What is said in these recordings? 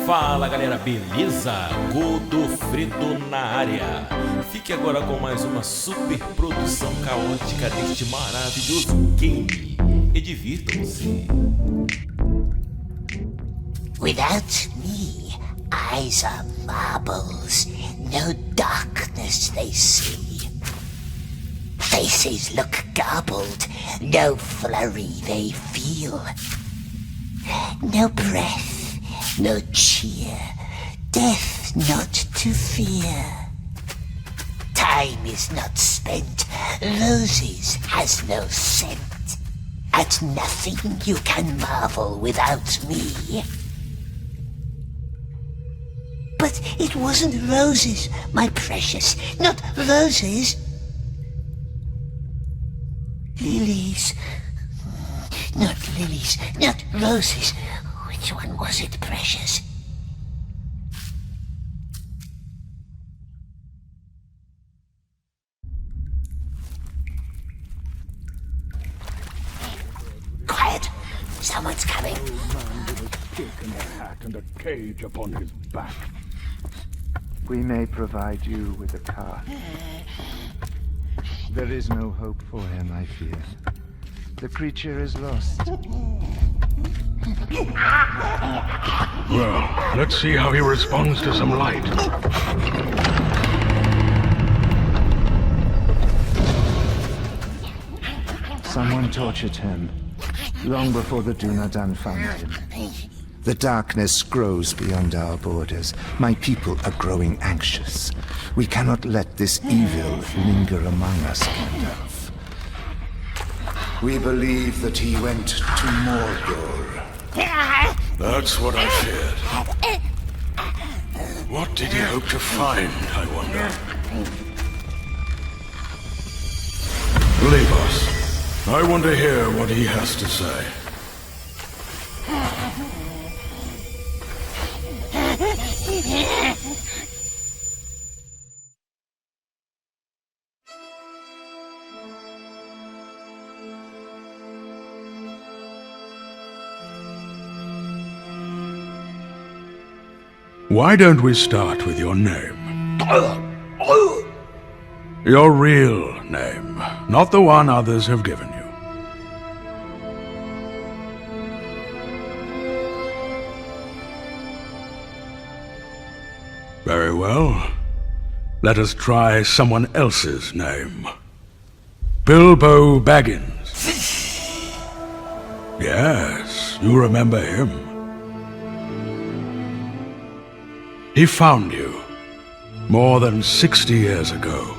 Fala galera, beleza? Godofredo na área. Fique agora com mais uma super produção caótica deste maravilhoso game. E divirtam-se. Without me, eyes are marbles, no darkness they see. Faces look garbled, no flurry they feel. No breath, no cheer, death not to fear. Time is not spent, roses has no scent. At nothing you can marvel without me. But it wasn't roses, my precious, not roses. Lilies. Not lilies, not roses. Which one was it, precious? Quiet! Someone's coming. Old man with a stick and a hat and a cage upon his back. We may provide you with a cart. There is no hope for him, I fear. The creature is lost. Well, let's see how he responds to some light. Someone tortured him, long before the Dunadan found him. The darkness grows beyond our borders. My people are growing anxious. We cannot let this evil linger among us, Gandalf. We believe that he went to Mordor. That's what I feared. What did he hope to find, I wonder? Leave us. I want to hear what he has to say. Why don't we start with your name? Your real name, not the one others have given you. Very well. Let us try someone else's name. Bilbo Baggins. Yes, you remember him. He found you more than 60 years ago,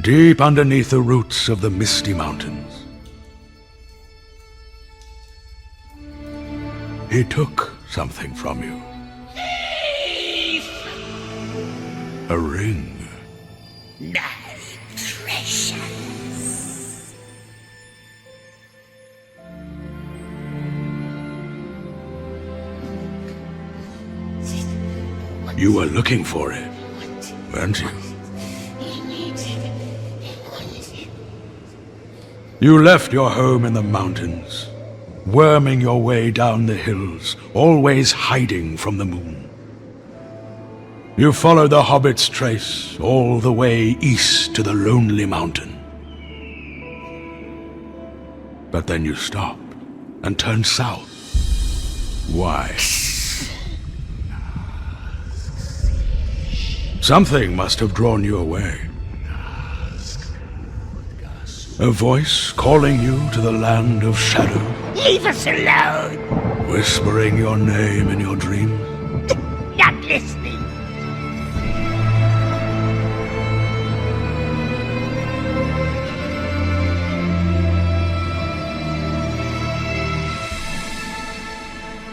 deep underneath the roots of the Misty Mountains. He took something from you. A ring. My precious. You were looking for it, weren't you? You left your home in the mountains, worming your way down the hills, always hiding from the moon. You followed the Hobbit's trace all the way east to the Lonely Mountain. But then you stopped and turned south. Why? Something must have drawn you away. A voice calling you to the land of shadow. Leave us alone! Whispering your name in your dreams. Not listening.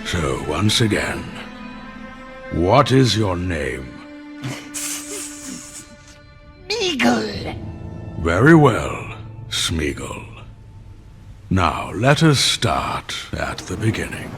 So, once again, what is your name? Eagle. Very well, Smeagol. Now, let us start at the beginning.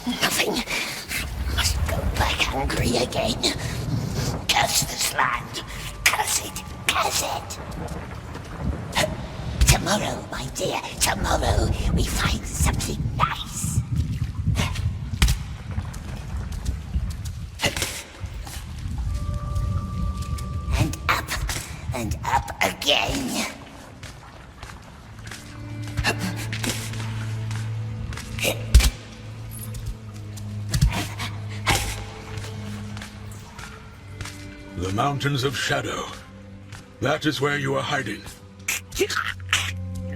Nothing. Must go back hungry again. Curse this land. Curse it. Curse it. Tomorrow, my dear, tomorrow we find something nice. And up again. The Mountains of Shadow. That is where you are hiding.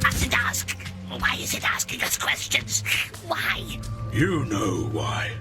Mustn't ask. Why is it asking us questions? Why? You know why.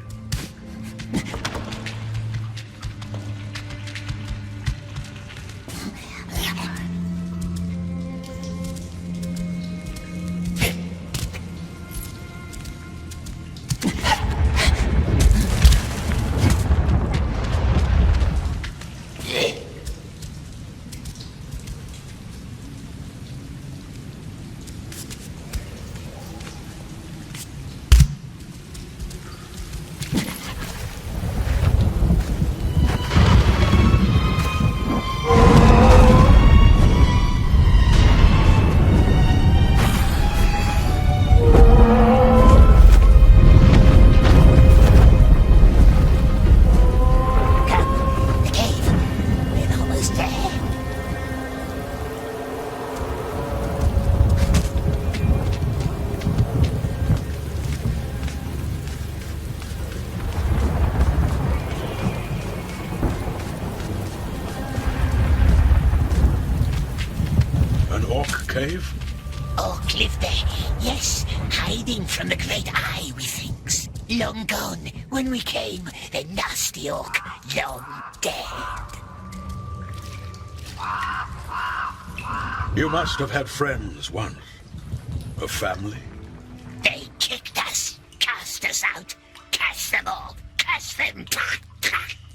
Cave? Orc lived there, yes, hiding from the great eye, we thinks. Long gone, when we came, the nasty orc, long dead. You must have had friends once. A family? They kicked us, cast us out, cast them all, cast them.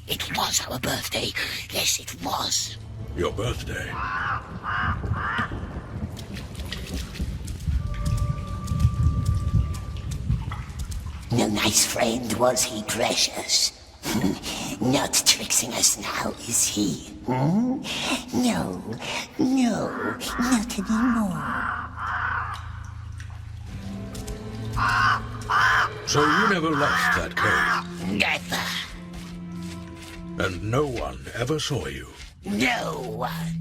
It was our birthday, yes it was. Your birthday? No nice friend was he, precious. Not tricksing us now, is he? No, not anymore. So you never left that cave? Never. And no one ever saw you? No one.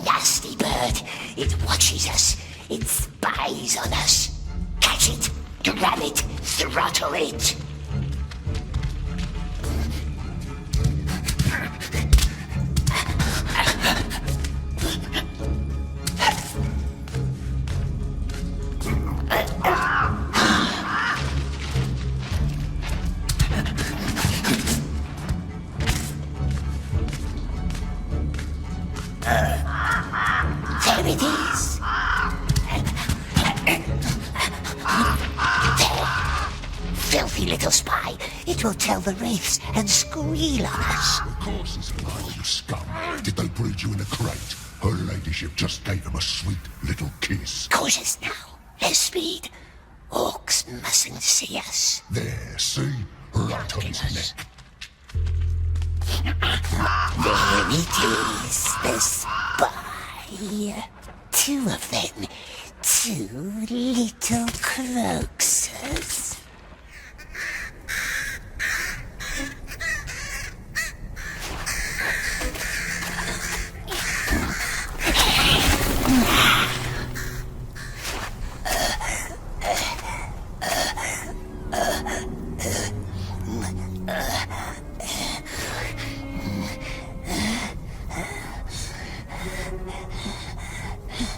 Nasty bird. It watches us. It spies on us. Catch it, grab it, throttle it. There it is. There. Filthy little spy. It will tell the wraiths and squeal on us. Of course it's mine, you scum. Did they breed you in a crate? Her ladyship just gave him a sweet little kiss. Cautious now. Less speed. Orcs mustn't see us. There, see? Right on his neck. There it is, the spy. Two of them. Two little croaksers.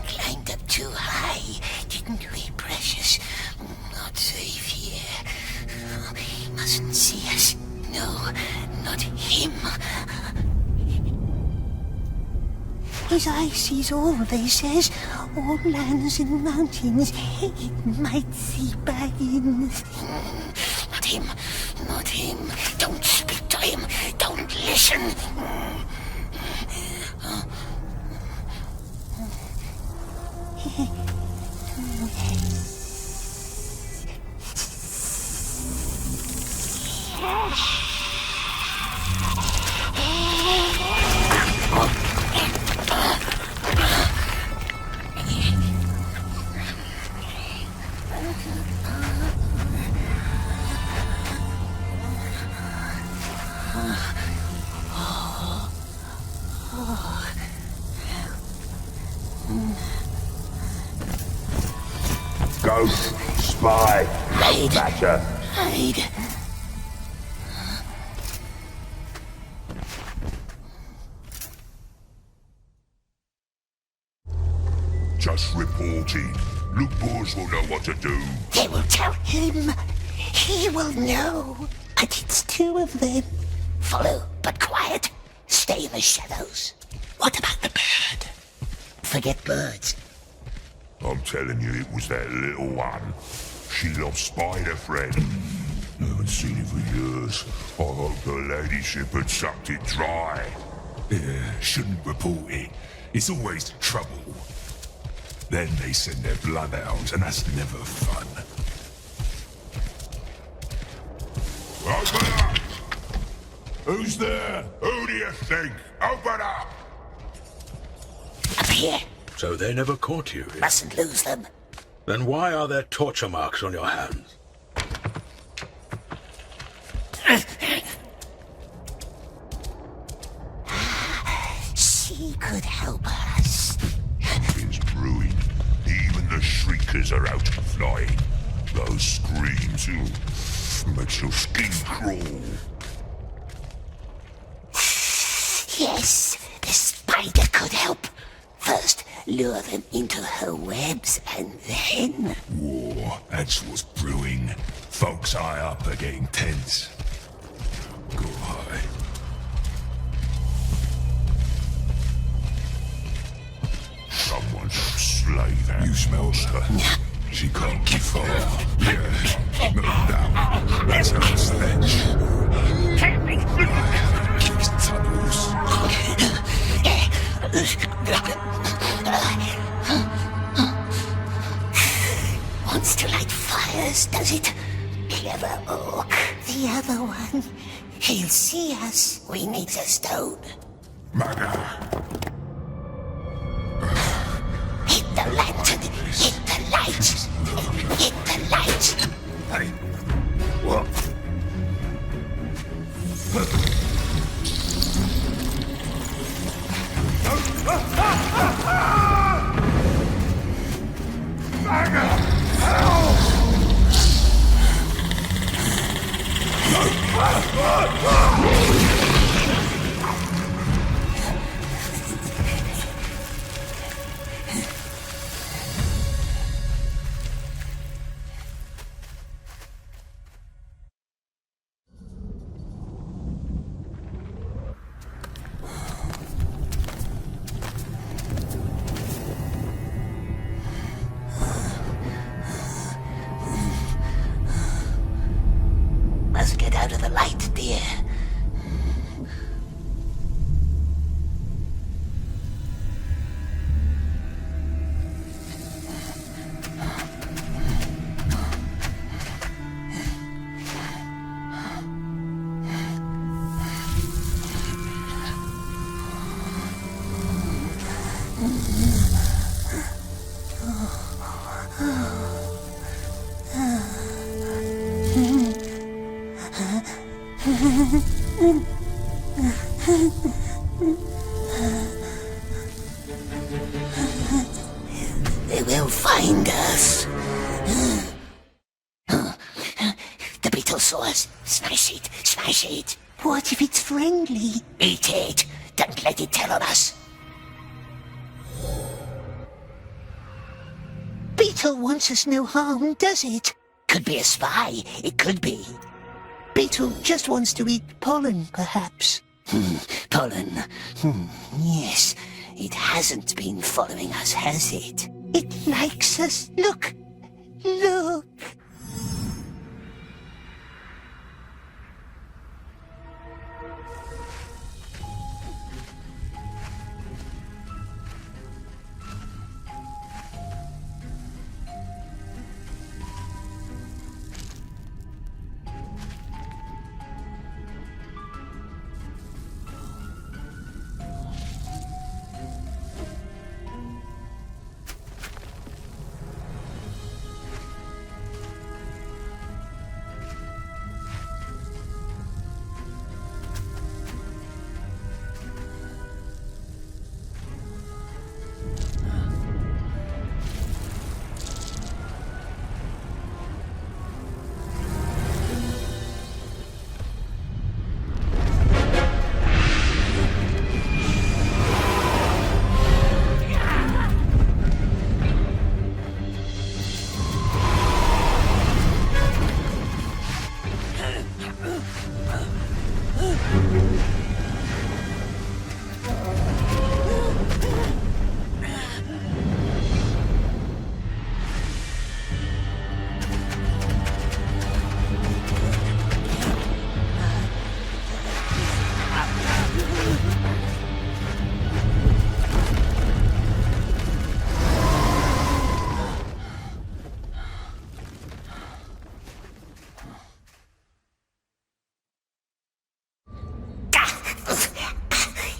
Climbed up too high, didn't we, precious? Not safe here. He mustn't see us. No, not him. His eye sees all, they says. All lands and mountains, it might seep in. Not him, not him. Don't speak to him. Don't listen. Ghost, spy, Hide. matter. Hide. Just reporting. Luke Boars will know what to do. They will tell him. He will know. And it's two of them. Follow, but quiet. Stay in the shadows. What about the bird? Forget birds. I'm telling you, it was that little one. She lost Spider Friend. I haven't seen it for years. I hope her ladyship had sucked it dry. Yeah, shouldn't report it. It's always trouble. Then they send their bloodhounds, and that's never fun. Open up! Who's there? Who do you think? Open up! Up here. So they never caught you? Mustn't lose them. Then why are there torture marks on your hands? She could help us. Something's brewing. Even the shriekers are out flying. Those screams, makes your skin crawl. Yes, the spider could help. First, lure them into her webs, and then... War, that's what's brewing. Folks high up are getting tense. Go high. Someone should slay that You smell monster. her. She can't keep far. Yeah, no doubt. That's her stench. Keeps tunnels. Wants to light fires, does it? Clever orc. The other one. He'll see us. We need a stone. Maga. Hit the lantern. Hit the light. Hit the light. Hey, what? Must get out of the light, dear. They will find us. The beetle saw us. Smash it, smash it. What if it's friendly? Eat it. Don't let it tell on us. Beetle wants us no harm, does it? Could be a spy. It could be. Beetle just wants to eat pollen, perhaps. Pollen. Yes. It hasn't been following us, has it? It likes us. Look. Look.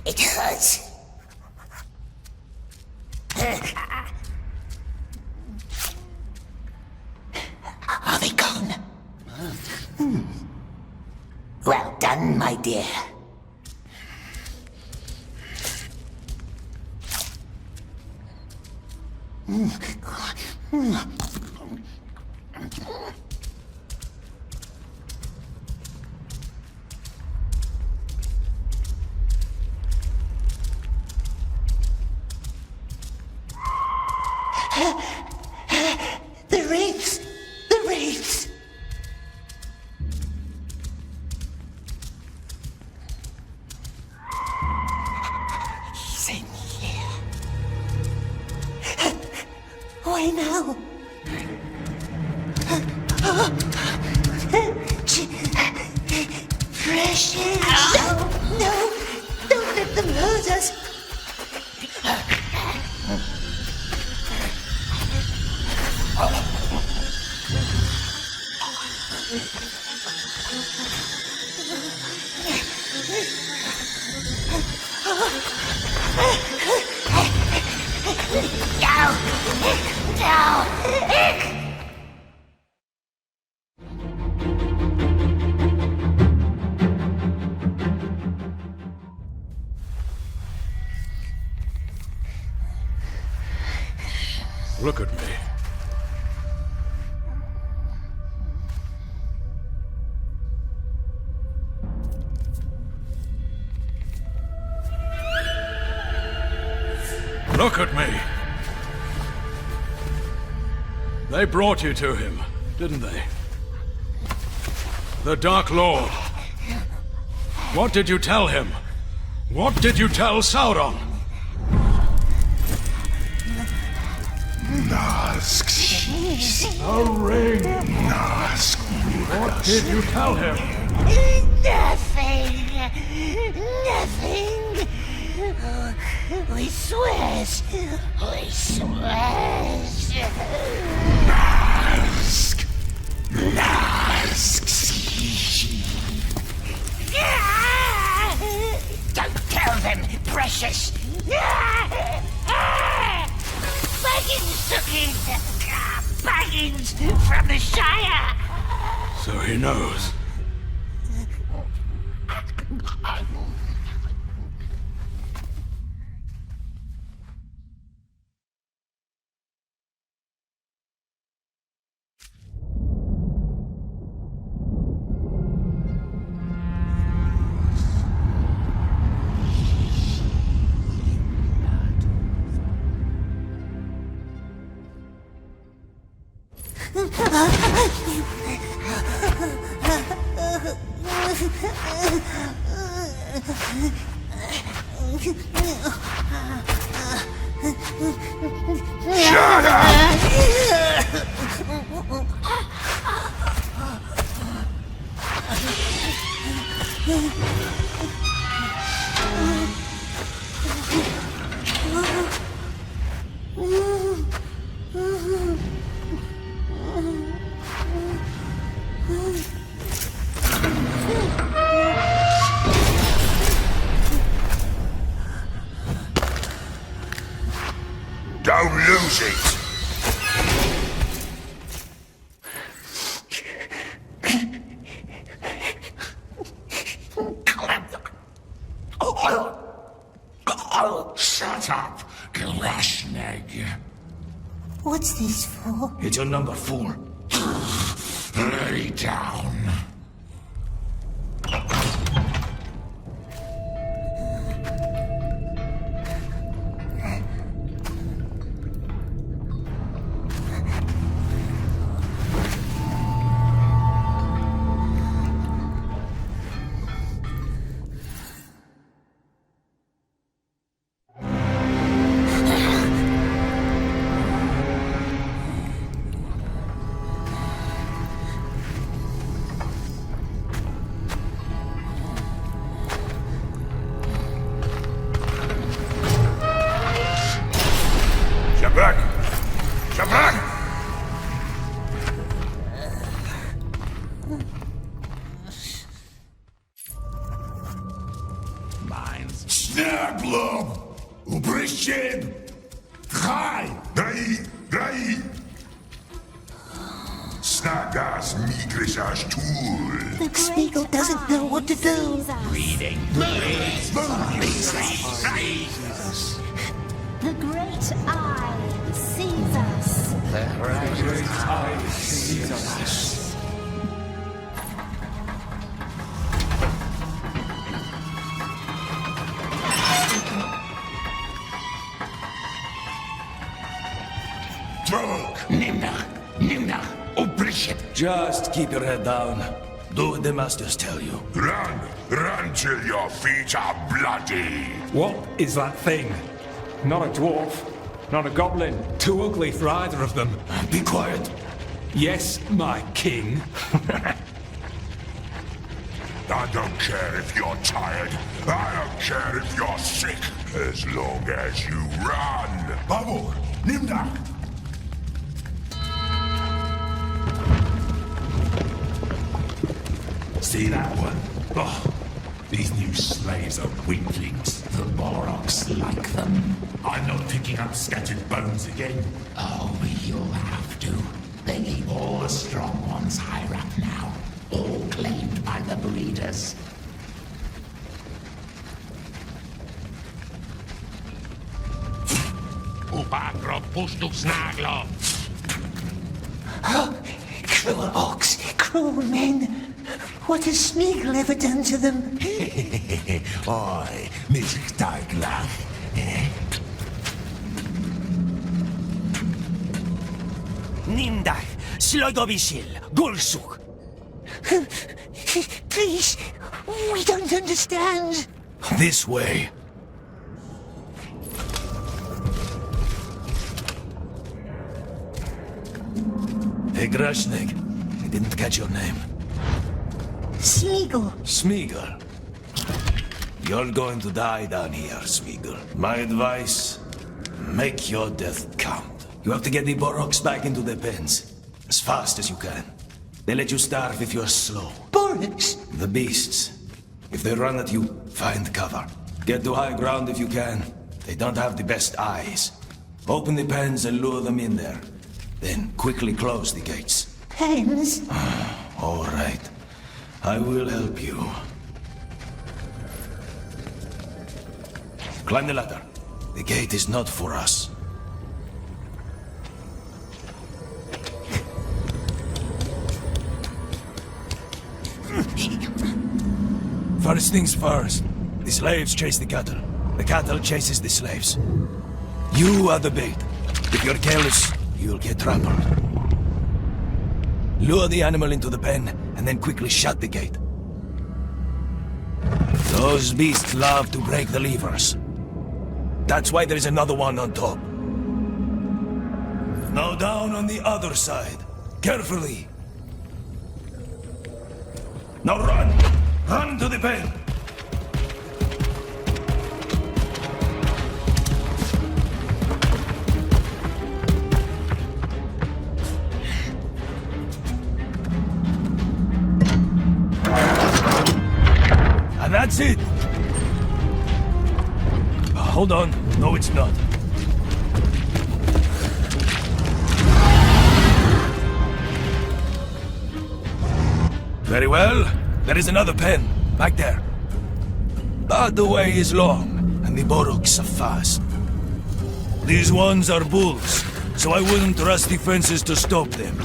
It hurts. Are they gone? Well done, my dear. The wraiths! The wraiths! He's in here. Why now? Precious! No! Don't let them hurt us! Look at me. Look at me. They brought you to him, didn't they? The Dark Lord. What did you tell him? What did you tell Sauron? The ring! What did you tell him? Nothing! Nothing! We swears! We swears! Don't tell them, precious! Baggins took it! Baggins from the Shire! So he knows. Shut up! Don't lose it! Shut up, Grashnig. What's this for? It's your number 4. Lay down. Shabak! Shabak! Snaglom! Ubrishib! Chai! Dai! Snagas migrisas tool! The Smeagol doesn't know what to do. Reading. The great eye sees us. Nimna! Ubrishib! Just keep your head down. Do what the masters tell you. Run till your feet are bloody! What is that thing? Not a dwarf, not a goblin. Too ugly for either of them. Be quiet. Yes, my king. I don't care if you're tired. I don't care if you're sick. As long as you run. Babu! Nimna! See that one? Oh, these new slaves are weaklings. The Boroks like them. I'm not picking up scattered bones again. Oh, you'll have to. They leave all the strong ones higher up now. All claimed by the breeders. Upagro pustu snaglo! Oh, cruel orcs, cruel men. What has Smeagol ever done to them? Oi, mysig tagla. Nimdach, Slodovisil, Gulsuk. Please, we don't understand. This way. Hey, Grashnig, I didn't catch your name. Smeagol. Smeagol. You're going to die down here, Smeagol. My advice, make your death count. You have to get the Boroks back into their pens. As fast as you can. They let you starve if you're slow. Boroks? The beasts. If they run at you, find cover. Get to high ground if you can. They don't have the best eyes. Open the pens and lure them in there. Then quickly close the gates. Pens? All right. I will help you. Climb the ladder. The gate is not for us. First things first. The slaves chase the cattle. The cattle chases the slaves. You are the bait. If you're careless, you'll get trampled. Lure the animal into the pen, and then quickly shut the gate. Those beasts love to break the levers. That's why there's another one on top. Now down on the other side. Carefully. Now run! Run to the pen! And that's it! Hold on. No, it's not. Very well. There is another pen, back there. But the way is long, and the Boroks are fast. These ones are bulls, so I wouldn't trust the fences to stop them.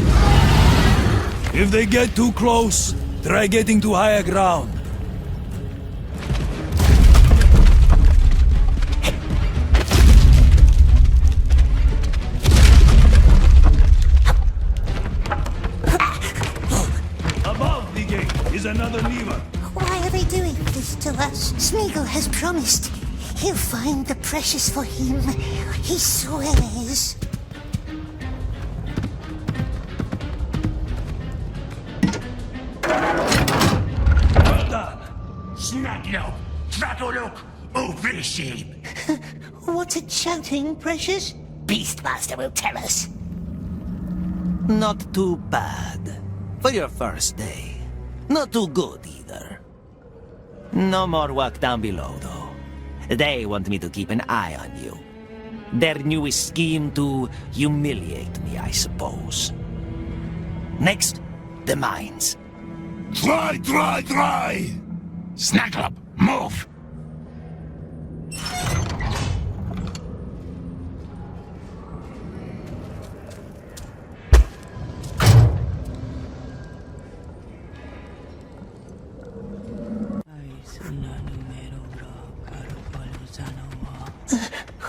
If they get too close, try getting to higher ground. Another lever. Why are they doing this to us? Smeagol has promised he'll find the precious for him. He swears. Well done. Snaglow, Tratolok, Oversheep. What's it shouting, Precious? Beastmaster will tell us. Not too bad for your first day. Not too good, either. No more work down below, though. They want me to keep an eye on you. Their newest scheme to humiliate me, I suppose. Next, the mines. Try! Snaglow, move!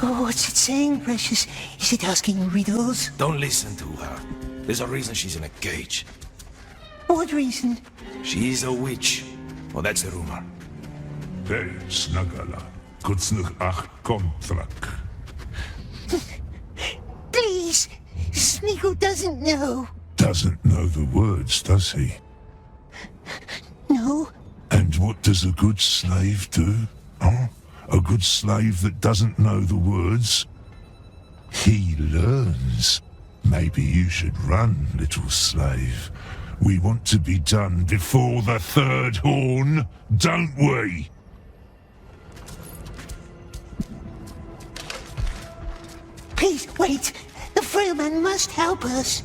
What's it saying, Precious? Is it asking riddles? Don't listen to her. There's a reason she's in a cage. What reason? She's a witch. Well, that's the rumor. Hey, Snagala. Kutsnuk ach kontrak. Please! Smeagol doesn't know. Doesn't know the words, does he? No. And what does a good slave do? Huh? A good slave that doesn't know the words? He learns. Maybe you should run, little slave. We want to be done before the third horn, don't we? Please, wait. The frail man must help us.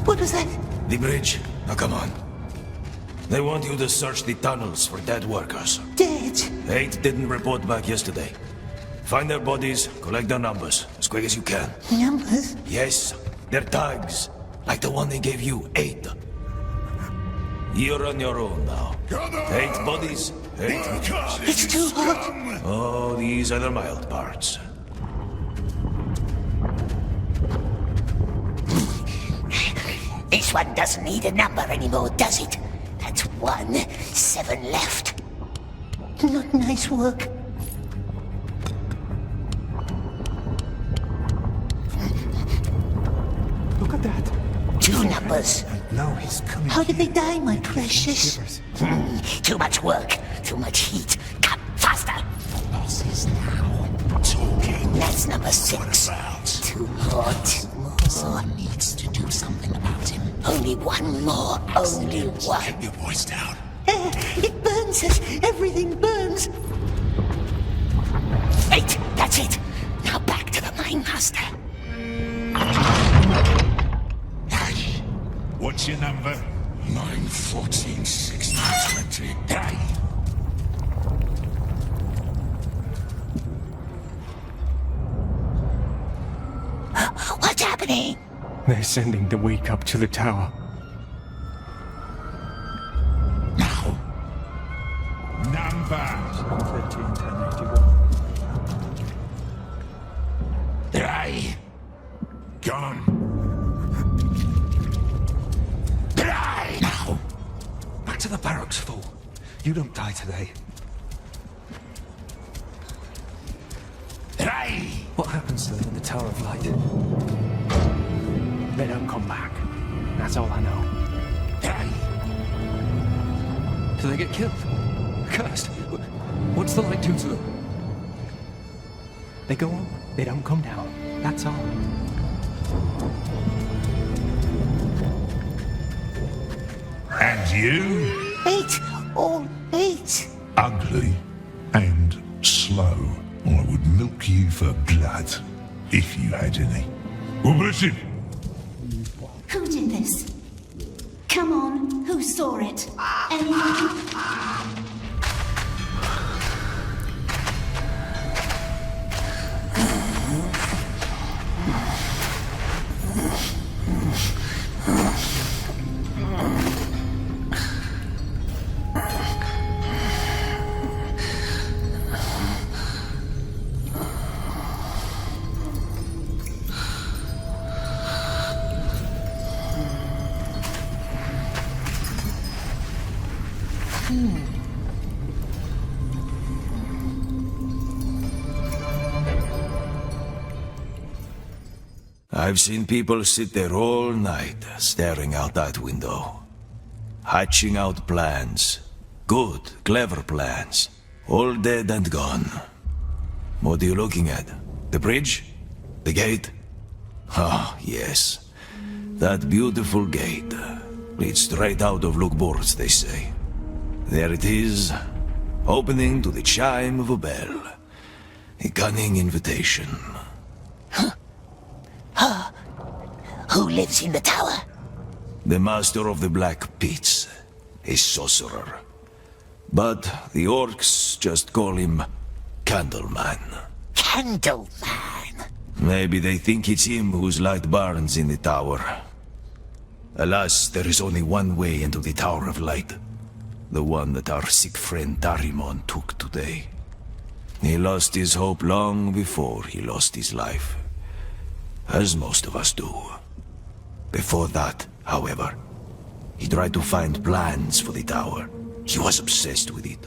What was that? The bridge. Now come on. They want you to search the tunnels for dead workers. Dead? 8 didn't report back yesterday. Find their bodies, collect their numbers, as quick as you can. Numbers? Yes, their tags. Like the one they gave you, 8. You're on your own now. 8 bodies, 8 witches. It's too hot. Oh, these are the mild parts. This one doesn't need a number anymore, does it? That's 1, 7 left. Not nice work. Look at that. 2 numbers. No, he's coming. How did they die, my precious? Too much work, too much heat. Come, faster! Boss is now talking. That's number 6. Too hot. Someone needs to do something about him. Only one more. Only one. Keep your voice down. It burns us. Everything burns. 8. That's it. Now back to the mine master. What's your number? 9, 14, 16, 20. Hey! What's happening? They're sending the weak up to the tower. Now! Number! 13, 10, 81. Hey! Gone. Hey! Now! Back to the barracks, fool. You don't die today. What happens to them in the Tower of Light? They don't come back. That's all I know. Do they get killed? Cursed? What's the light do to them? They go up, they don't come down. That's all. And you? Eat, all eat. Ugly and slow. I would milk you for blood, if you had any. Well, bless him. Who did this? Come on, who saw it? Anyone? I've seen people sit there all night, staring out that window, hatching out plans. Good, clever plans. All dead and gone. What are you looking at? The bridge? The gate? Ah, yes. That beautiful gate. Leads straight out of Lugborz, they say. There it is, opening to the chime of a bell. A cunning invitation. Who lives in the tower? The master of the Black Pits. A sorcerer. But the orcs just call him Candleman. Candleman? Maybe they think it's him whose light burns in the tower. Alas, there is only one way into the Tower of Light. The one that our sick friend Darimon took today. He lost his hope long before he lost his life. As most of us do. Before that, however, he tried to find plans for the tower. He was obsessed with it.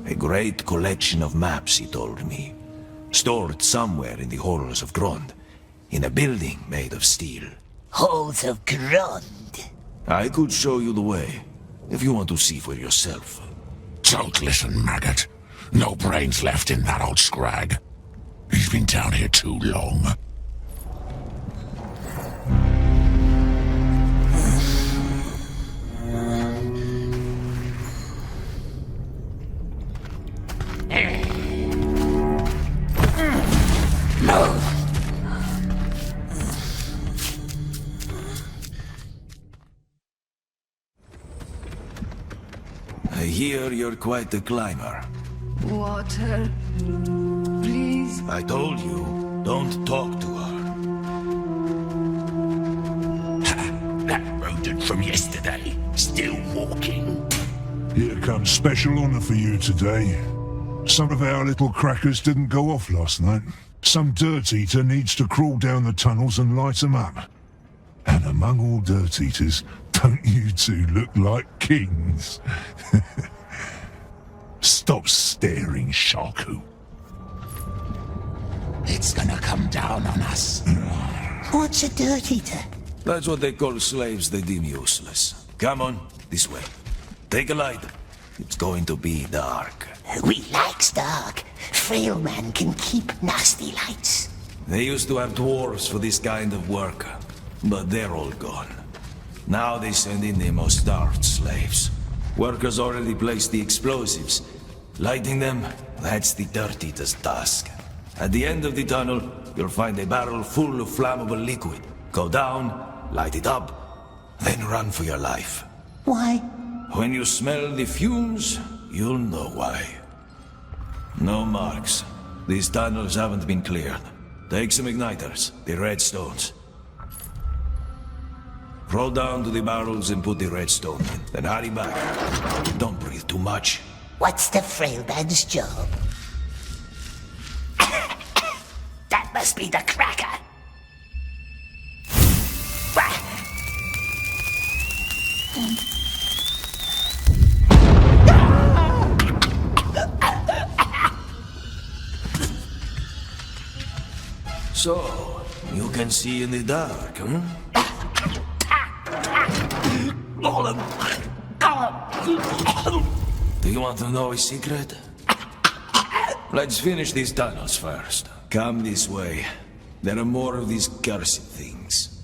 A great collection of maps, he told me. Stored somewhere in the halls of Grond. In a building made of steel. Halls of Grond? I could show you the way, if you want to see for yourself. Don't listen, maggot. No brains left in that old scrag. He's been down here too long. I hear you're quite a climber. Water, please. I told you, don't talk to her. That rodent from yesterday, still walking. Here comes special honor for you today. Some of our little crackers didn't go off last night. Some dirt eater needs to crawl down the tunnels and light them up. And among all dirt eaters, don't you two look like kings? Stop staring, Shaku. It's gonna come down on us. What's a dirt eater? That's what they call slaves they deem useless. Come on, this way. Take a light. It's going to be dark. We likes dark. Frail man can keep nasty lights. They used to have dwarves for this kind of work, but they're all gone. Now they send in the most starved slaves. Workers already placed the explosives. Lighting them, that's the dirt eater's task. At the end of the tunnel, you'll find a barrel full of flammable liquid. Go down, light it up, then run for your life. Why? When you smell the fumes, you'll know why. No marks. These tunnels haven't been cleared. Take some igniters, the red stones. Roll down to the barrels and put the redstone in. Then hurry back. Don't breathe too much. What's the frail man's job? That must be the cracker. So, you can see in the dark, hmm? Gollum! Do you want to know a secret? Let's finish these tunnels first. Come this way. There are more of these cursed things.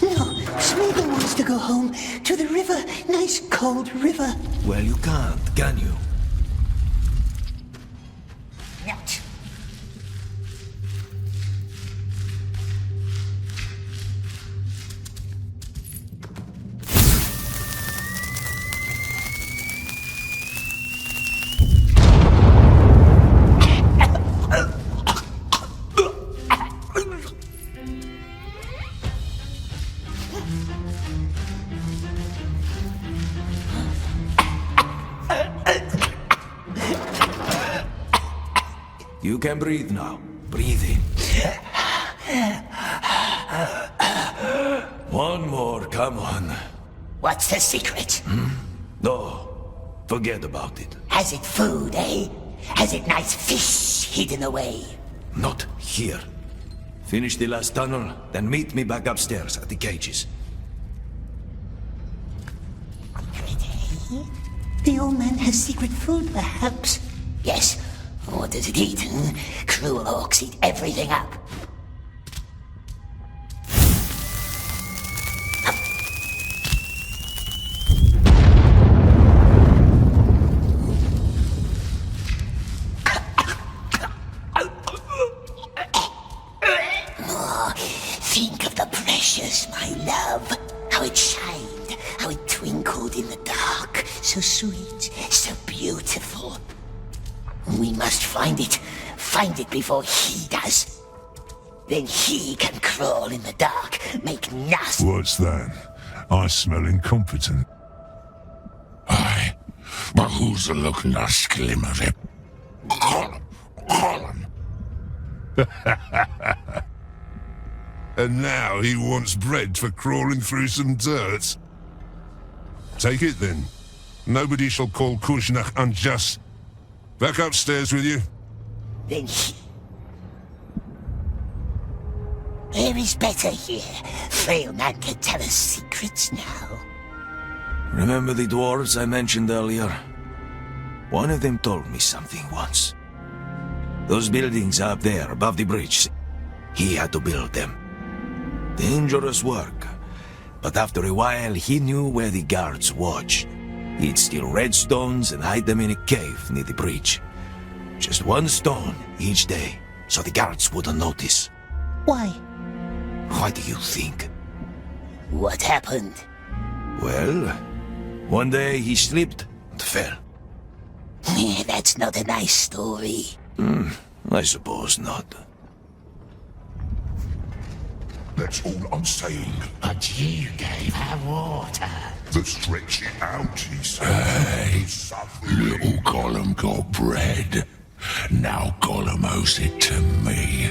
No, Smeagol wants to go home to the river. Nice cold river. Well, you can't, can you? Not. You can breathe now. Breathe in. One more, come on. What's the secret? No, forget about it. Has it food, eh? Has it nice fish hidden away? Not here. Finish the last tunnel, then meet me back upstairs at the cages. The old man has secret food, perhaps? Yes. What does it eat? Cruel orcs eat everything up. Oh, think of the precious, my love. How it shined, how it twinkled in the dark. So sweet, so beautiful. We must find it before he does. Then he can crawl in the dark, make nasty... What's that? I smell incompetent. Aye, but who's a looking at sklimmer? Gollum. And now he wants bread for crawling through some dirt. Take it then. Nobody shall call Kuznach unjust. Back upstairs with you. Then he... There is better here. Frail man can tell us secrets now. Remember the dwarves I mentioned earlier? One of them told me something once. Those buildings up there above the bridge, he had to build them. Dangerous work. But after a while, he knew where the guards watched. He'd steal redstones and hide them in a cave near the bridge. Just one stone each day, so the guards wouldn't notice. Why? Why do you think? What happened? Well, one day he slipped and fell. That's not a nice story. I suppose not. That's all I'm saying. But you gave her water. The stretch it out, he said. Hey, little Gollum got bread. Now Gollum owes it to me.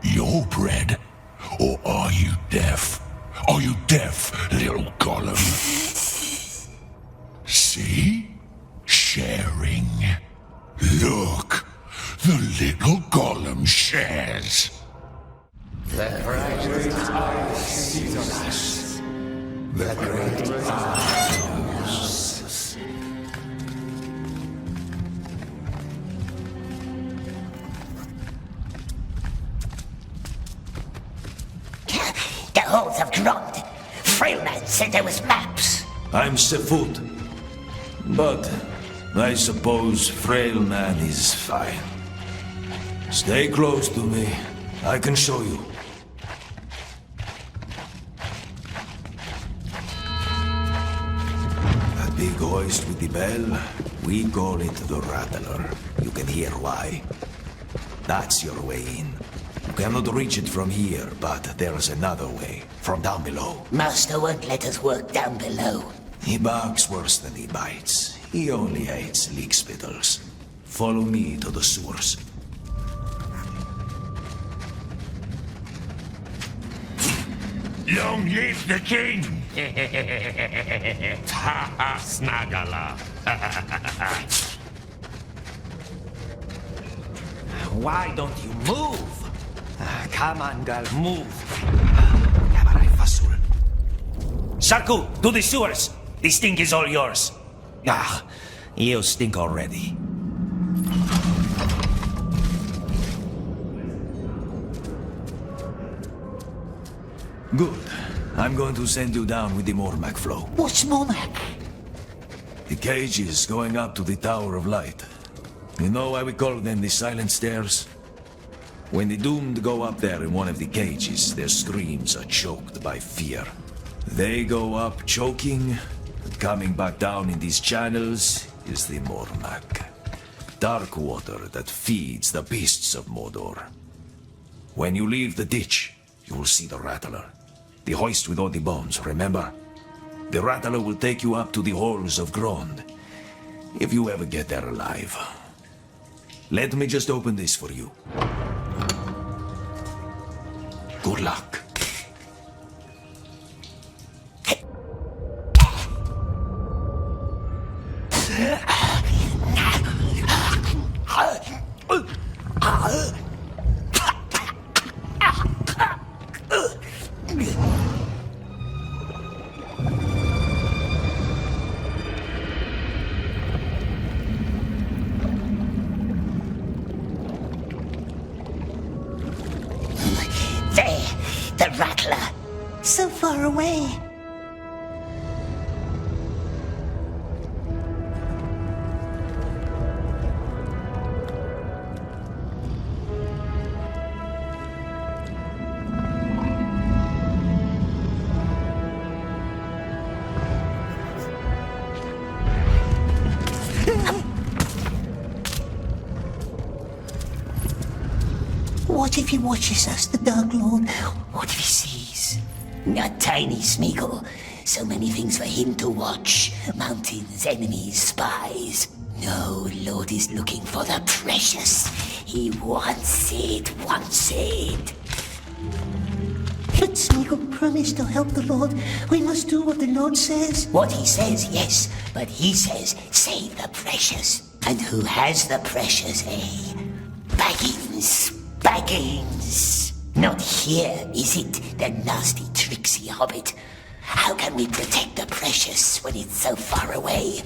Your bread? Or are you deaf? Are you deaf, little Gollum? See? Sharing. Look, the little Gollum shares. The great Arceus. The great Arceus. The holes have groaned. Frailman said there was maps. I'm Sefut. But I suppose frail man is fine. Stay close to me. I can show you. That big hoist with the bell, we call it the Rattler. You can hear why. That's your way in. You cannot reach it from here, but there's another way, from down below. Master won't let us work down below. He barks worse than he bites. He only hates leek spittles. Follow me to the sewers. Long live the king! Ha ha, Snagala! Why don't you move? Come on, girl, move. Sarku, to the sewers. The stink is all yours. You stink already. Good. I'm going to send you down with the Mormac flow. What's Mormac? The cages going up to the Tower of Light. You know why we call them the Silent Stairs? When the doomed go up there in one of the cages, their screams are choked by fear. They go up choking, and coming back down in these channels is the Mormac. Dark water that feeds the beasts of Mordor. When you leave the ditch, you will see the Rattler. The hoist with all the bones, remember? The Rattler will take you up to the halls of Grond, if you ever get there alive. Let me just open this for you. Good luck. The Rattler. So far away. What if he watches us, the Dark Lord? What if he sees? Not tiny, Smeagol. So many things for him to watch. Mountains, enemies, spies. No, Lord is looking for the precious. He wants it, wants it. But Smeagol promised to help the Lord. We must do what the Lord says. What he says, yes. But he says, save the precious. And who has the precious, eh? Baggins. Baggins! Not here, is it, the nasty, tricksy hobbit? How can we protect the precious when it's so far away?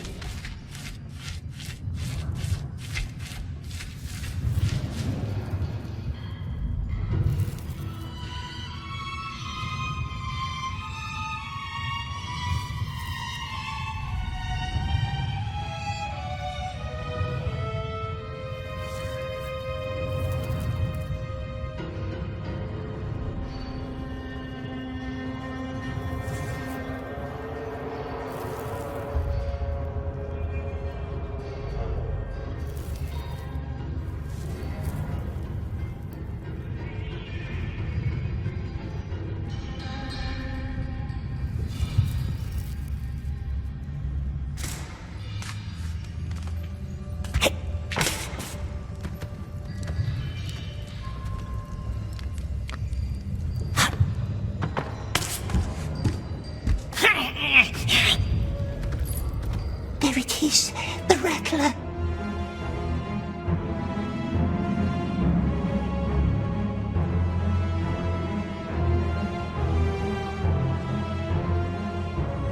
There it is, the Rattler.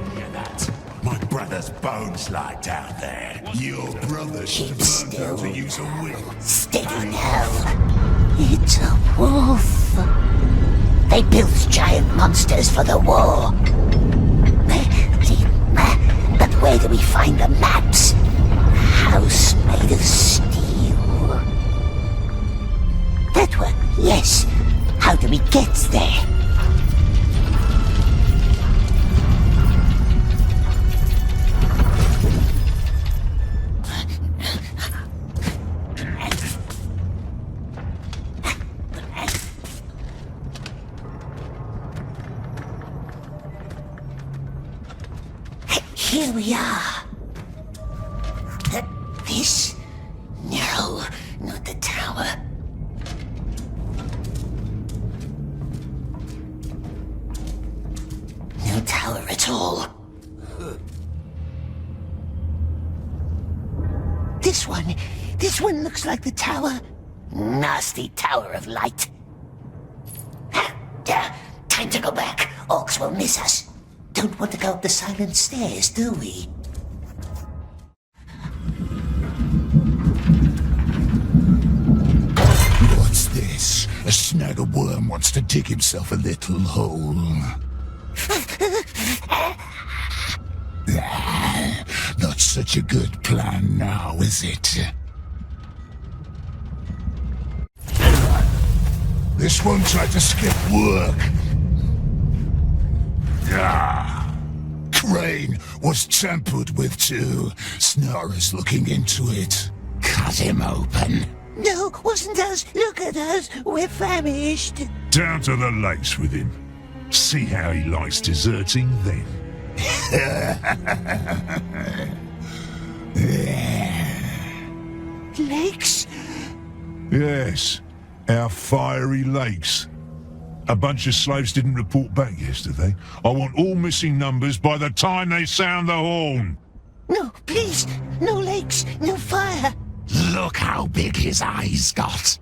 Look at that. My brother's bones lie down there. Your brother should Keep learn still. how to use a whip. Steady now. It's a wolf. They built giant monsters for the war. But where do we find the maps? House made of steel. That one, yes. How do we get there? Here we are. This? No, not the tower. No tower at all. This one looks like the tower. nasty tower of light. Time to go back. Orcs will miss us. Don't want to go up the silent stairs, do we? What's this? A snagger worm wants to dig himself a little hole. Not such a good plan now, is it? This one tried to skip work. Crane was tampered with too. Snar's looking into it. Cut him open. No, wasn't us. Look at us. We're famished. Down to the lakes with him. See how he likes deserting then. Lakes? Yes, our fiery lakes. A bunch of slaves didn't report back yesterday. I want all missing numbers by the time they sound the horn. No, please. No lakes, no fire. Look how big his eyes got.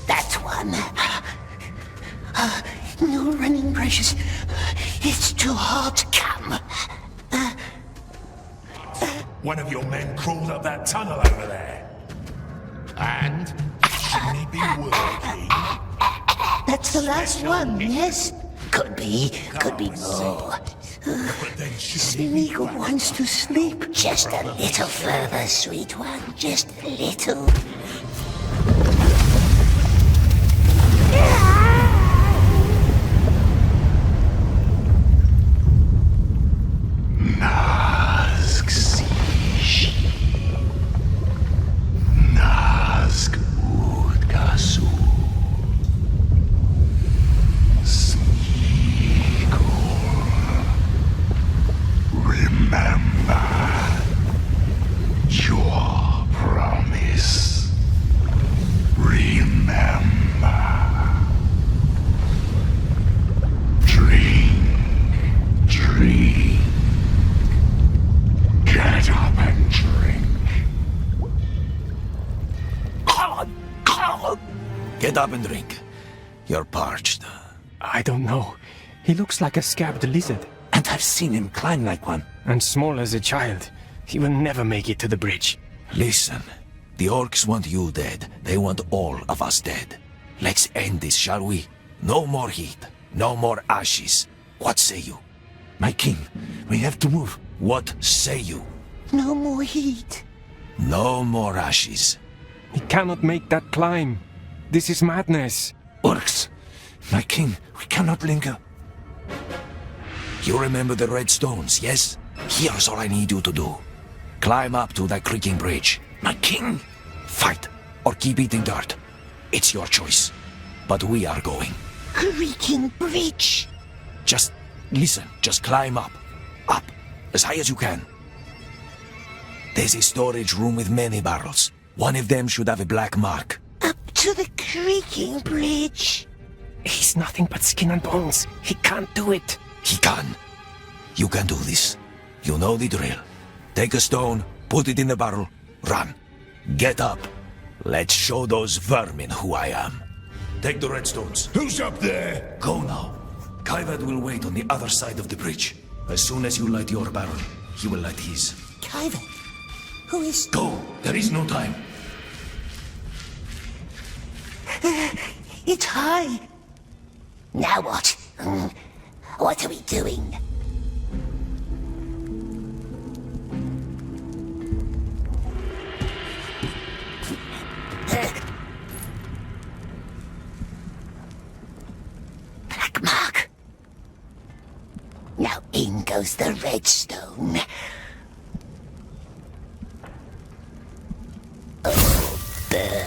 That one. No running brushes. It's too hot. Come. One of your men crawled up that tunnel over there. And? Shouldn't he be working? That's the last one, yes? Could be more. Smeagol wants to sleep. Just a little further, sweet one. Just a little. Nazg Sishi. Nazg Udgasu. Remember your promise. Remember. Drink. Get up and drink. Get up and drink. You're parched. I don't know. He looks like a scabbed lizard. And I've seen him climb like one. And small as a child. He will never make it to the bridge. Listen, the orcs want you dead. They want all of us dead. Let's end this, shall we? No more heat. No more ashes. What say you? My king, we have to move. What say you? No more heat. No more ashes. He cannot make that climb. This is madness. Orcs, my king, we cannot linger. You remember the red stones, yes? Here's all I need you to do. Climb up to that creaking bridge. My king! Fight, or keep eating dirt. It's your choice. But we are going. Creaking bridge. Just listen, just climb up. Up, as high as you can. There's a storage room with many barrels. One of them should have a black mark. Up to the creaking bridge. He's nothing but skin and bones. He can't do it. He can. You can do this. You know the drill. Take a stone, put it in the barrel, run. Get up. Let's show those vermin who I am. Take the red stones. Who's up there? Go now. Kaivad will wait on the other side of the bridge. As soon as you light your barrel, he will light his. Kaivad? Who is... Go! There is no time. It's high. Now what? What are we doing? Black mark. Now in goes the redstone. Oh, burn.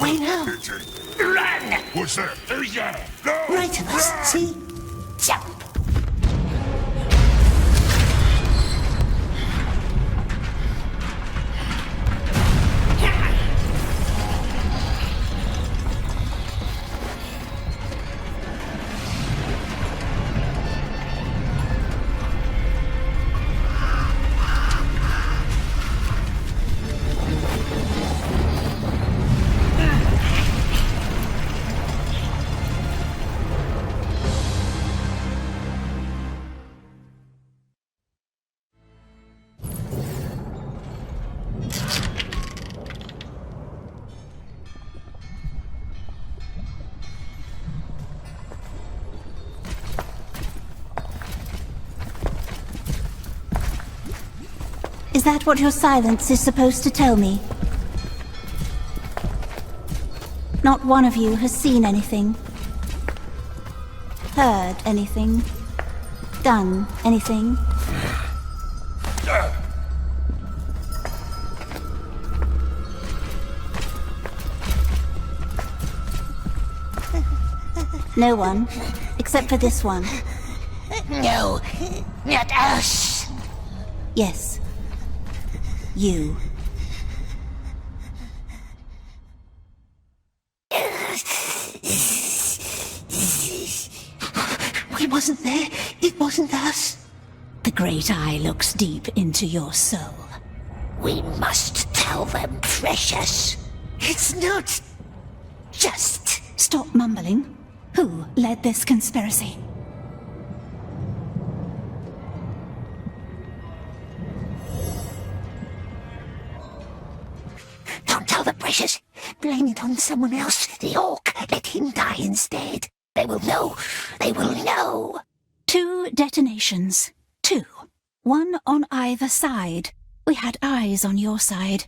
Wait now. Run! What's that? Who's there? Go! Right of us, see? Jump! Is that what your silence is supposed to tell me? Not one of you has seen anything, heard anything, done anything. No one, except for this one. No, not us. Yes, you. We wasn't there. It wasn't us. The Great Eye looks deep into your soul. We must tell them, precious. It's not just... Stop mumbling. Who led this conspiracy? Don't tell the precious. Blame it on someone else. The orc. Let him die instead. They will know. They will know. 2 detonations. 2. One on either side. We had eyes on your side.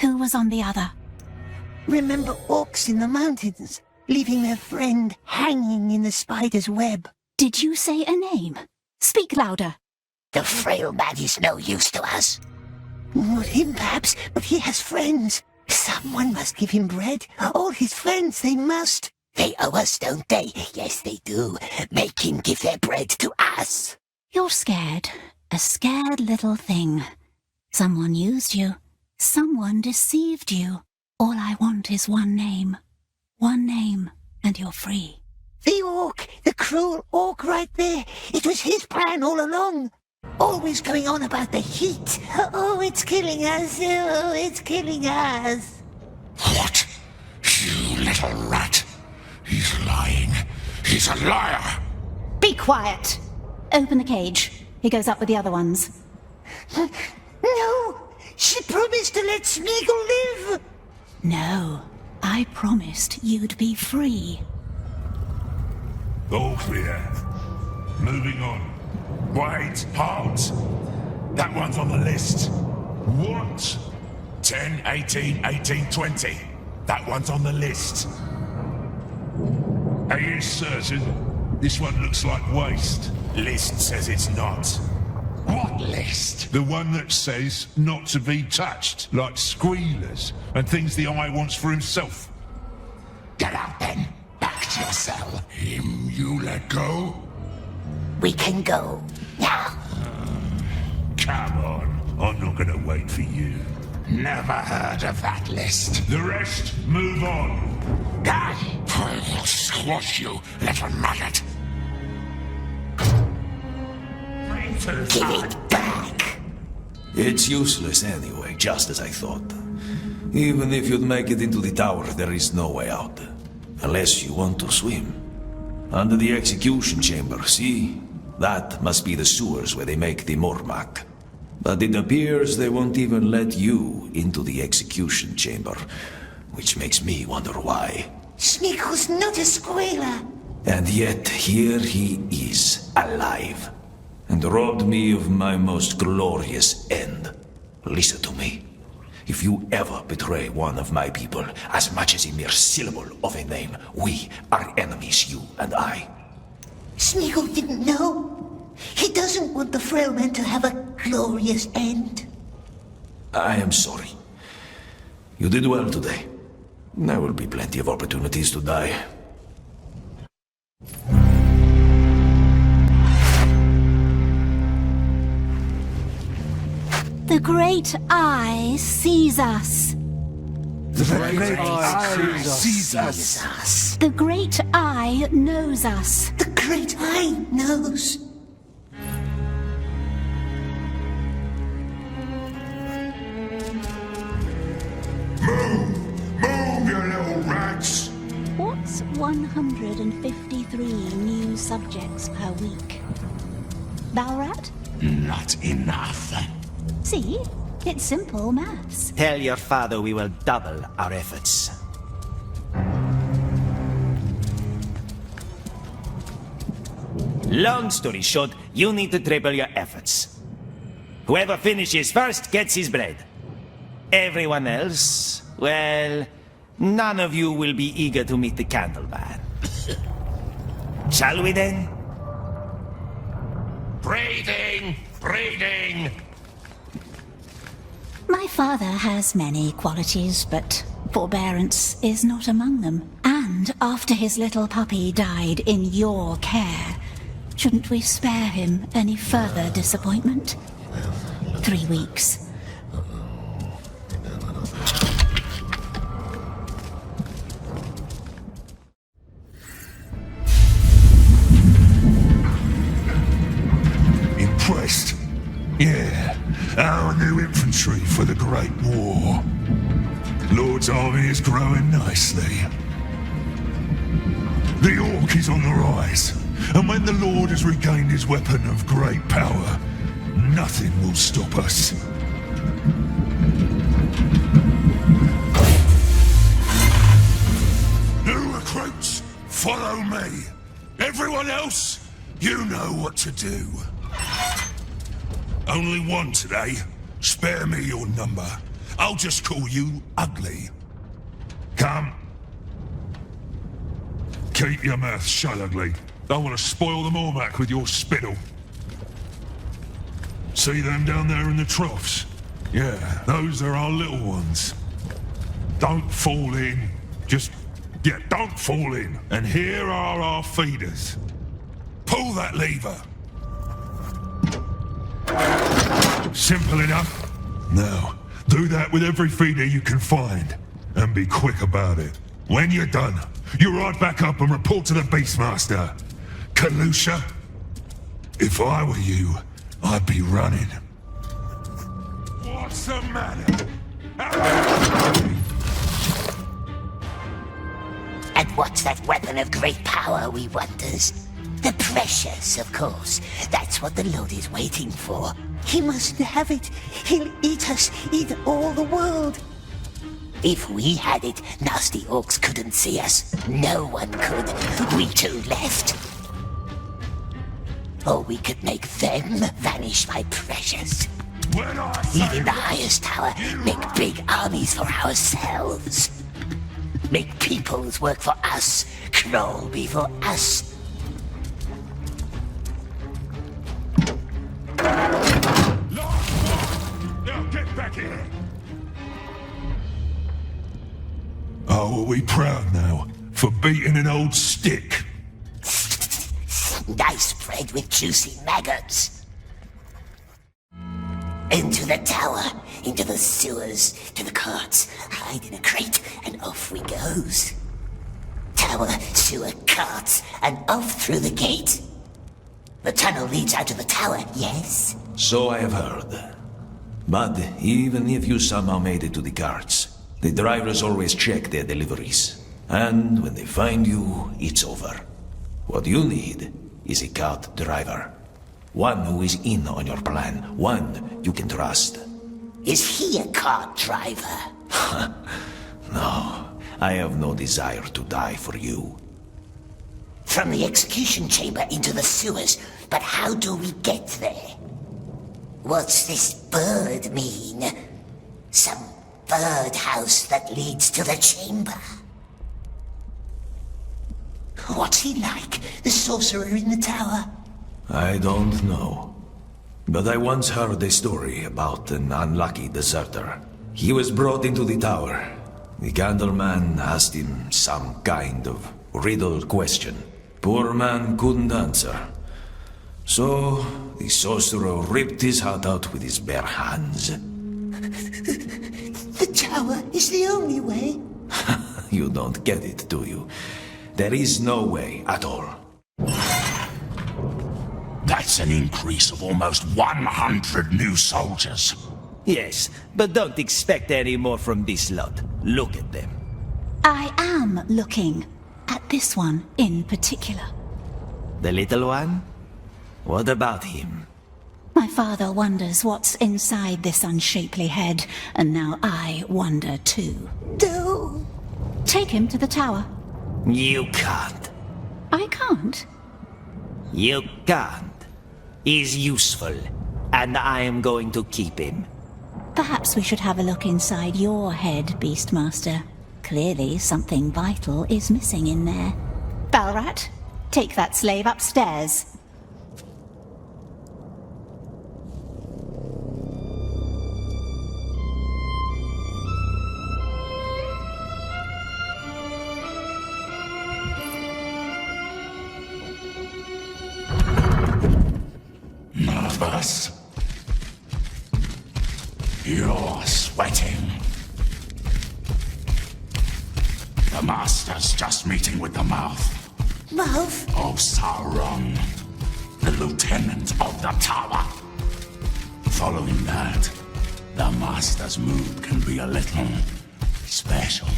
Who was on the other? Remember orcs in the mountains, leaving their friend hanging in the spider's web? Did you say a name? Speak louder. The frail man is no use to us. Not him, perhaps, but he has friends. Someone must give him bread. All his friends, they must. They owe us, don't they? Yes, they do. Make him give their bread to us. You're scared. A scared little thing. Someone used you. Someone deceived you. All I want is one name. One name, and you're free. The orc, the cruel orc right there. It was his plan all along. Always going on about the heat. Oh, it's killing us. Oh, it's killing us. What? You little rat. He's lying. He's a liar. Be quiet. Open the cage. He goes up with the other ones. No! She promised to let Smeagol live! No. I promised you'd be free. All clear. Moving on. Wait, halt! That one's on the list. What? 10, 18, 18, 20. That one's on the list. Are you certain? This one looks like waste. List says it's not. What list? The one that says not to be touched, like squealers and things the Eye wants for himself. Get out then. Back to your cell. Him you let go? We can go. Now. Come on. I'm not gonna wait for you. Never heard of that list. The rest, move on. I'll squash you, little maggot. Give it back. It's useless anyway, just as I thought. Even if you'd make it into the tower, there is no way out. Unless you want to swim. Under the execution chamber, see? That must be the sewers where they make the Mormak. But it appears they won't even let you into the execution chamber, which makes me wonder why. Smeagol's not a squealer. And yet here he is, alive, and robbed me of my most glorious end. Listen to me. If you ever betray one of my people, as much as a mere syllable of a name, we are enemies, you and I. Smeagol didn't know. He doesn't want the frail man to have a glorious end. I am sorry. You did well today. There will be plenty of opportunities to die. The Great Eye sees us. The Great Eye sees us. The Great Eye knows us. The Great Eye knows. Move, you little rats! What's 153 new subjects per week? Balrat? Not enough. See? It's simple maths. Tell your father we will double our efforts. Long story short, you need to triple your efforts. Whoever finishes first gets his bread. Everyone else, well, none of you will be eager to meet the Candleman. Shall we then? Breathing! Breathing! My father has many qualities, but forbearance is not among them. And after his little puppy died in your care, shouldn't we spare him any further disappointment? 3 weeks. Impressed? Yeah, our new infantry for the Great War. Lord's army is growing nicely. The Orc is on the rise, and when the Lord has regained his weapon of great power, nothing will stop us. New recruits, follow me. Everyone else, you know what to do. Only one today. Spare me your number. I'll just call you Ugly. Come. Keep your mouth shut, Ugly. Don't want to spoil the Mormac with your spittle. See them down there in the troughs? Yeah, those are our little ones. Don't fall in. Don't fall in. And here are our feeders. Pull that lever. Simple enough. Now, do that with every feeder you can find. And be quick about it. When you're done, you ride back up and report to the Beastmaster. Kalusha, if I were you, I'd be running. What's the matter? And what's that weapon of great power, we wonders? The precious, of course. That's what the Lord is waiting for. He must have it. He'll eat us, eat all the world. If we had it, nasty orcs couldn't see us. No one could. We two left. Or we could make them vanish by precious. Leaving the highest tower, make big armies for ourselves. Make peoples work for us, crawl before us. Now get back here! Oh, are we proud now for beating an old stick? Nice bread with juicy maggots. Into the tower, into the sewers, to the carts, hide in a crate, and off we goes. Tower, sewer, carts, and off through the gate. The tunnel leads out to the tower, yes? So I have heard. But even if you somehow made it to the carts, the drivers always check their deliveries. And when they find you, it's over. What you need is a cart driver. One who is in on your plan. One you can trust. Is he a cart driver? No, I have no desire to die for you. From the execution chamber into the sewers, but how do we get there? What's this bird mean? Some birdhouse that leads to the chamber? What's he like, the sorcerer in the tower? I don't know. But I once heard a story about an unlucky deserter. He was brought into the tower. The Candleman asked him some kind of riddle question. Poor man couldn't answer. So the sorcerer ripped his heart out with his bare hands. The tower is the only way. You don't get it, do you? There is no way at all. That's an increase of almost 100 new soldiers. Yes, but don't expect any more from this lot. Look at them. I am looking at this one in particular. The little one? What about him? My father wonders what's inside this unshapely head, and now I wonder too. No. Take him to the tower. You can't. I can't. You can't. He's useful. and I am going to keep him. Perhaps we should have a look inside your head, Beastmaster. Clearly something vital is missing in there. Balrat, take that slave upstairs. Nervous? You're sweating. The Master's just meeting with the mouth. Mouth? Of Sauron, the Lieutenant of the Tower. Following that, the Master's mood can be a little special.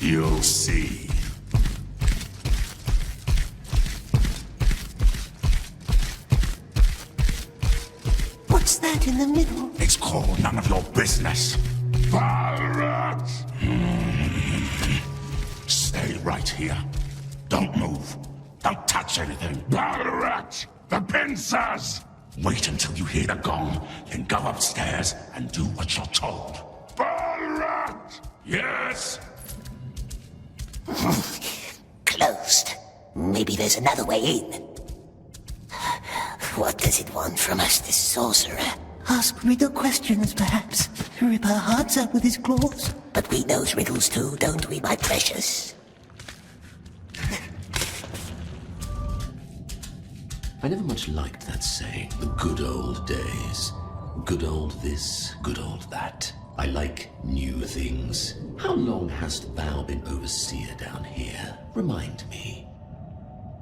You'll see. What's that in the middle? It's called none of your business. Balrat! Stay right here. Don't move. Don't touch anything. Balrat! The pincers! Wait until you hear the gong, then go upstairs and do what you're told. Balrat! Yes? Closed. Maybe there's another way in. What does it want from us, this sorcerer? Ask riddle questions, perhaps. Rip our hearts out with his claws. But we knows riddles too, don't we, my precious? I never much liked that saying, the good old days. Good old this, good old that. I like new things. How long hast thou been overseer down here? Remind me.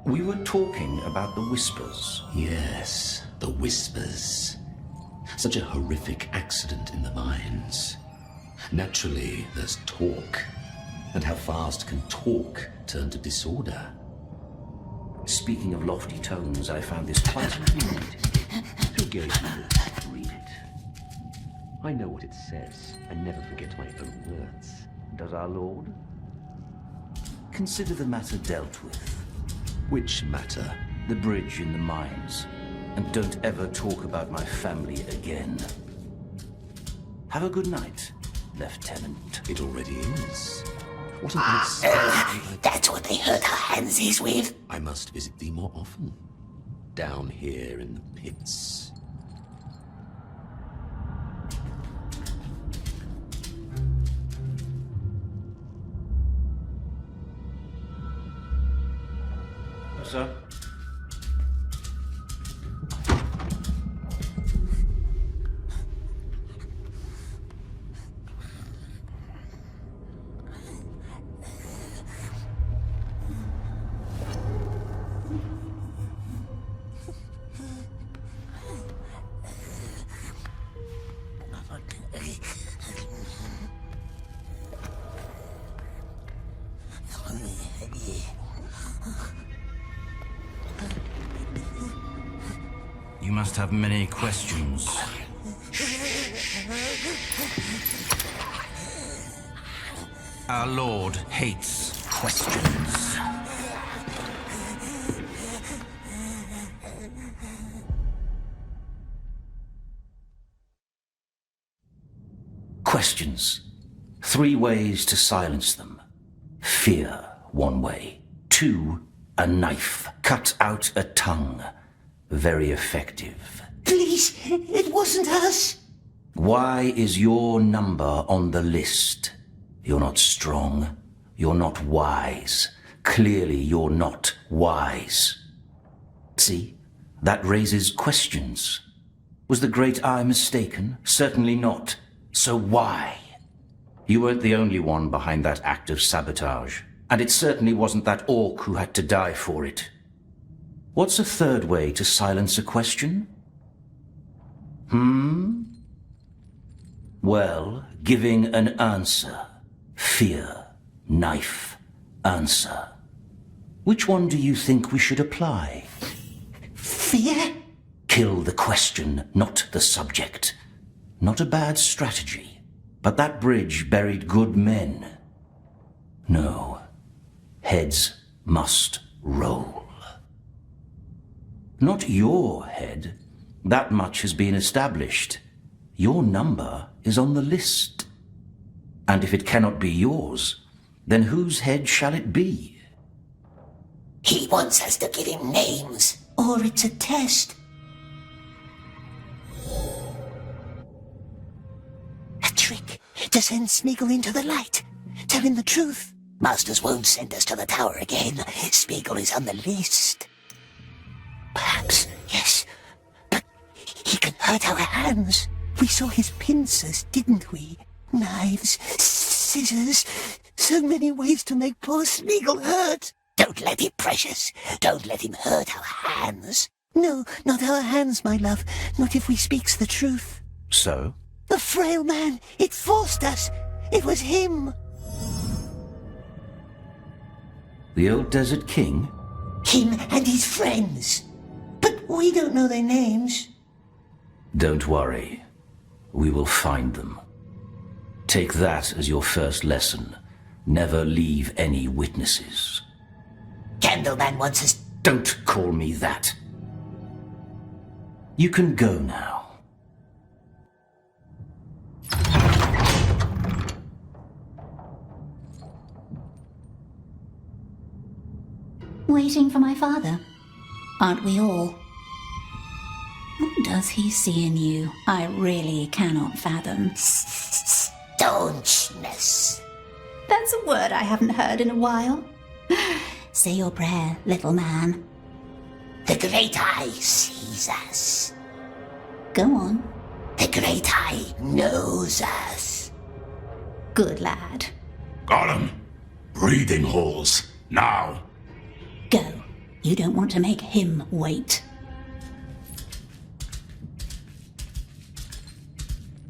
We were talking about the Whispers. Yes, the Whispers. Such a horrific accident in the mines. Naturally, there's talk. And how fast can talk turn to disorder? Speaking of lofty tones, I found this quite intimidating. Who gave you this? Read it. I know what it says. I never forget my own words. Does our Lord? Consider the matter dealt with. Which matter? The bridge in the mines. And don't ever talk about my family again. Have a good night, Lieutenant. It already is. What an That's what they hurt our hands is with. I must visit thee more often. Down here in the pits. Sir? You must have many questions. Our Lord hates questions. Questions. 3 ways to silence them. Fear, 1 way. 2, a knife. Cut out a tongue. Very effective. Please, it wasn't us. Why is your number on the list? You're not strong. You're not wise. Clearly, you're not wise. See? That raises questions. Was the Great Eye mistaken? Certainly not. So why? You weren't the only one behind that act of sabotage. And it certainly wasn't that orc who had to die for it. What's a 3rd way to silence a question? Well, giving an answer. Fear, knife, answer. Which one do you think we should apply? Fear? Kill the question, not the subject. Not a bad strategy. But that bridge buried good men. No. Heads must roll. Not your head, That much has been established. Your number is on the list. And if it cannot be yours, then whose head shall it be? He wants us to give him names, or it's a test. A trick to send Smeagol into the light. Tell him the truth. Masters won't send us to the tower again. Smeagol is on the list. Perhaps, yes. But he can hurt our hands. We saw his pincers, didn't we? Knives, scissors, so many ways to make poor Smeagol hurt. Don't let him, Precious. Don't let him hurt our hands. No, not our hands, my love. Not if we speaks the truth. So? The frail man, it forced us. It was him. The old desert king? Him and his friends. But we don't know their names. Don't worry. We will find them. Take that as your first lesson. Never leave any witnesses. Candleman wants us... Don't call me that. You can go now. Waiting for my father? Aren't we all? What does he see in you? I really cannot fathom. Staunchness. That's a word I haven't heard in a while. Say your prayer, little man. The Great Eye sees us. Go on. The Great Eye knows us. Good lad. Gollum, breathing halls, now. Go. You don't want to make him wait.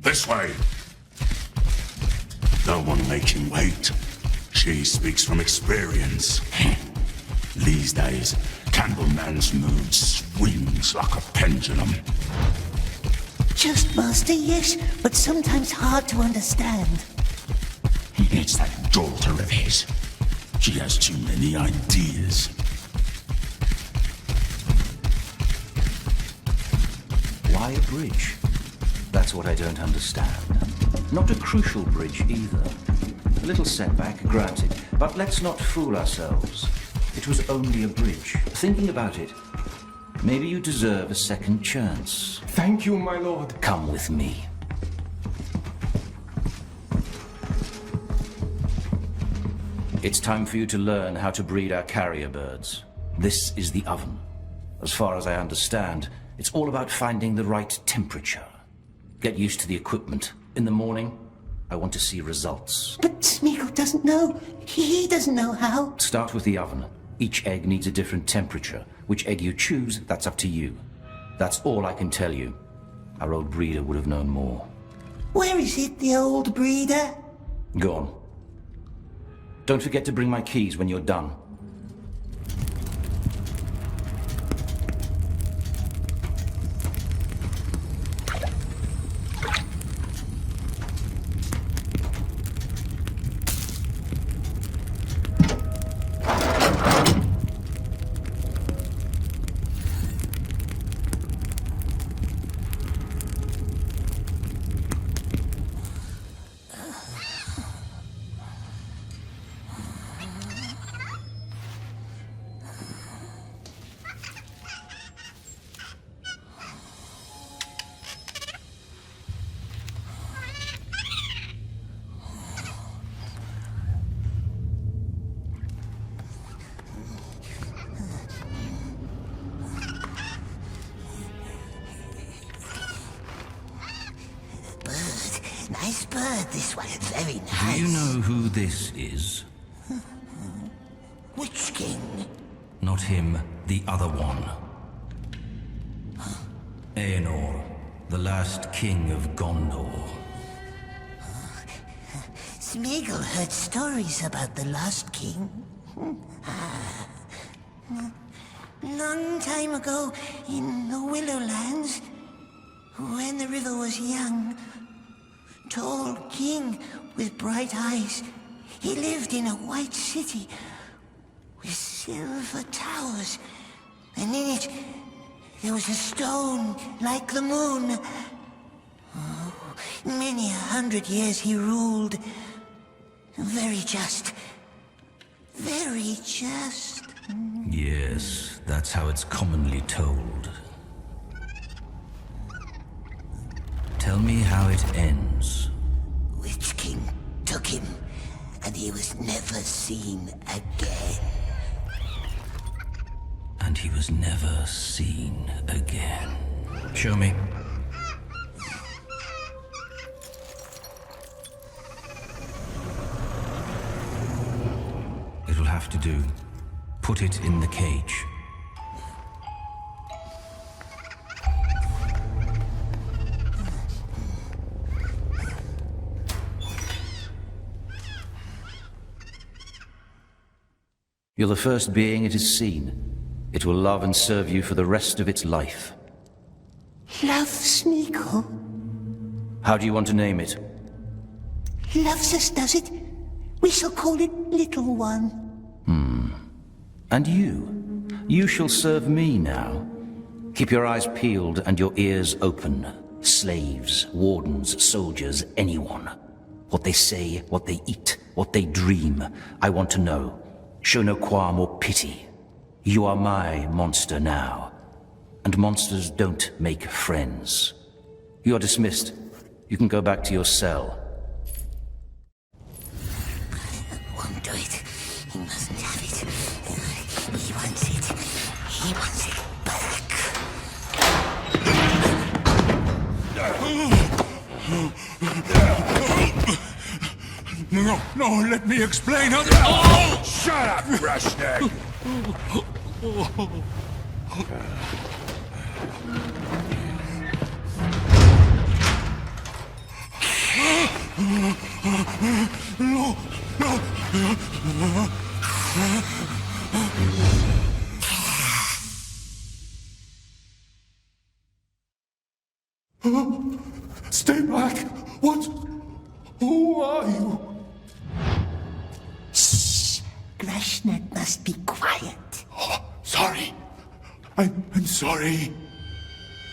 This way. Don't want to make him wait. She speaks from experience. These days, Candleman's mood swings like a pendulum. Just, Master, yes, but sometimes hard to understand. It's that daughter of his. She has too many ideas. Why a bridge? That's what I don't understand. Not a crucial bridge either. A little setback, granted, but let's not fool ourselves. It was only a bridge. Thinking about it, maybe you deserve a second chance. Thank you, my lord. Come with me. It's time for you to learn how to breed our carrier birds. This is the oven. As far as I understand, it's all about finding the right temperature. Get used to the equipment. In the morning, I want to see results. But Smeagol doesn't know. He doesn't know how. Start with the oven. Each egg needs a different temperature. Which egg you choose, that's up to you. That's all I can tell you. Our old breeder would have known more. Where is it, the old breeder? Go on. Don't forget to bring my keys when you're done. Nice bird, this one. Very nice. Do you know who this is? Which king? Not him, the other one. Aenor, the last king of Gondor. Smeagol heard stories about the lost king. Long time ago, in the Willowlands, when the river was young, tall king with bright eyes, he lived in a white city with silver towers, and in it There was a stone like the moon. Oh, many 100 years he ruled. Very just. Very just. Yes, that's how it's commonly told. Tell me how it ends. Witch King took him, and he was never seen again. And he was never seen again. Show me. It'll have to do. Put it in the cage. You're the first being it has seen. It will love and serve you for the rest of its life. Love Smeagol? How do you want to name it? Loves us, does it? We shall call it Little One. And you? You shall serve me now. Keep your eyes peeled and your ears open. Slaves, wardens, soldiers, anyone. What they say, what they eat, what they dream. I want to know. Show no qualm or pity. You are my monster now. And monsters don't make friends. You are dismissed. You can go back to your cell. Won't do it. He mustn't have it. He wants it. He wants it back. No, let me explain how... Oh! Shut up, brushneck! No. Stay back! What? Who are you? Shh! Grashnak must be quiet. Oh, sorry. I'm sorry.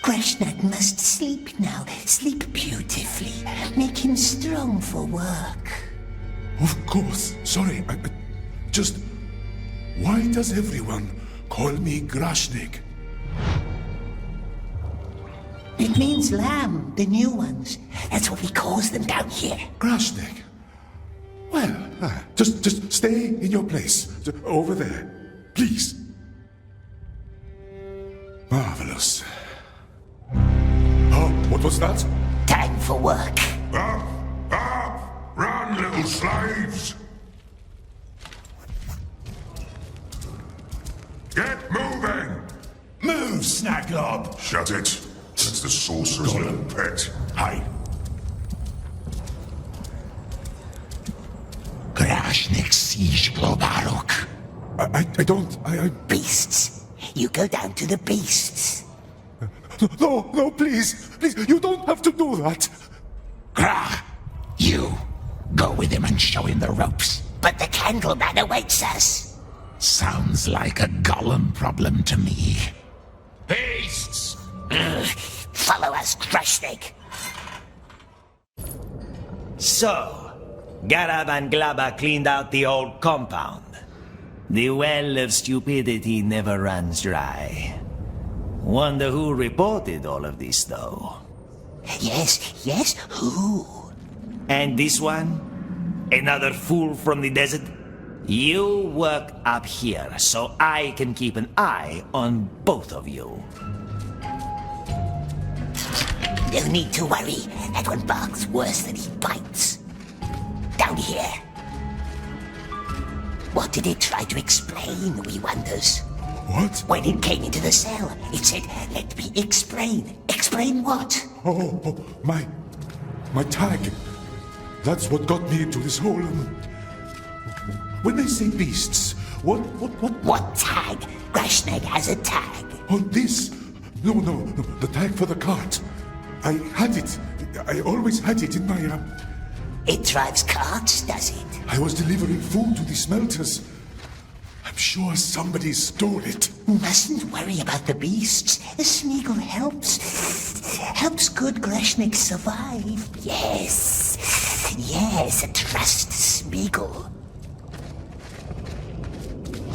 Grashnak must sleep now. Sleep beautifully. Make him strong for work. Of course. Sorry. I just... Why does everyone call me Grashnik? It means lamb, the new ones. That's what we call them down here. Grashnik? Well, just stay in your place. Over there. Please. Marvelous. Oh, what was that? Time for work. Up! Up! Run, little slaves! Get moving! Move, Snacklob! Shut it. That's the sorcerer's little pet. Hi. Grashnik siege Globarok. I don't... Beasts. You go down to the beasts. No, please. Please, you don't have to do that. Grah! You. Go with him and show him the ropes. But the Candleman awaits us. Sounds like a Gollum problem to me. Beasts! Follow us, Grashnik. So, Garab and Glaba cleaned out the old compound. The well of stupidity never runs dry. Wonder who reported all of this, though. Yes, who? And this one? Another fool from the desert? You work up here, so I can keep an eye on both of you. No need to worry. That one barks worse than he bites. Down here. What did it try to explain, we wonders? What? When it came into the cell, it said, "Let me explain." Explain what? Oh, my tag. That's what got me into this hole. When they say beasts, what? What tag? Grashnak has a tag. Oh, this? No, the tag for the cart. I had it. I always had it in my... It drives carts, does it? I was delivering food to the smelters. I'm sure somebody stole it. Mustn't worry about the beasts. Smeagol helps good Greshnik survive. Yes, trust Smeagol.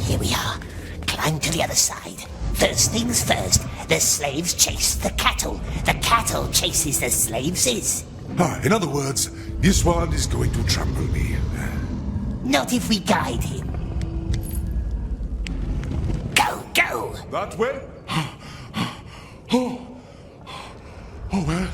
Here we are. Climb to the other side. First things first, the slaves chase the cattle. The cattle chases the slaves. In other words, this one is going to trample me. Not if we guide him. Go! That way? Oh well.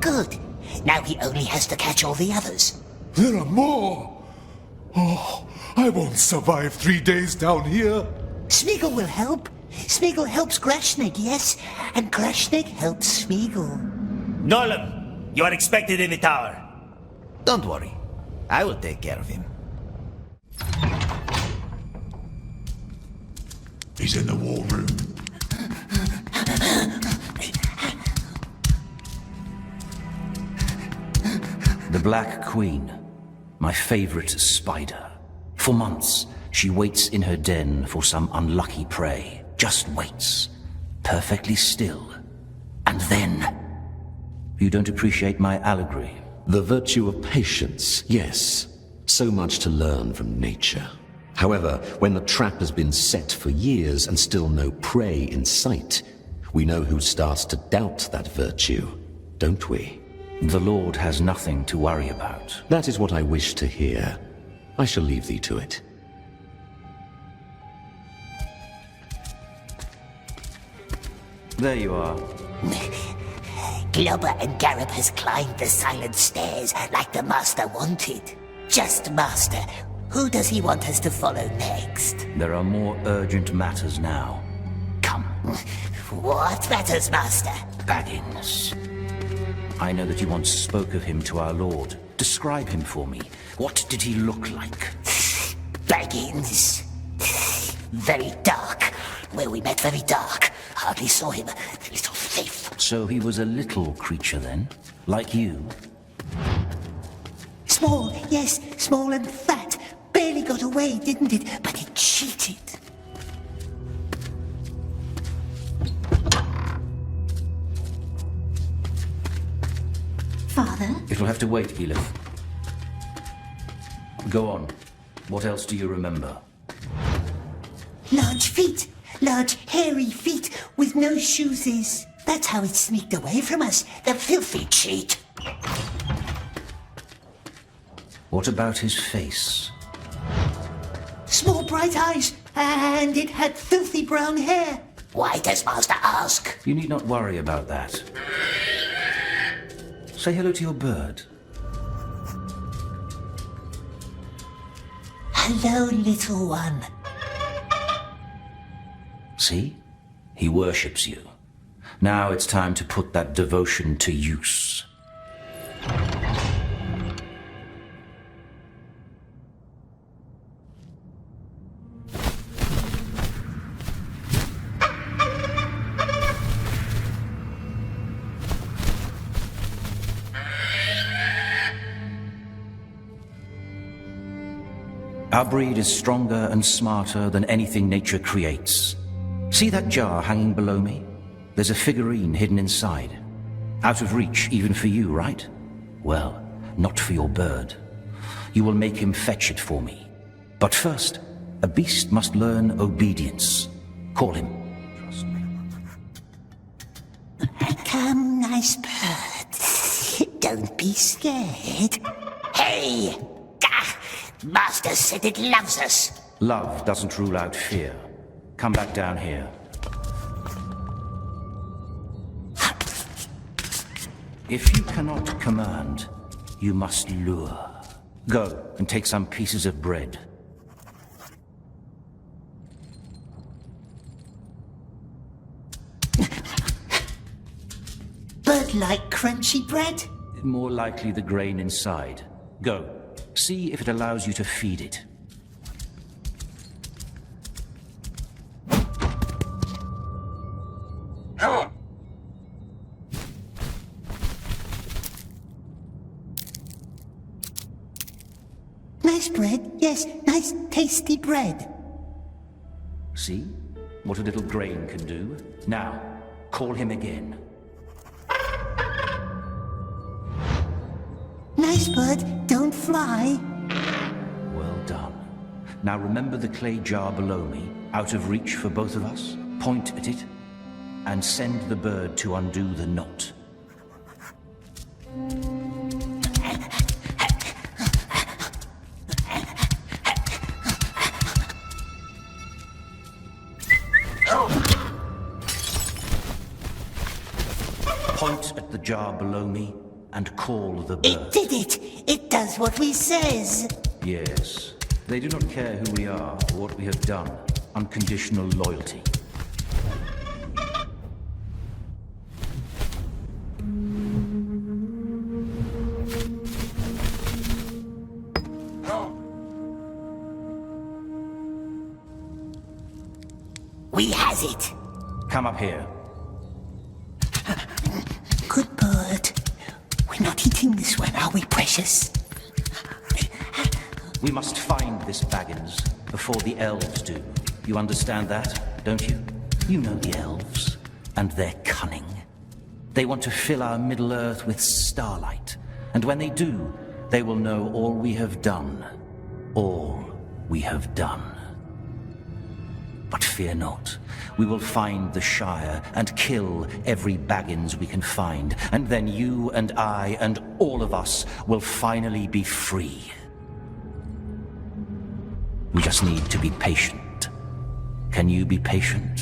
Good. Now he only has to catch all the others. There are more! Oh, I won't survive 3 days down here. Smeagol will help. Smeagol helps Greshnik, yes, and Greshnik helps Smeagol. Gollum, you are expected in the tower. Don't worry, I will take care of him. He's in the war room. The Black Queen, my favorite spider. For months, she waits in her den for some unlucky prey. Just waits, perfectly still. And then... You don't appreciate my allegory? The virtue of patience, yes. So much to learn from nature. However, when the trap has been set for years and still no prey in sight, we know who starts to doubt that virtue, don't we? The Lord has nothing to worry about. That is what I wish to hear. I shall leave thee to it. There you are. Globber and Garrop has climbed the silent stairs like the Master wanted. Just Master, who does he want us to follow next? There are more urgent matters now. Come. What matters, Master? Baggins. I know that you once spoke of him to our Lord. Describe him for me. What did he look like? Baggins. Very dark. Where we met, very dark. Hardly saw him. The little thief. So he was a little creature then? Like you? Small, yes, small and fat. Barely got away, didn't it? But it cheated. Father? It'll have to wait, Edith. Go on. What else do you remember? Large feet. Large, hairy feet with no shoes. That's how it sneaked away from us. The filthy cheat. What about his face? Small bright eyes. And it had filthy brown hair. Why does Master ask? You need not worry about that. Say hello to your bird. Hello, little one. See? He worships you. Now it's time to put that devotion to use. Our breed is stronger and smarter than anything nature creates. See that jar hanging below me? There's a figurine hidden inside. Out of reach even for you, right? Well, not for your bird. You will make him fetch it for me. But first, a beast must learn obedience. Call him. Come, nice bird. Don't be scared. Hey! Master said it loves us. Love doesn't rule out fear. Come back down here. If you cannot command, you must lure. Go and take some pieces of bread. Bird-like crunchy bread? More likely the grain inside. Go. See if it allows you to feed it. Nice bread, yes, nice tasty bread. See? What a little grain can do. Now, call him again. Nice bird, don't fly. Well done. Now remember the clay jar below me, out of reach for both of us? Point at it, and send the bird to undo the knot. Point at the jar below me and call the bird. It did it! It does what we says! Yes. They do not care who we are or what we have done. Unconditional loyalty. We has it! Come up here. Good bird. We're not eating this one, are we, precious? We must find this Baggins before the elves do. You understand that, don't you? You know the elves, and their cunning. They want to fill our Middle-earth with starlight, and when they do, they will know all we have done. All we have done. But fear not. We will find the Shire and kill every Baggins we can find, and then you and I and all of us will finally be free. We just need to be patient. Can you be patient?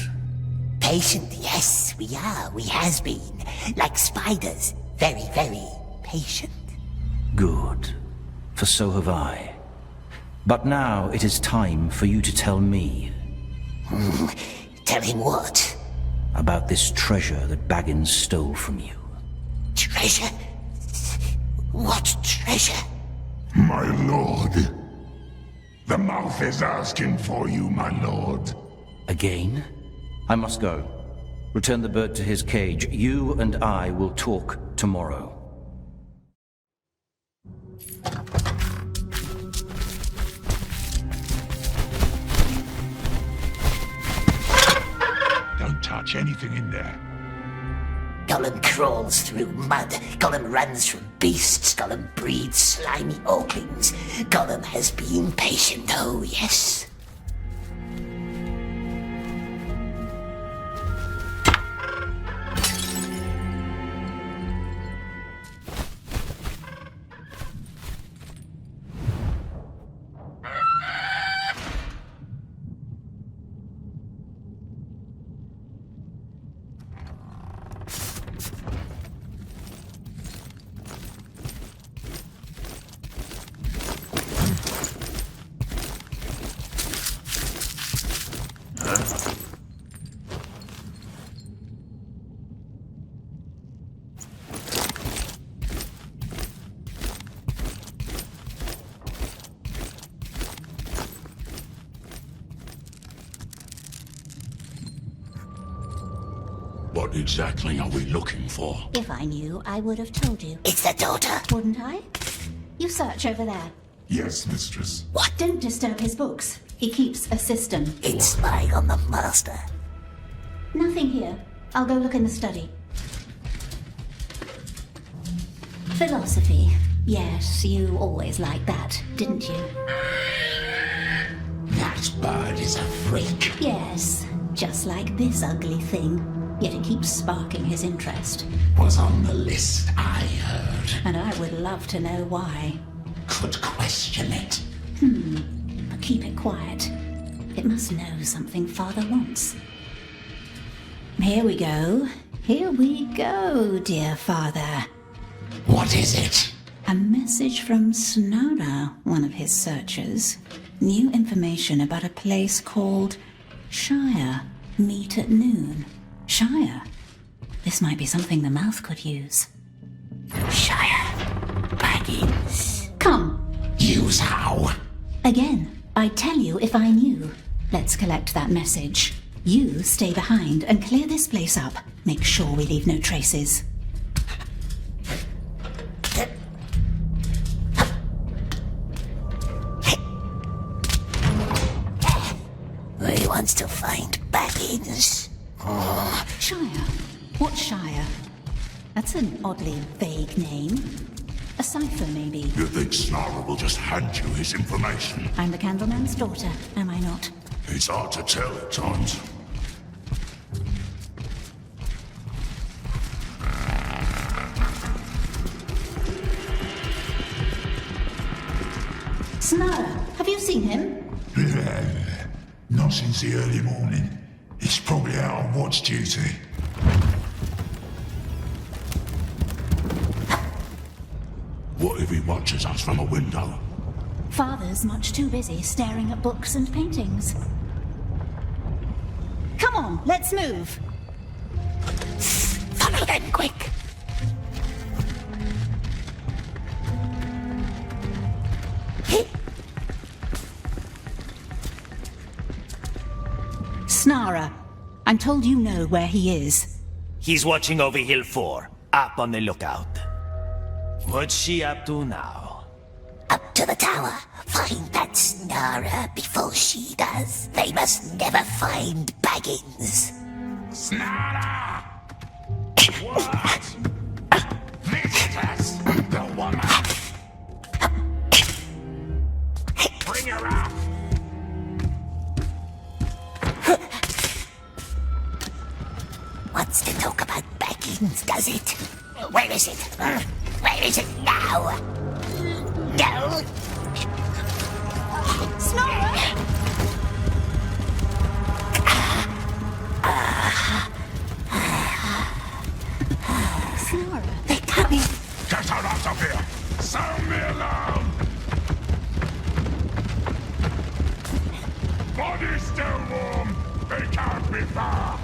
Patient, yes, we are. We has been. Like spiders. Very, very patient. Good. For so have I. But now it is time for you to tell me. Tell him what? About this treasure that Baggins stole from you. Treasure? What treasure? My lord. The mouth is asking for you, my lord. Again? I must go. Return the bird to his cage. You and I will talk tomorrow. Don't touch anything in there. Gollum crawls through mud. Gollum runs from beasts. Gollum breeds slimy orclings. Gollum has been patient, oh yes. What exactly are we looking for? If I knew, I would have told you. It's the daughter. Wouldn't I? You search over there. Yes, mistress. What? Don't disturb his books. He keeps a system. It's spying on the master. Nothing here. I'll go look in the study. Philosophy. Yes, you always liked that, didn't you? That bird is a freak. Yes, just like this ugly thing. Yet it keeps sparking his interest. Was on the list, I heard. And I would love to know why. Could question it. But keep it quiet. It must know something Father wants. Here we go. Here we go, dear Father. What is it? A message from Snowda, one of his searchers. New information about a place called Shire. Meet at noon. Shire? This might be something the mouth could use. Shire. Baggins. Come. Use how? Again, I'd tell you if I knew. Let's collect that message. You stay behind and clear this place up. Make sure we leave no traces. Baggins. Shire? What Shire? That's an oddly vague name. A cipher, maybe. You think Snarl will just hand you his information? I'm the Candleman's daughter, am I not? It's hard to tell at times. Snara, have you seen him? Not since the early morning. He's probably out on watch duty. What if he watches us from a window? Father's much too busy staring at books and paintings. Come on, let's move. Follow them, quick. Snara, I'm told you know where he is. He's watching over Hill 4, up on the lookout. What's she up to now? Up to the tower. Find that Snara before she does. They must never find Baggins. Snarl! What? Visitors! The woman! Bring her up! Wants to talk about Baggins, does it? Where is it? Where is it now? No! Snara! Snara! They're coming! Get her out of here! Sound me alarm! Body's still warm! They can't be far!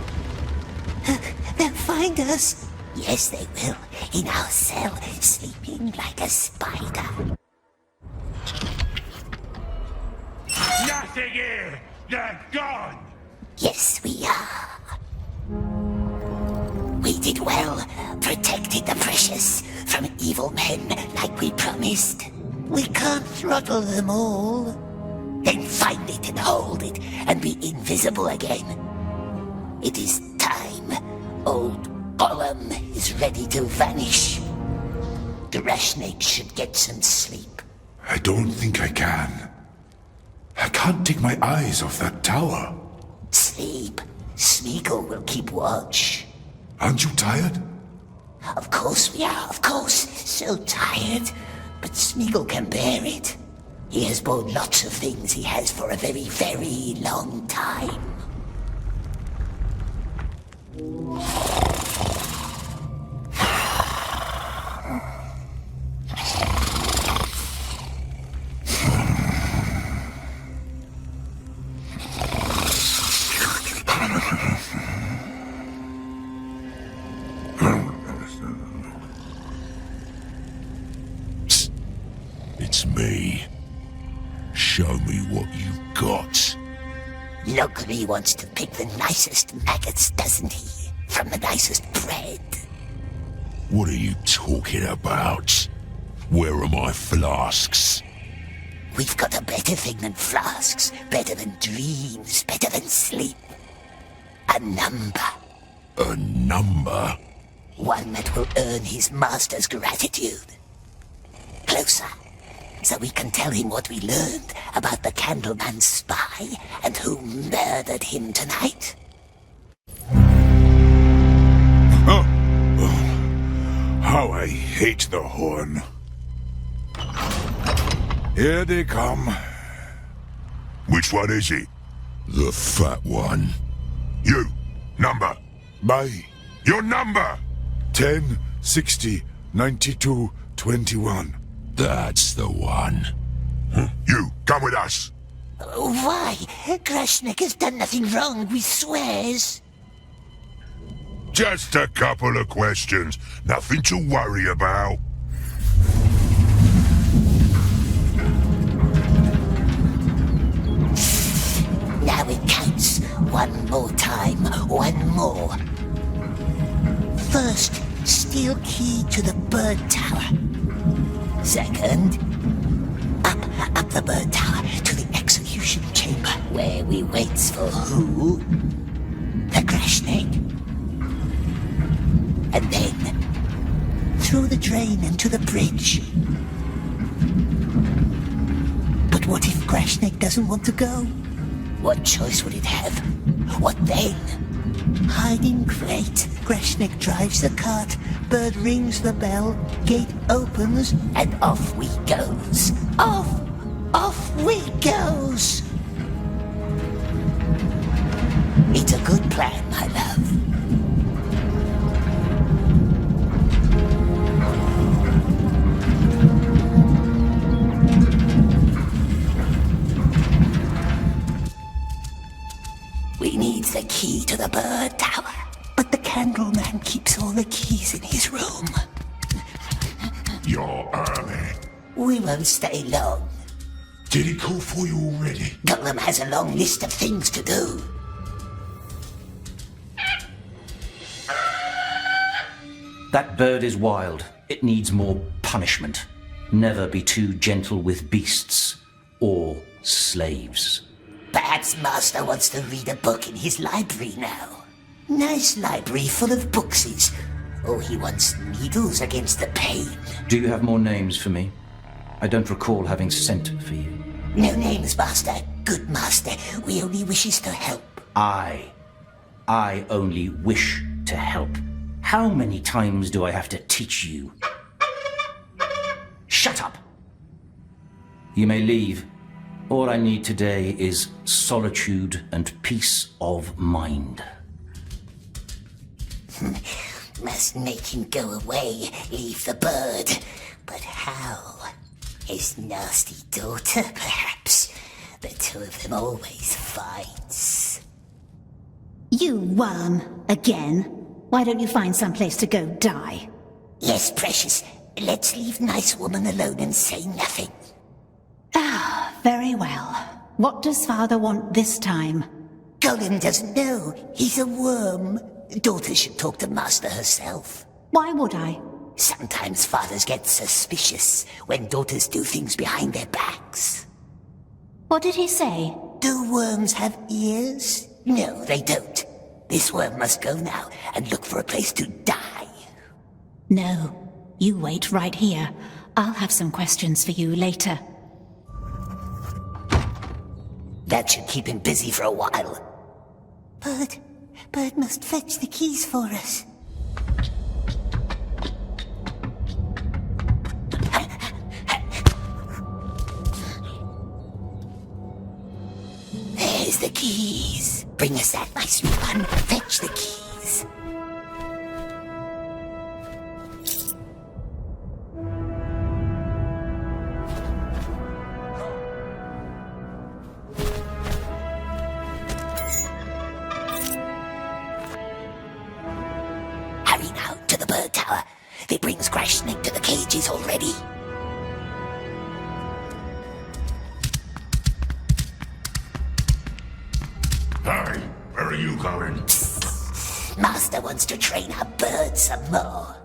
They'll find us. Yes, they will. In our cell, sleeping like a spider. Nothing here! They're gone! Yes, we are. We did well. Protected the precious from evil men like we promised. We can't throttle them all. Then find it and hold it and be invisible again. It is time. Old Gollum is ready to vanish. Grashnik should get some sleep. I don't think I can. I can't take my eyes off that tower. Sleep. Smeagol will keep watch. Aren't you tired? Of course we are, of course. So tired. But Smeagol can bear it. He has borne lots of things he has for a very, very long time. It's me. Show me what you've got. Locally wants to pick the nicest maggots, doesn't he? From the nicest bread. What are you talking about? Where are my flasks? We've got a better thing than flasks, better than dreams, better than sleep. A number. A number? One that will earn his master's gratitude. Closer, so we can tell him what we learned about the Candleman's spy and who murdered him tonight. How I hate the horn. Here they come. Which one is it? The fat one. You, number. Bye. Your number! 10, 60, 92, 21. That's the one. You, come with us. Why? Grashnik has done nothing wrong, we swears. Just a couple of questions. Nothing to worry about. Now it counts. One more time. One more. First, steel key to the bird tower. Second, up the bird tower to the execution chamber, where we waits for who? drain and to the bridge. But what if Grashnik doesn't want to go? What choice would it have? What then? Hiding great. Grashnik drives the cart, bird rings the bell, gate opens, and off we goes. Off we goes! It's a good plan, my love. We need the key to the bird tower, but the candleman keeps all the keys in his room. You're early. We won't stay long. Did he call for you already? Gollum has a long list of things to do. That bird is wild. It needs more punishment. Never be too gentle with beasts or slaves. Perhaps Master wants to read a book in his library now. Nice library full of bookses. Or he wants needles against the pain. Do you have more names for me? I don't recall having sent for you. No names, Master. Good Master. We only wishes to help. I only wish to help. How many times do I have to teach you? Shut up! You may leave. All I need today is solitude and peace of mind. Must make him go away, leave the bird. But how? His nasty daughter, perhaps? The two of them always fights. You worm, again? Why don't you find some place to go die? Yes, precious. Let's leave nice woman alone and say nothing. Ah, very well. What does father want this time? Gollum doesn't know. He's a worm. Daughter should talk to Master herself. Why would I? Sometimes fathers get suspicious when daughters do things behind their backs. What did he say? Do worms have ears? No, they don't. This worm must go now and look for a place to die. No, you wait right here. I'll have some questions for you later. That should keep him busy for a while. Bird must fetch the keys for us. There's the keys. Bring us that, my sweet one. Fetch the keys. Hurry now, to the bird tower. They brings Grashnik to the cages already. Hey, where are you going? Master wants to train our bird some more.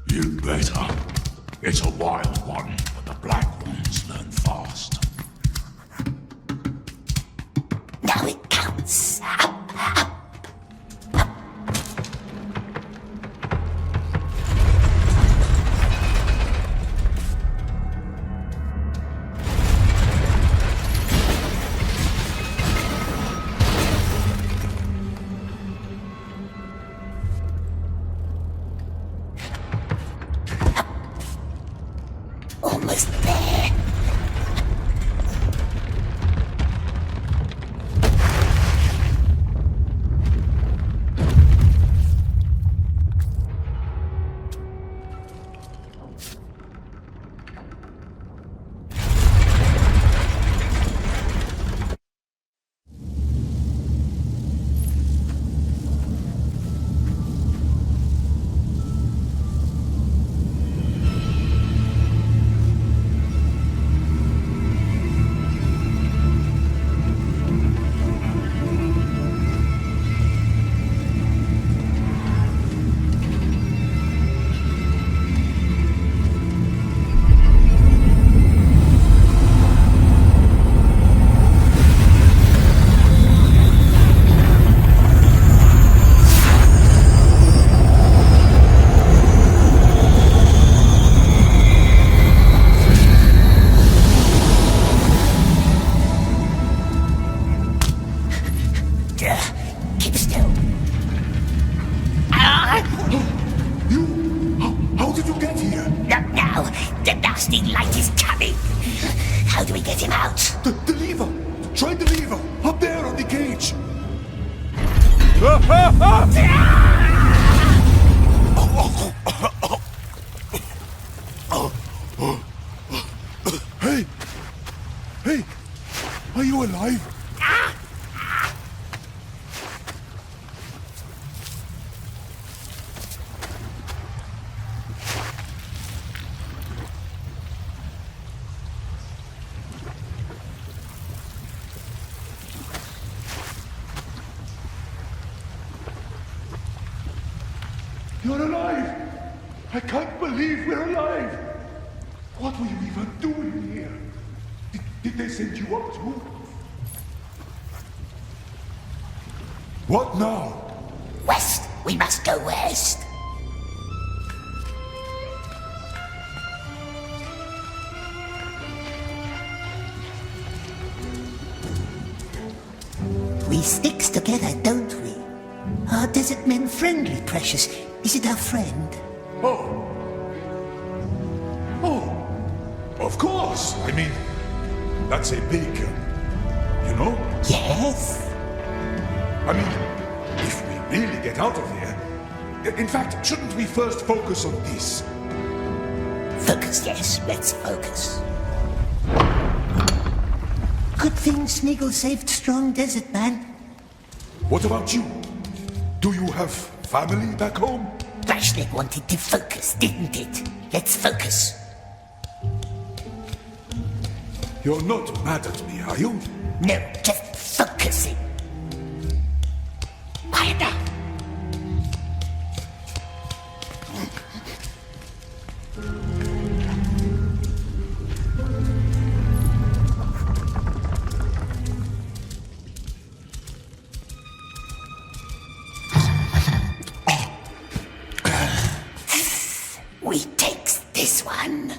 You better. It's a wild one, but the black ones learn fast. Now it counts. Up, up. Almost there. blasting light is coming. How do we get him out? The lever! Try the lever! Up there on the cage! Hey! Hey! Are you alive? You're alive! I can't believe we're alive! What were you even doing here? Did they send you up too? What now? West! We must go west! We sticks together, don't we? Are desert men friendly, Precious? Is it our friend? Oh, of course. I mean, that's a big, you know? Yes. I mean, if we really get out of here... In fact, shouldn't we first focus on this? Focus, yes. Let's focus. Good thing Smeagol saved Strong Desert Man. What about you? Do you have family back home? Brashnik wanted to focus, didn't it? Let's focus. You're not mad at me, are you? No, just focusing. Quiet down. We takes this one.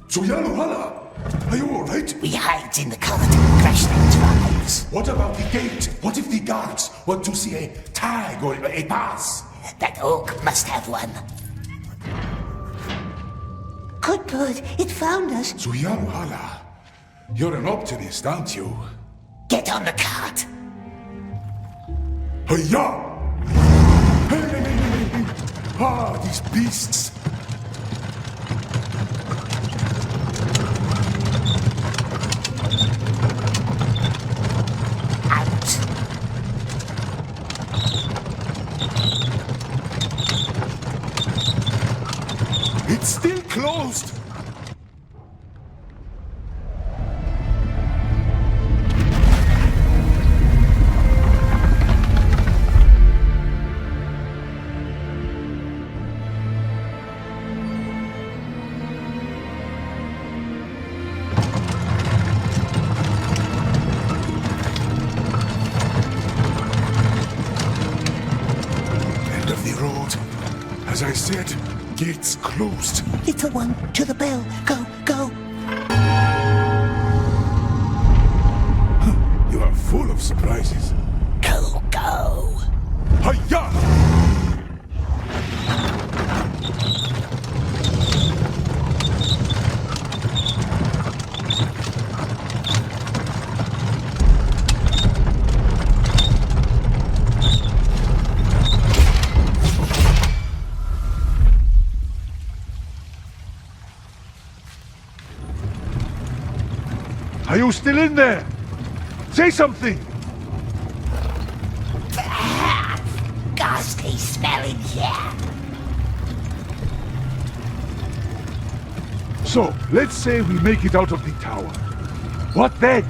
Suyaluhala, are you all right? We hide in the cart and crash their drives. What about the gate? What if the guards want to see a tag or a pass? That orc must have one. Good bird, it found us. Suyaluhala, you're an optimist, aren't you? Get on the cart. Hiya! Hey! Ah, these beasts! Out. It's still closed! End of the road. As I said, gates closed. Little one, to the bell. Go, go. You are full of surprises. Go, go. Hiya! Are you still in there? Say something! Ghastly smell in here. So, let's say we make it out of the tower. What then?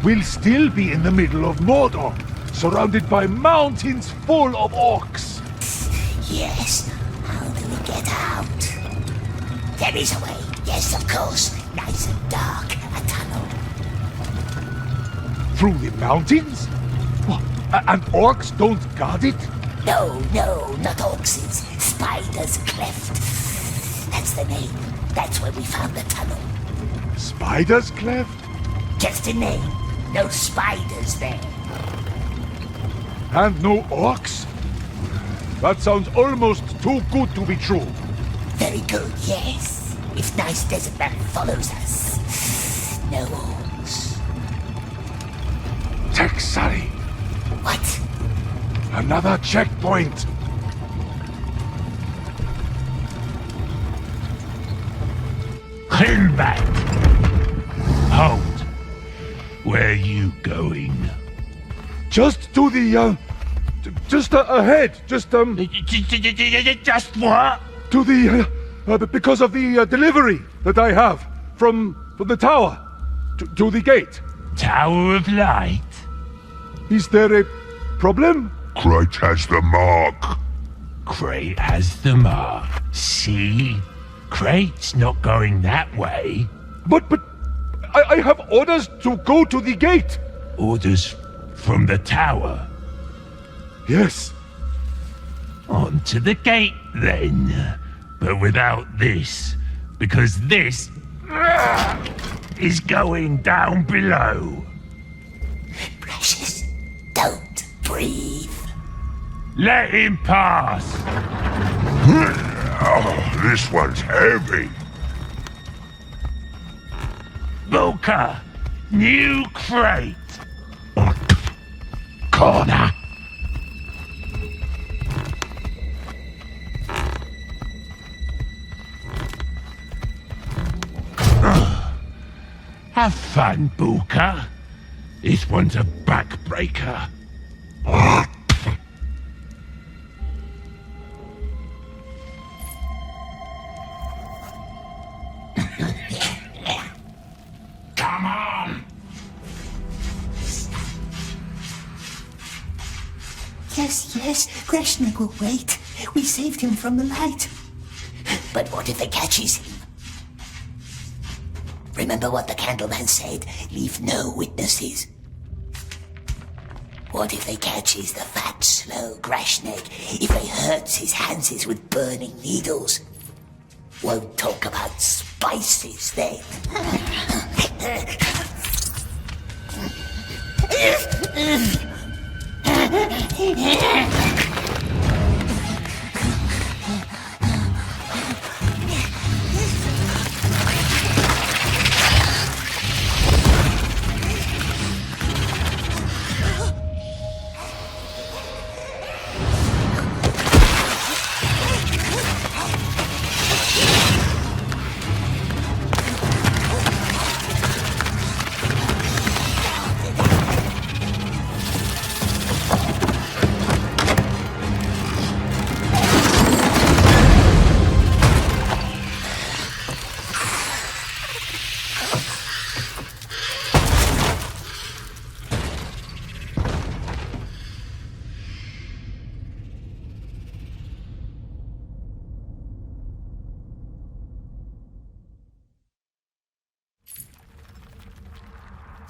We'll still be in the middle of Mordor, surrounded by mountains full of orcs. Yes. How do we get out? There is a way. Yes, of course. Nice and dark. A tunnel. Through the mountains? What? And orcs don't guard it? No, no, not orcs. Spider's Cleft. That's the name. That's where we found the tunnel. Spiders, Clef? Just a name. No spiders there. And no orcs? That sounds almost too good to be true. Very good, yes. If nice desert man follows us, no orcs. Texari! What? Another checkpoint! Hilbert! Hold. Where you going? Just to the, just ahead. Just Just what? to the, because of the delivery that I have from the tower to the gate. Tower of Light? Is there a problem? Crate has the mark. Crate has the mark. See? Crate's not going that way. But I have orders to go to the gate. Orders from the tower. Yes. On to the gate, then. But without this. Because this is going down below. Precious, don't breathe. Let him pass. Oh, this one's heavy. Booker, new crate. Corner. Have fun, Booker. This one's a backbreaker. Come on! Yes, Greshnik will wait. We saved him from the light. But what if it catches him? Remember what the Candleman said? Leave no witnesses. What if they catches the fat, slow Grashnek? If they hurts his hands with burning needles? Won't talk about spices then.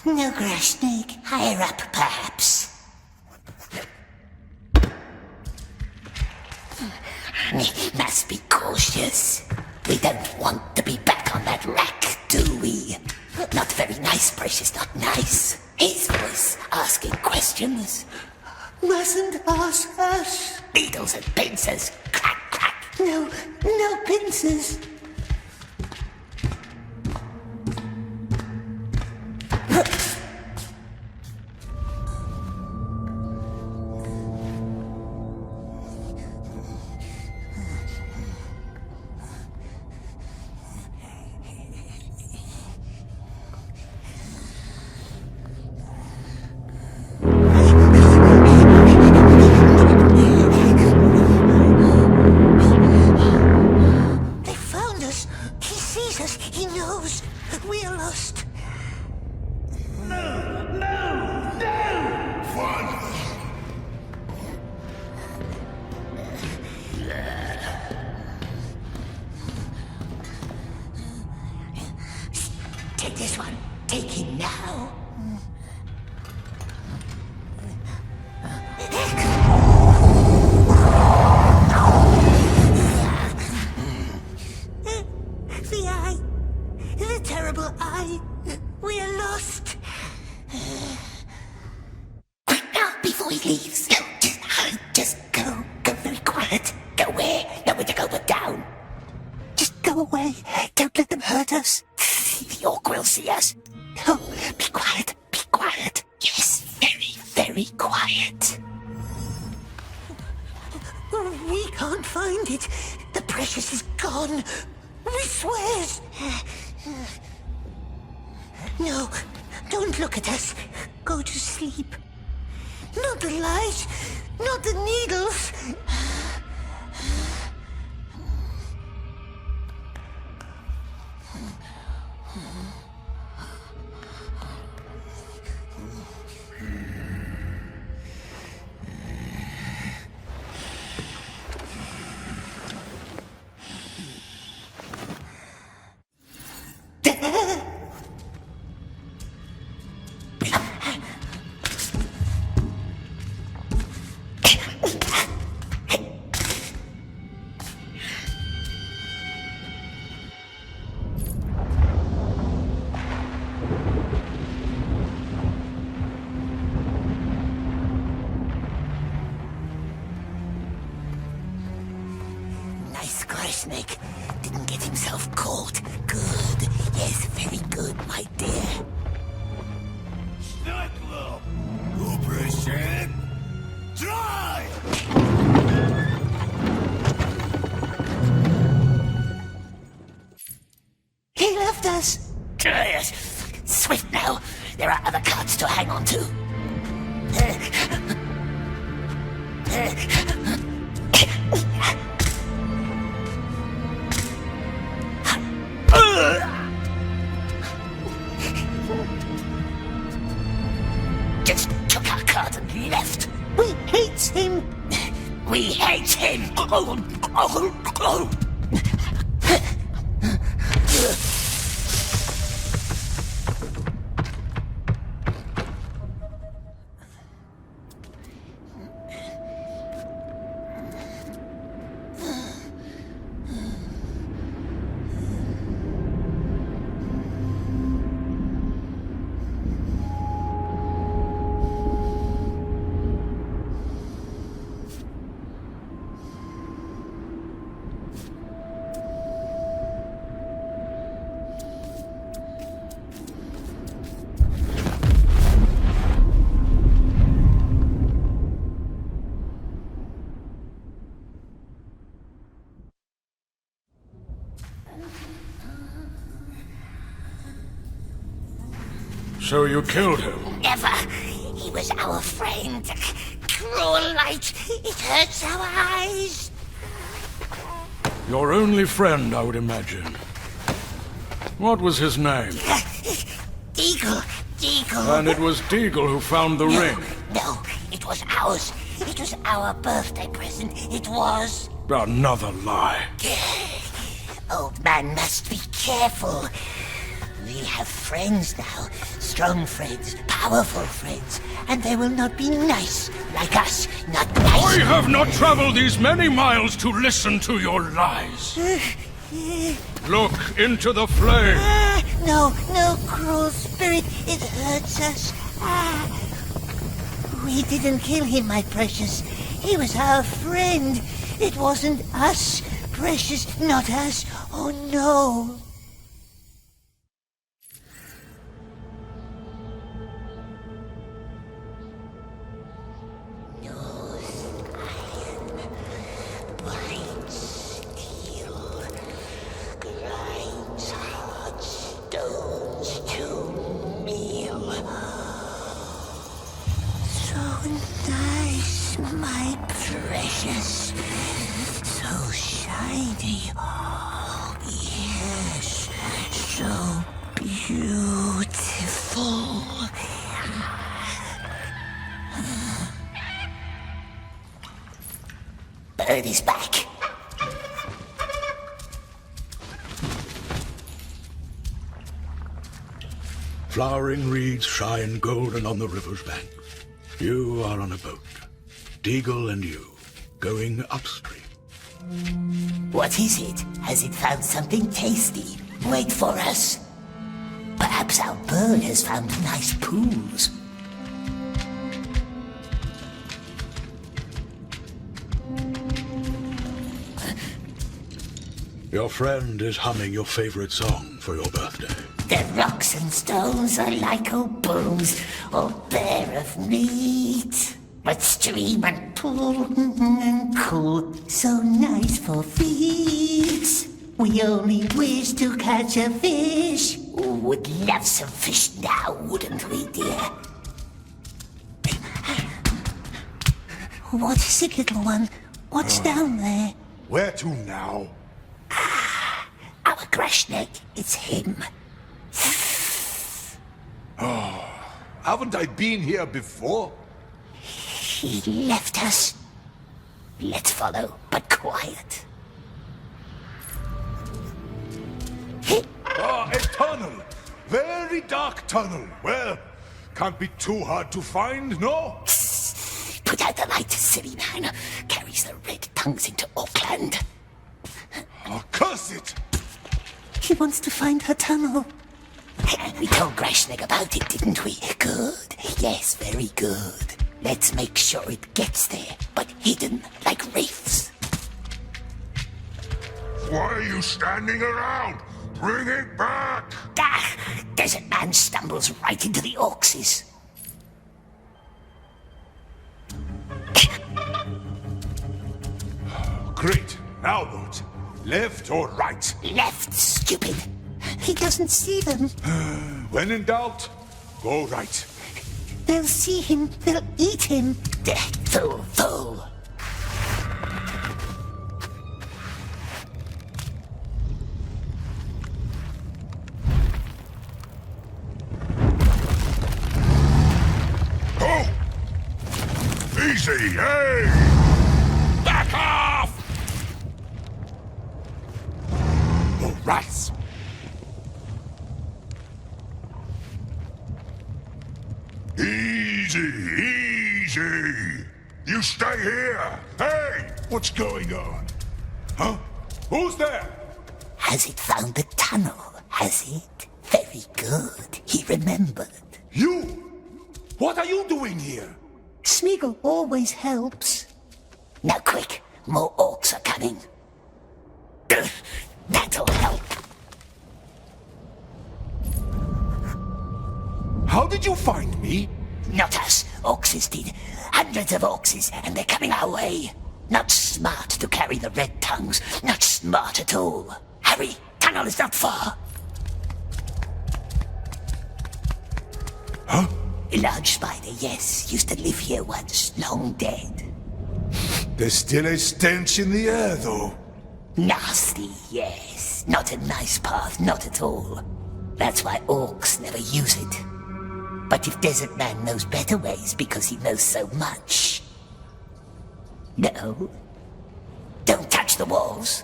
No, Grashnik. Higher up, perhaps. Must be cautious. We don't want to be back on that rack, do we? Not very nice, Precious, not nice. His voice asking questions. Mustn't ask us. Needles and pincers. Crack, crack. No pincers. quiet. Go where? Nowhere to go but down. Just go away. Don't let them hurt us. The orc will see us. No, be quiet. Be quiet. Yes, very, very quiet. We can't find it. The precious is gone. We swears. No, don't look at us. Go to sleep. Not the light, not the needles. Snake didn't get himself caught. Good. Yes, very good, my dear. Snuggle! Operation Try! He left us. Yes. Swift now. There are other cards to hang on to. Just took our card and left. We hate him. We hate him. So you killed him? Never. He was our friend. Cruel light. It hurts our eyes. Your only friend, I would imagine. What was his name? Deagle. Deagle. And it was Deagle who found the ring? No, it was ours. It was our birthday present. It was. Another lie. Old man must be careful. We have friends now. Strong friends, powerful friends. And they will not be nice like us. Not nice. I have not traveled these many miles to listen to your lies. Look into the flame. No, cruel spirit. It hurts us. We didn't kill him, my precious. He was our friend. It wasn't us, precious. Not us. Oh, no. Bird is back. Flowering reeds shine golden on the river's banks. You are on a boat. Deagle and you, going upstream. What is it? Has it found something tasty? Wait for us. Perhaps our bird has found nice pools. Your friend is humming your favorite song for your birthday. The rocks and stones are like old bones, all bare of meat. But stream and pool and cool, so nice for feet. We only wish to catch a fish. Would love some fish now, wouldn't we, dear? What is it, little one? What's down there? Where to now? Our Grashneck, it's him. Haven't I been here before? He left us. Let's follow, but quiet. A tunnel! Very dark tunnel. Well, can't be too hard to find, no? Put out the light, silly man. Carries the red tongues into Auckland. Oh, curse it! He wants to find her tunnel. We told Grashneck about it, didn't we? Good. Yes, very good. Let's make sure it gets there, but hidden like reefs. Why are you standing around? Bring it back! Desert Man stumbles right into the Orcses. Great. Now what? Left or right? Left, stupid. He doesn't see them. When in doubt, go right. They'll see him. They'll eat him. Fool, fool. Oh! Easy, hey! Back off! Oh, rats! Easy, easy! You stay here! Hey! What's going on? Huh? Who's there? Has it found the tunnel? Has it? Very good. He remembered. You? What are you doing here? Smeagol always helps. Now quick, more orcs are coming. That'll help. How did you find me? Not us. Orcses did. Hundreds of orcses, and they're coming our way. Not smart to carry the red tongues. Not smart at all. Hurry, tunnel is not far. Huh? A large spider, yes. Used to live here once. Long dead. There's still a stench in the air, though. Nasty, yes. Not a nice path, not at all. That's why orcs never use it. But if Desert Man knows better ways because he knows so much... No. Don't touch the walls.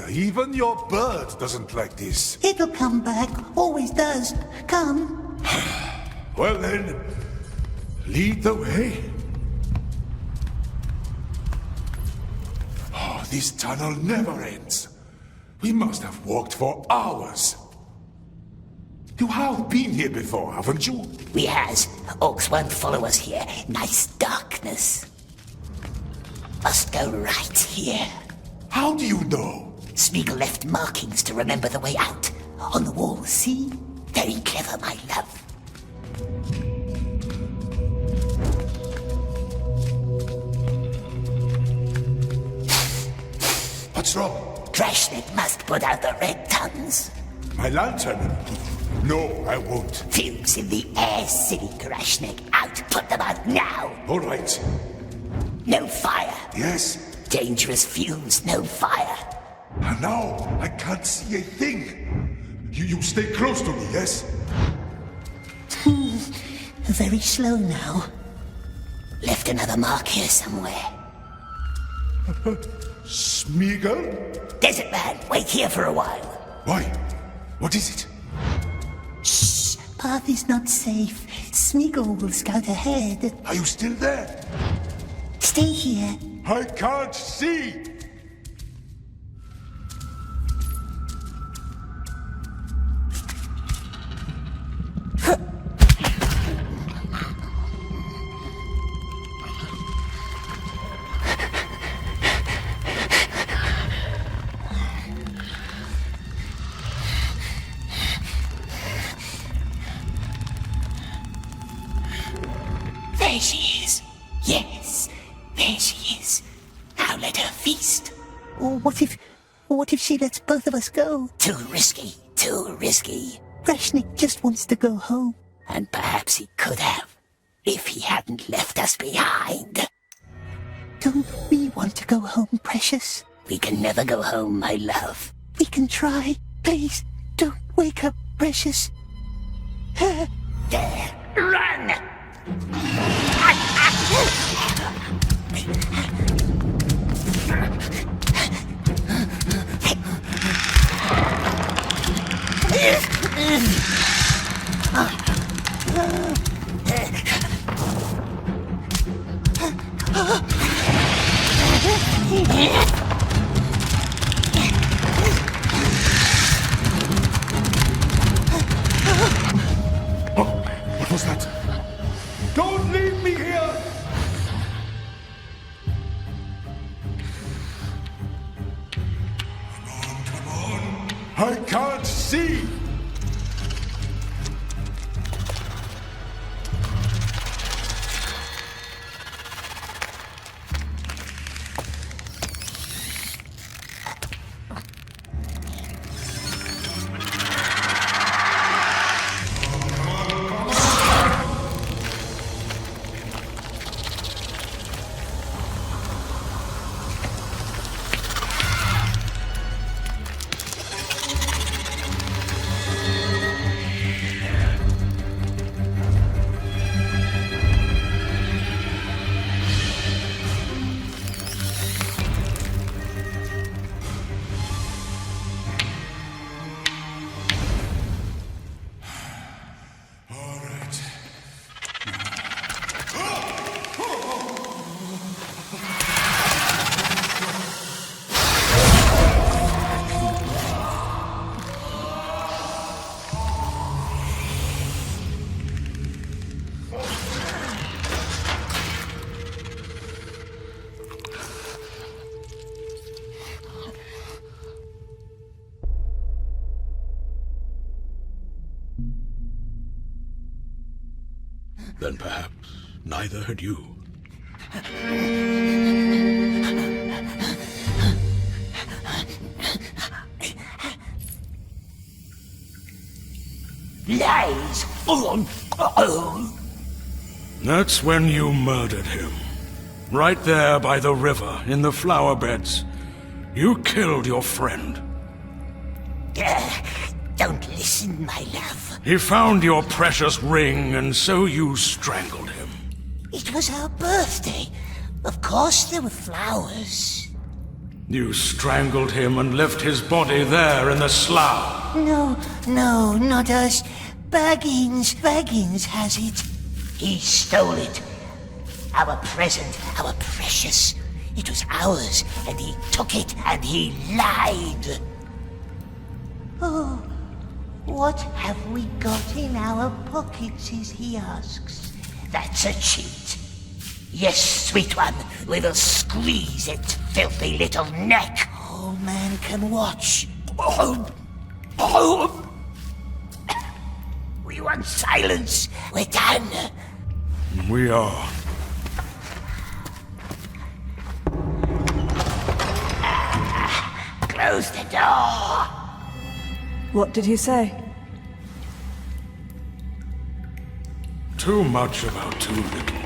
Even your bird doesn't like this. It'll come back. Always does. Come. Well then, lead the way. Oh, this tunnel never ends. We must have walked for hours. You have been here before, haven't you? We has. Orcs won't follow us here. Nice darkness. Must go right here. How do you know? Smeagol left markings to remember the way out. On the wall, see? Very clever, my love. What's wrong? Grashneck must put out the red tongues. My lantern? No, I won't. Fumes in the air, silly Grashneck. Out, put them out now. All right. No fire. Yes. Dangerous fumes, no fire. And now I can't see a thing. You stay close to me, yes? Very slow now. Left another mark here somewhere. Smeagol? Desert Man, wait here for a while. Why? What is it? Shh, path is not safe. Smeagol will scout ahead. Are you still there? Stay here. I can't see! Yes, there she is. Now let her feast. Or what if she lets both of us go? Too risky, too risky. Rashnik just wants to go home. And perhaps he could have, if he hadn't left us behind. Don't we want to go home, precious? We can never go home, my love. We can try. Please, don't wake up, precious. There, run! What was that? Don't leave me here! Come on! I can't see! Then perhaps neither had you. Lies! That's when you murdered him. Right there by the river, in the flower beds. You killed your friend. Don't listen, my love. He found your precious ring, and so you strangled him. It was our birthday. Of course there were flowers. You strangled him and left his body there in the slough. No, not us. Baggins has it. He stole it. Our present, our precious. It was ours, and he took it, and he lied. Oh, what have we got in our pockets, he asks. That's a cheat. Yes, sweet one, we will squeeze its filthy little neck. All man can watch. We want silence. We're done. We are. Close the door. What did he say? Too much about too little.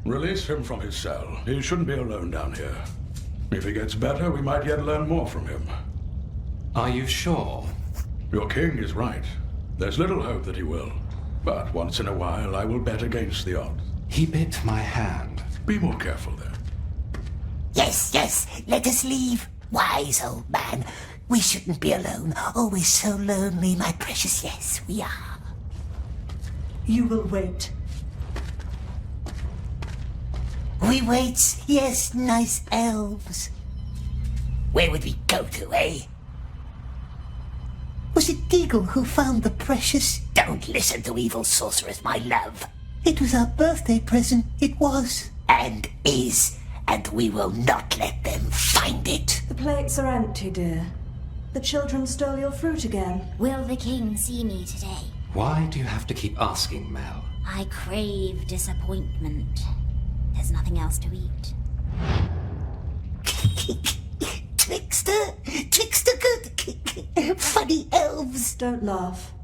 Release him from his cell. He shouldn't be alone down here. If he gets better, we might yet learn more from him. Are you sure? Your king is right. There's little hope that he will. But once in a while, I will bet against the odds. He bit my hand. Be more careful there. Yes, let us leave. Wise old man. We shouldn't be alone. Oh, we're so lonely, my precious. Yes, we are. You will wait. We wait. Yes, nice elves. Where would we go to, eh? Was it Deagle who found the precious? Don't listen to evil sorcerers, my love. It was our birthday present. It was. And is. And we will not let them find it. The plates are empty, dear. The children stole your fruit again. Will the king see me today? Why do you have to keep asking, Mel? I crave disappointment. There's nothing else to eat. Trickster good. Funny elves. Don't laugh.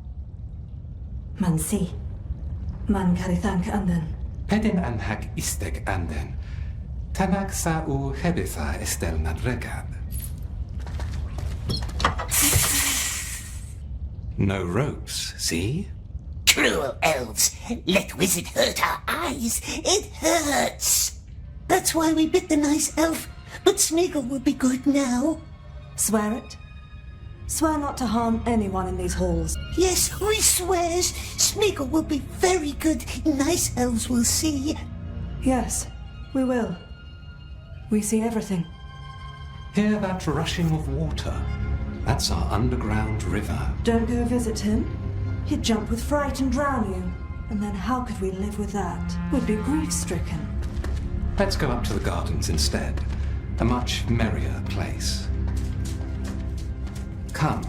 Man si. Man karithank anden. Pedin anhak istek anden. Tanak sa u hebitha estel nadrekad. No ropes, see? Cruel elves. Let wizard hurt our eyes. It hurts. That's why we bit the nice elf. But Smeagol will be good now. Swear it. Swear not to harm anyone in these halls. Yes, we swears. Smeagol will be very good. Nice elves will see. Yes, we will. We see everything. Hear that rushing of water? That's our underground river. Don't go visit him. He'd jump with fright and drown you. And then how could we live with that? We'd be grief-stricken. Let's go up to the gardens instead. A much merrier place. Come.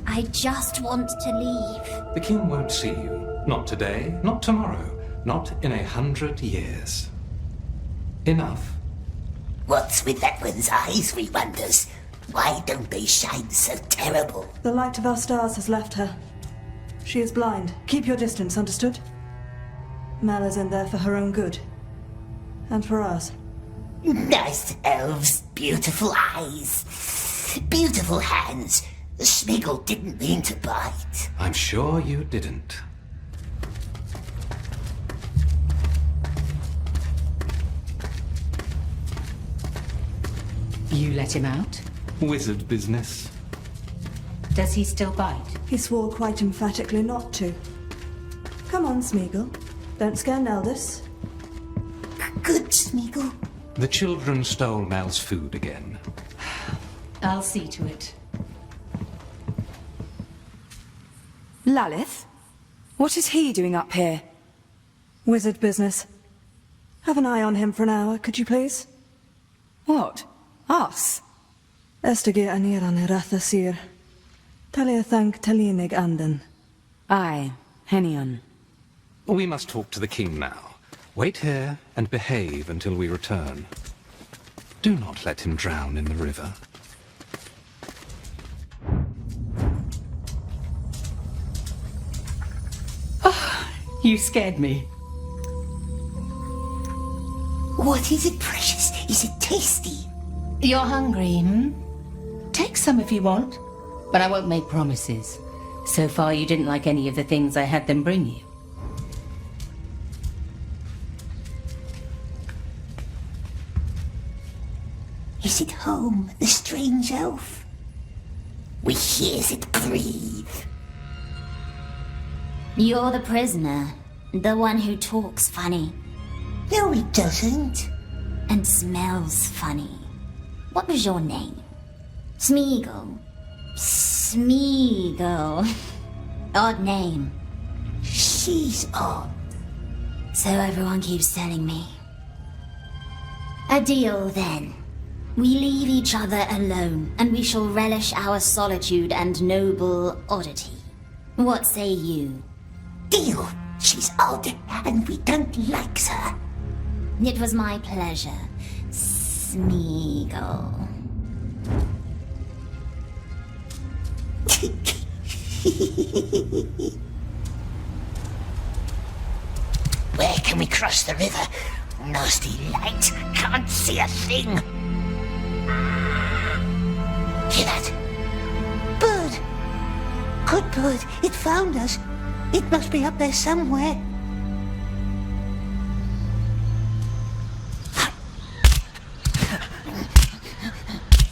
I just want to leave. The king won't see you. Not today, not tomorrow, not in 100 years. Enough. What's with that one's eyes, we wonders? Why don't they shine so terrible? The light of our stars has left her. She is blind. Keep your distance, understood? Mel is in there for her own good. And for ours. Nice elves, beautiful eyes, beautiful hands. Smeagol didn't mean to bite. I'm sure you didn't. You let him out? Wizard business. Does he still bite? He swore quite emphatically not to. Come on, Smeagol. Don't scare Neldis. Good, Smeagol. The children stole Mel's food again. I'll see to it. Lalith? What is he doing up here? Wizard business. Have an eye on him for an hour, could you please? What? Us? Estegir aniran eratha sir. Talia thank talinig anden. Aye, Henion. We must talk to the king now. Wait here and behave until we return. Do not let him drown in the river. Oh, you scared me. What is it, precious? Is it tasty? You're hungry, hmm? Take some if you want, but I won't make promises. So far you didn't like any of the things I had them bring you. Is it home, the strange elf? We hears it breathe. You're the prisoner. The one who talks funny. No, he doesn't. And smells funny. What was your name? Smeagol. Smeagol. Odd name. She's odd. So everyone keeps telling me. A deal then. We leave each other alone, and we shall relish our solitude and noble oddity. What say you? Deal. She's odd, and we don't like her. It was my pleasure, Smeagol. Where can we cross the river? Nasty light. Can't see a thing. Hear that? Bird. Good bird. It found us. It must be up there somewhere.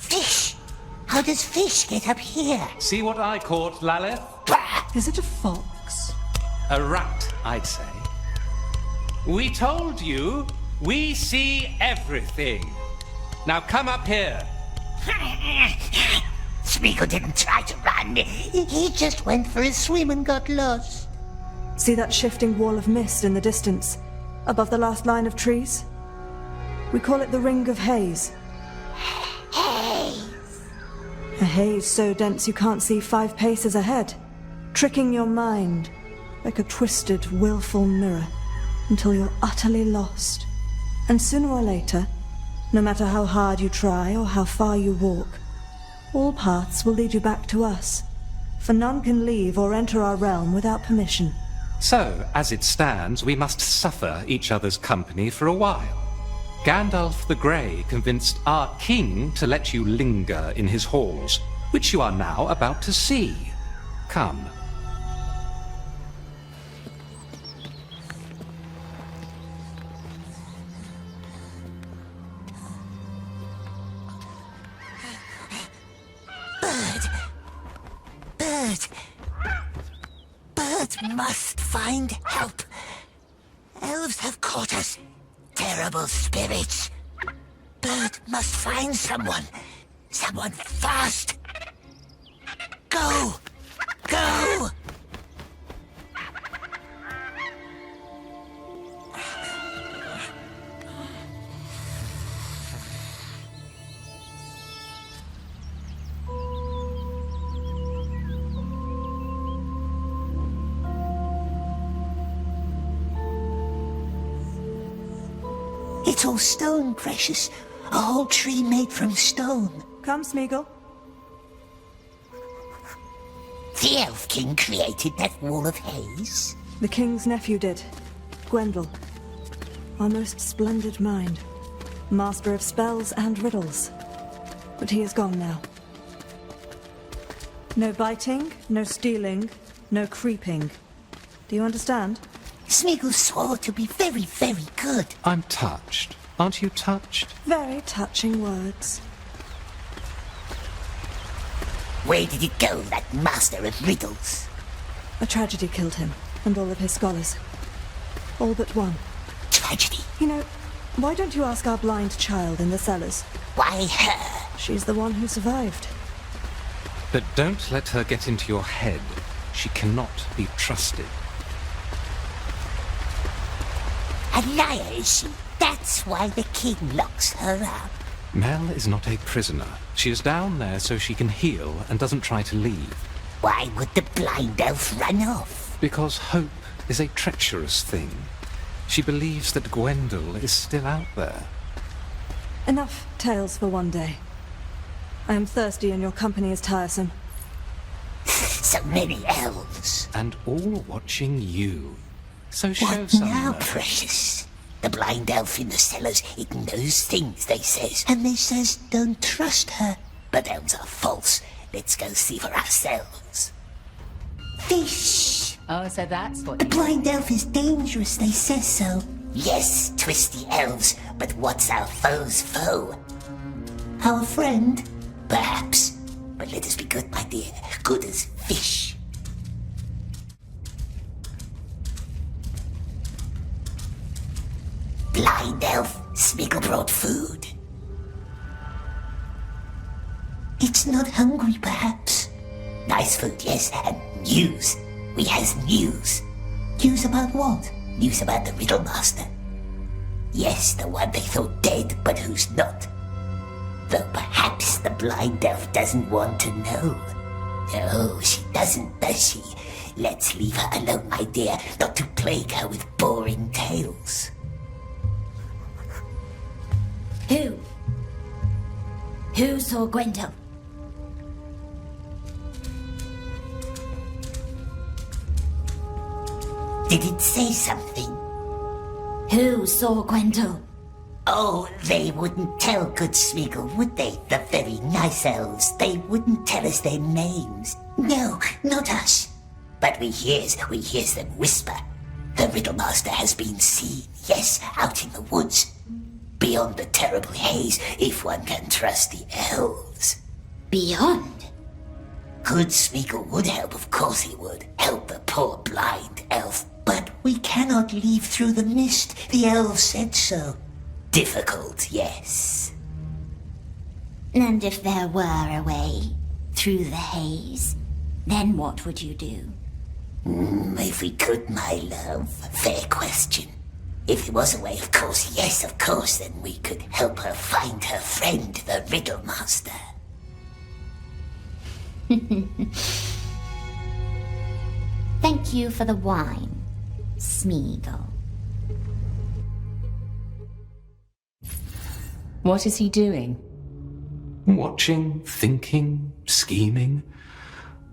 Fish. How does fish get up here? See what I caught, Lalith? Is it a fox? A rat, I'd say. We told you, we see everything. Now come up here. Smeagol didn't try to run. He just went for a swim and got lost. See that shifting wall of mist in the distance, above the last line of trees? We call it the Ring of Haze. Haze. A haze so dense you can't see 5 paces ahead, tricking your mind, like a twisted, willful mirror, until you're utterly lost. And sooner or later, no matter how hard you try or how far you walk, all paths will lead you back to us, for none can leave or enter our realm without permission. So, as it stands, we must suffer each other's company for a while. Gandalf the Grey convinced our king to let you linger in his halls, which you are now about to see. Come. Bird must find help. Elves have caught us. Terrible spirits. Bird must find someone. Someone fast. Go! Go! It's all stone, precious. A whole tree made from stone. Come, Smeagol. The Elf King created that wall of haze? The King's nephew did. Gwendol. Our most splendid mind. Master of spells and riddles. But he is gone now. No biting, no stealing, no creeping. Do you understand? Smeagol swore to be very, very good. I'm touched. Aren't you touched? Very touching words. Where did it go, that master of riddles? A tragedy killed him, and all of his scholars. All but one. Tragedy? You know, why don't you ask our blind child in the cellars? Why her? She's the one who survived. But don't let her get into your head. She cannot be trusted. A liar, is she? That's why the king locks her up. Mel is not a prisoner. She is down there so she can heal and doesn't try to leave. Why would the blind elf run off? Because hope is a treacherous thing. She believes that Gwendol is still out there. Enough tales for one day. I am thirsty and your company is tiresome. So many elves. And all watching you. So show what some now, mercy. precious? The blind elf in the cellars, it knows things, they says. And they says don't trust her. But elves are false. Let's go see for ourselves. Fish! Oh, so that's what The blind elf is dangerous, they says so. Yes, twisty elves, but what's our foe's foe? Our friend? Perhaps. But let us be good, my dear. Good as fish. Blind elf, Smeagol brought food. It's not hungry, perhaps. Nice food, yes, and news. We has news. News about what? News about the Riddle Master. Yes, the one they thought dead, but who's not. Though perhaps the blind elf doesn't want to know. No, she doesn't, does she? Let's leave her alone, my dear, not to plague her with boring tales. Who saw Gwendol? Did it say something? Who saw Gwendol? Oh, they wouldn't tell good Smeagol, would they? The very nice elves. They wouldn't tell us their names. No, not us. But we hears them whisper. The Riddle Master has been seen, yes, out in the woods. Beyond the terrible haze, if one can trust the elves. Beyond? Good Smeagol would help, of course he would. Help the poor blind elf. But we cannot leave through the mist. The elves said so. Difficult, yes. And if there were a way through the haze, then what would you do? If we could, my love. Fair question. If there was a way, of course, yes, of course, then we could help her find her friend, the Riddle Master. Thank you for the wine, Smeagol. What is he doing? Watching, thinking, scheming,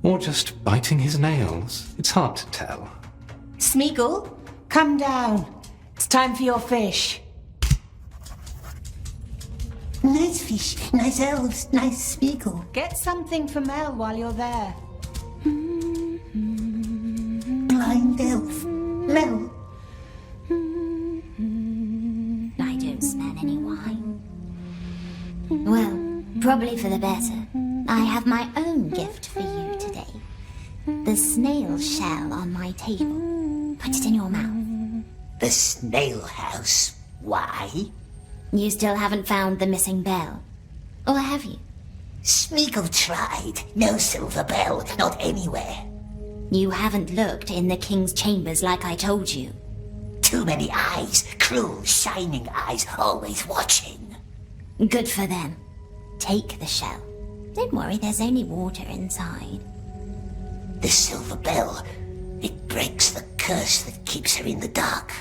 or just biting his nails. It's hard to tell. Smeagol, come down. It's time for your fish. Nice fish, nice elves, nice Smeagol. Get something for Mel while you're there. Blind elf, Mel. I don't smell any wine. Well, probably for the better. I have my own gift for you today. The snail shell on my table. Put it in your mouth. The snail house? Why? You still haven't found the missing bell. Or have you? Smeagol tried. No silver bell, not anywhere. You haven't looked in the king's chambers like I told you. Too many eyes, cruel, shining eyes, always watching. Good for them. Take the shell. Don't worry, there's only water inside. The silver bell, it breaks the curse that keeps her in the dark.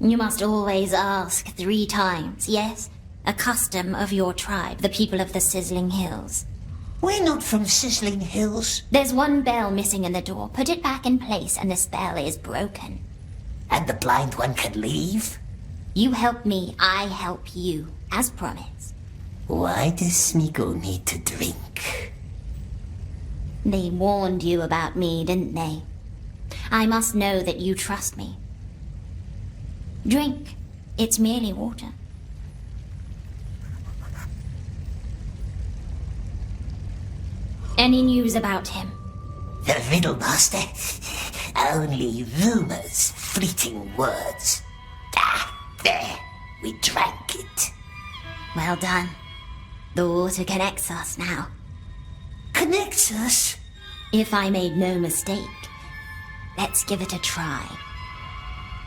You must always ask 3 times, yes? A custom of your tribe, the people of the Sizzling Hills. We're not from Sizzling Hills. There's one bell missing in the door. Put it back in place and the spell is broken. And the blind one can leave? You help me, I help you, as promised. Why does Smeagol need to drink? They warned you about me, didn't they? I must know that you trust me. Drink. It's merely water. Any news about him? The Riddle Master? Only rumors, fleeting words. Ah, there. We drank it. Well done. The water connects us now. Connects us? If I made no mistake, let's give it a try.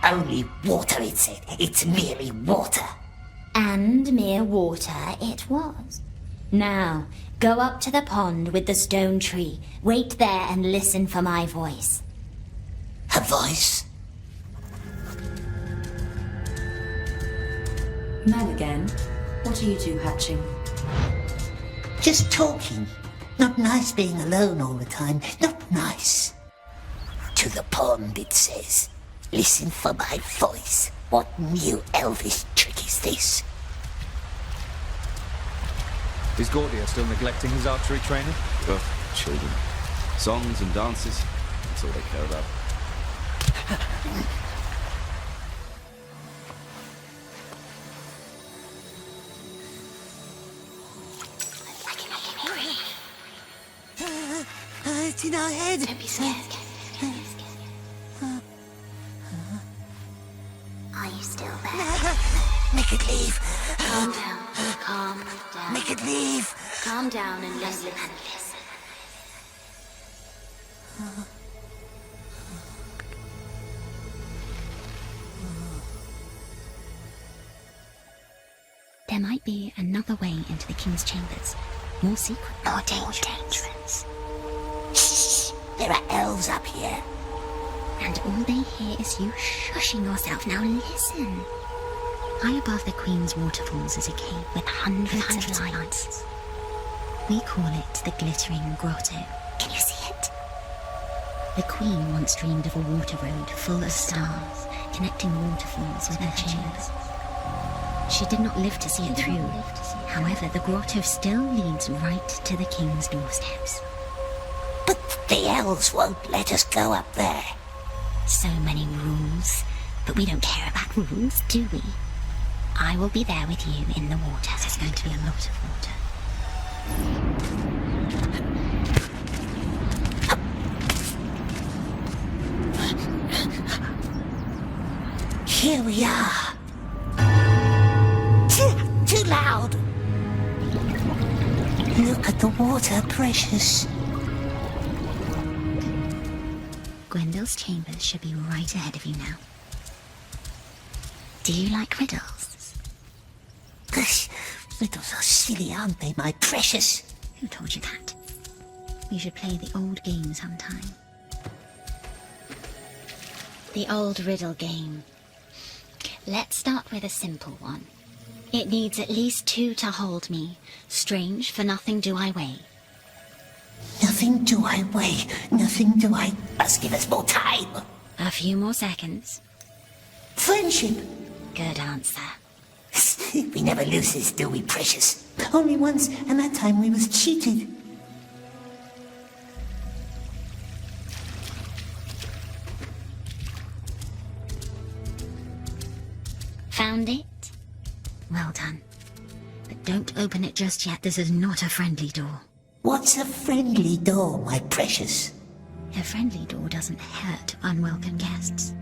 Only water, it said. It's merely water. And mere water it was. Now, go up to the pond with the stone tree. Wait there and listen for my voice. Her voice? Mel again? What are you two hatching? Just talking. Not nice being alone all the time. Not nice. To the pond, it says. Listen for my voice. What new elvish trick is this? Is Gordia still neglecting his archery training? Oh, children. Songs and dances. That's all they care about. It's in our head. Don't be scared. Are you still there? Make it leave. Calm down. Calm down. Make it leave. Calm down and listen. There might be another way into the king's chambers. More secret. More dangerous. Shh! There are elves up here. And all they hear is you shushing yourself. Now listen. High above the Queen's waterfalls is a cave with hundreds of lights. We call it the Glittering Grotto. Can you see it? The Queen once dreamed of a water road full of stars, connecting waterfalls with her chambers. She did not live to see it through. However, the grotto still leads right to the King's doorsteps. But the elves won't let us go up there. So many rules, but we don't care about rules, do we? I will be there with you in the water. There's going to be a lot of water. Here we are. Too loud. Look at the water, precious. Gwendole's chambers should be right ahead of you now. Do you like riddles? Gosh, riddles are silly, aren't they, my precious? Who told you that? We should play the old game sometime. The old riddle game. Let's start with a simple one. It needs at least 2 to hold me. Strange, for nothing do I weigh. Nothing do I weigh, nothing do I... Must give us more time. A few more seconds. Friendship. Good answer. We never lose this, do we, precious? Only once, and that time we was cheated. Found it? Well done. But don't open it just yet. This is not a friendly door. What's a friendly door, my precious? A friendly door doesn't hurt unwelcome guests.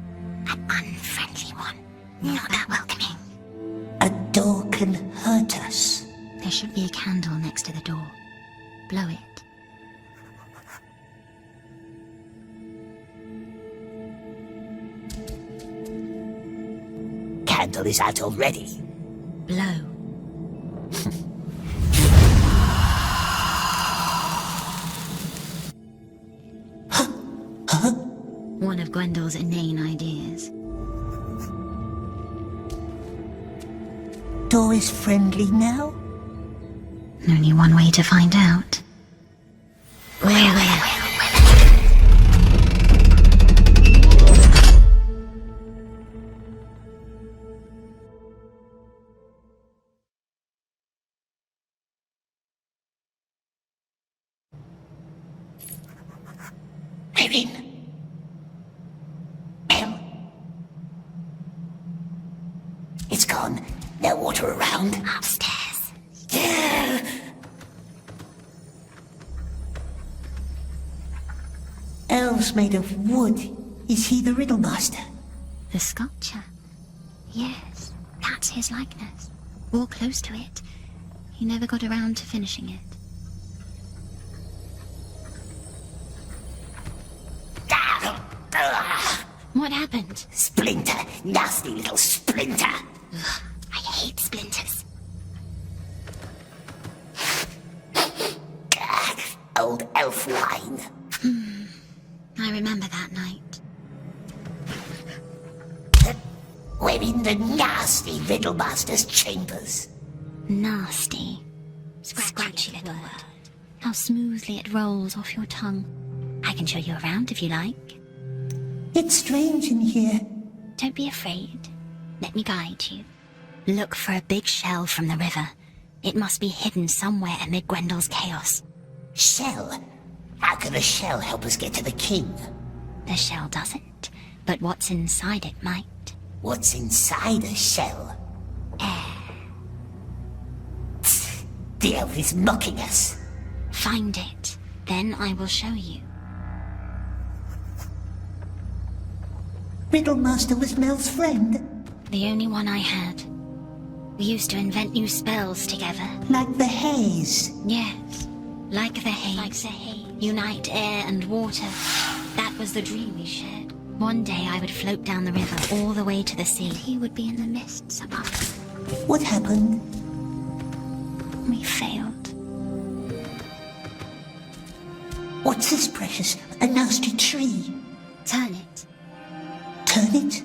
An unfriendly one. Not that welcoming. A door can hurt us. There should be a candle next to the door. Blow it. Candle is out already. Blow. One of Gwendole's inane ideas. Door is friendly now? Only one way to find out. Well. We're in. It's gone. No water around. Upstairs. Elves made of wood. Is he the riddle master? The sculpture? Yes, that's his likeness. Or close to it. He never got around to finishing it. What happened? Splinter. Nasty little splinter. Ugh, I hate splinters. Old elf wine. I remember that night. We're in the nasty riddle master's chambers. Nasty. Scratchy little word. How smoothly it rolls off your tongue. I can show you around if you like. It's strange in here. Don't be afraid. Let me guide you. Look for a big shell from the river. It must be hidden somewhere amid Gwendole's chaos. Shell? How can a shell help us get to the king? The shell doesn't, but what's inside it might. What's inside a shell? Air. The elf is mocking us. Find it, then I will show you. Riddle Master was Mel's friend? The only one I had. We used to invent new spells together. Like the haze? Yes, like the haze. Unite air and water. That was the dream we shared. One day I would float down the river all the way to the sea. He would be in the mists above us. What happened? We failed. What's this, precious? A nasty tree? Turn it. Turn it?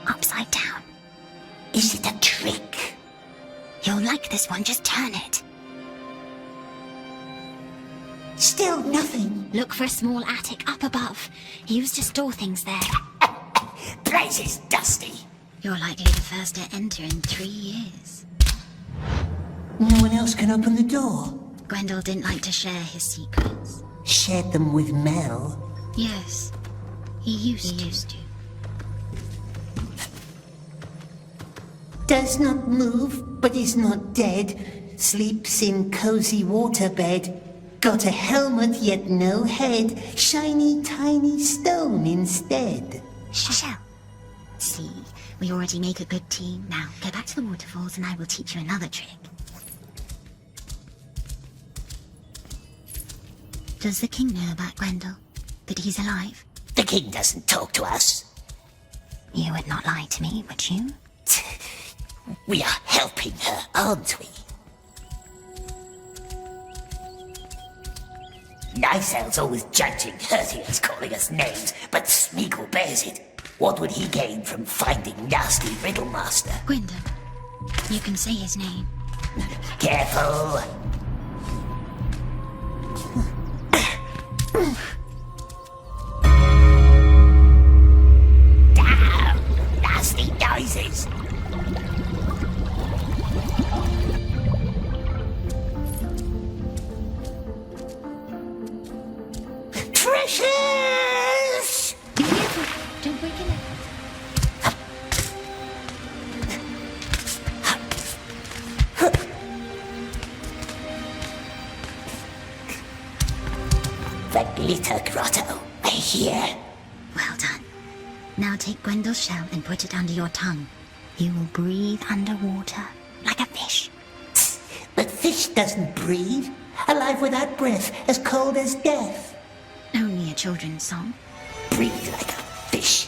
Upside down. Is it a trick? You'll like this one, just turn it. Still nothing. Look for a small attic up above. He used to store things there. Place is dusty. You're likely the first to enter in 3 years. No one else can open the door. Gwendol didn't like to share his secrets. Shared them with Mel? Yes, he used to. Does not move, but is not dead. Sleeps in cozy waterbed. Got a helmet, yet no head. Shiny, tiny stone instead. Shell. See, we already make a good team. Now, go back to the waterfalls and I will teach you another trick. Does the king know about Gwendol? That he's alive? The king doesn't talk to us. You would not lie to me, would you? We are helping her, aren't we? Nice El's always judging, hurting us, calling us names, but Smeagol bears it. What would he gain from finding nasty Riddlemaster? Gwendol. You can say his name. Careful! Damn! Nasty noises! Precious! Be careful. Don't wake him up. The glitter grotto, I hear. Well done. Now take Gwendol's shell and put it under your tongue. You will breathe underwater, like a fish. But fish doesn't breathe. Alive without breath, as cold as death. Only a children's song. Breathe like a fish.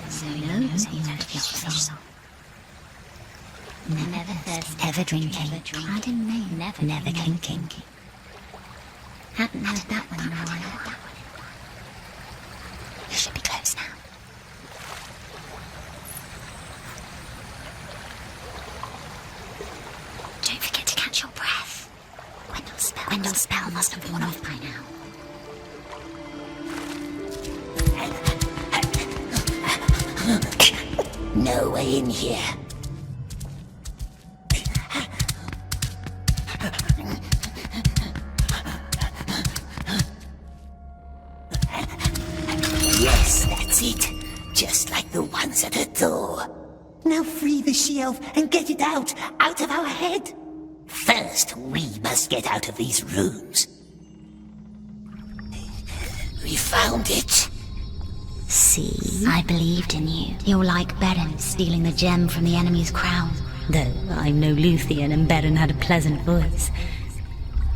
So knows the end of your fish song. Never thirsty, ever drinking. Clad in May, never clinking. Hadn't heard that one in a while. You should be close now. Don't forget to catch your breath. Gwendol's spell must have worn off by now. No way in here. Yes, that's it. Just like the ones at the door. Now free the she-elf and get it out of our head. First, we must get out of these rooms. We found it. See? I believed in you. You're like Beren stealing the gem from the enemy's crown. Though I'm no Luthien and Beren had a pleasant voice.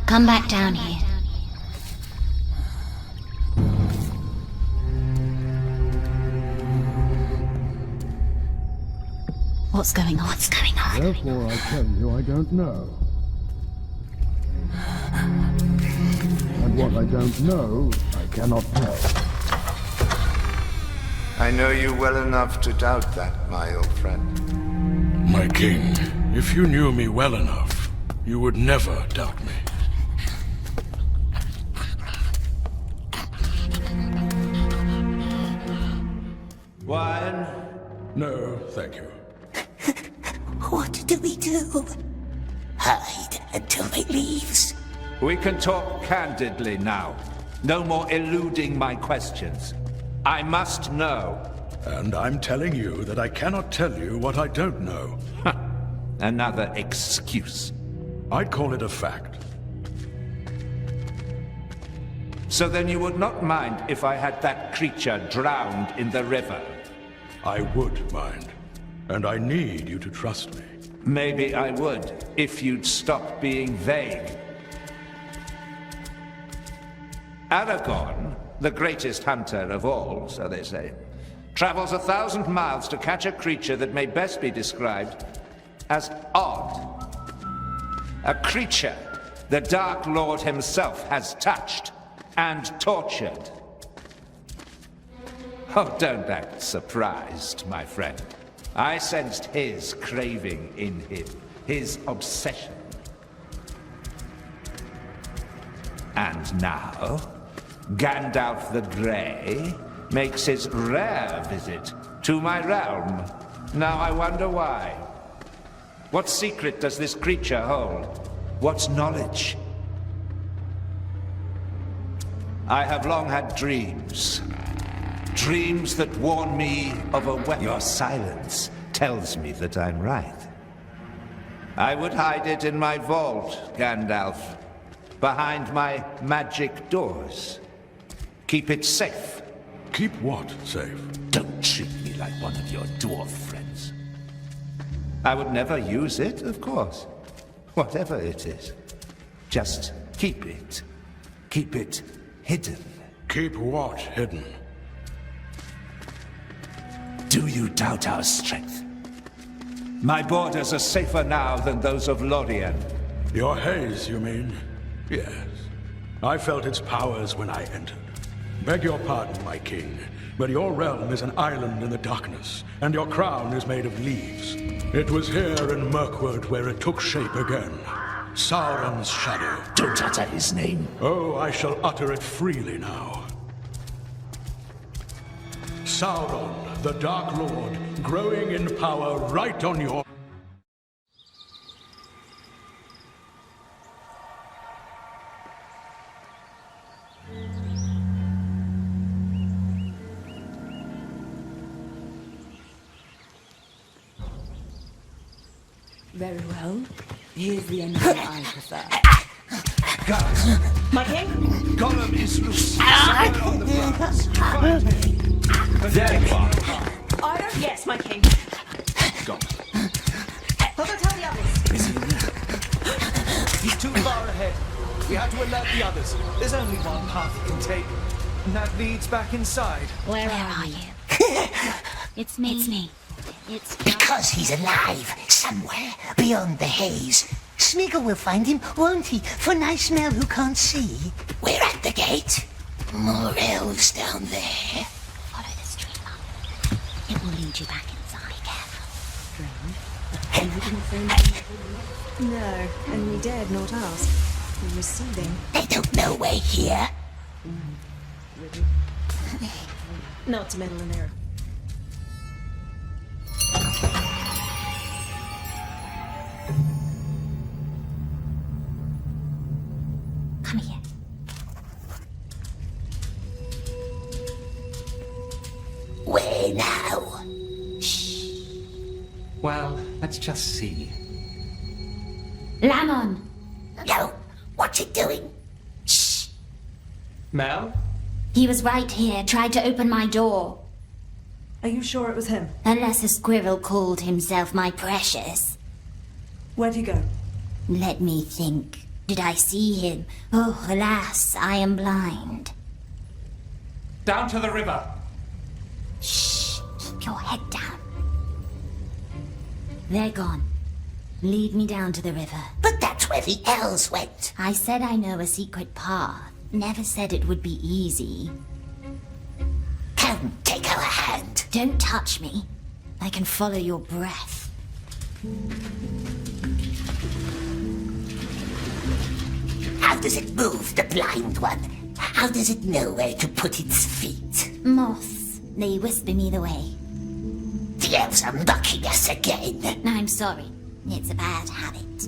Come back down here. What's going on? What's going on? Therefore I tell you I don't know. And what I don't know, I cannot tell. I know you well enough to doubt that, my old friend. My king, if you knew me well enough, you would never doubt me. Wine? No, thank you. What do we do? Hide until they leaves. We can talk candidly now. No more eluding my questions. I must know. And I'm telling you that I cannot tell you what I don't know. Another excuse. I'd call it a fact. So then you would not mind if I had that creature drowned in the river? I would mind. And I need you to trust me. Maybe I would, if you'd stop being vague. Aragorn, the greatest hunter of all, so they say, travels 1,000 miles to catch a creature that may best be described as odd. A creature the Dark Lord himself has touched and tortured. Oh, don't act surprised, my friend. I sensed his craving in him, his obsession. And now, Gandalf the Grey makes his rare visit to my realm. Now I wonder why. What secret does this creature hold? What knowledge? I have long had dreams. Dreams that warn me of a weapon. Your silence tells me that I'm right. I would hide it in my vault, Gandalf. Behind my magic doors. Keep it safe. Keep what safe? Don't treat me like one of your dwarf friends. I would never use it, of course. Whatever it is. Just keep it. Keep it hidden. Keep what hidden? Do you doubt our strength? My borders are safer now than those of Lorien. Your haze, you mean? Yes. I felt its powers when I entered. Beg your pardon, my king, but your realm is an island in the darkness, and your crown is made of leaves. It was here in Mirkwood where it took shape again. Sauron's shadow. Don't utter his name. Oh, I shall utter it freely now. Sauron, the Dark Lord, growing in power right on your... Very well. Here's the Anel I prefer. Guys! My king? Gollum is loose. Somewhere on the grounds. Find him. There you are. Ira? Yes, my king. Gollum. I'll go tell the others. Is he there? He's too far ahead. We have to alert the others. There's only one path he can take, and that leads back inside. Where are you? It's me. It's me. It's because he's alive somewhere beyond the haze. Smeagol will find him, won't he? For nice Mel who can't see. We're at the gate. More elves down there. Follow the street up. It will lead you back inside. Be careful. And we didn't say anything. No, and we dared not ask. We were soothing. They don't know we're here. Not to meddle in there. Come here. Where now? Well, let's just see. Lamon! No, what's it doing? Shh. Mel? He was right here, tried to open my door. Are you sure it was him? Unless a squirrel called himself my precious. Where'd he go? Let me think. Did I see him? Oh, alas, I am blind. Down to the river. Shh. Keep your head down. They're gone. Lead me down to the river. But that's where the elves went. I said I know a secret path. Never said it would be easy. Come, take our hand. Don't touch me. I can follow your breath. How does it move, the blind one? How does it know where to put its feet? Moths. They whisper me the way. The elves are mocking us again. I'm sorry. It's a bad habit.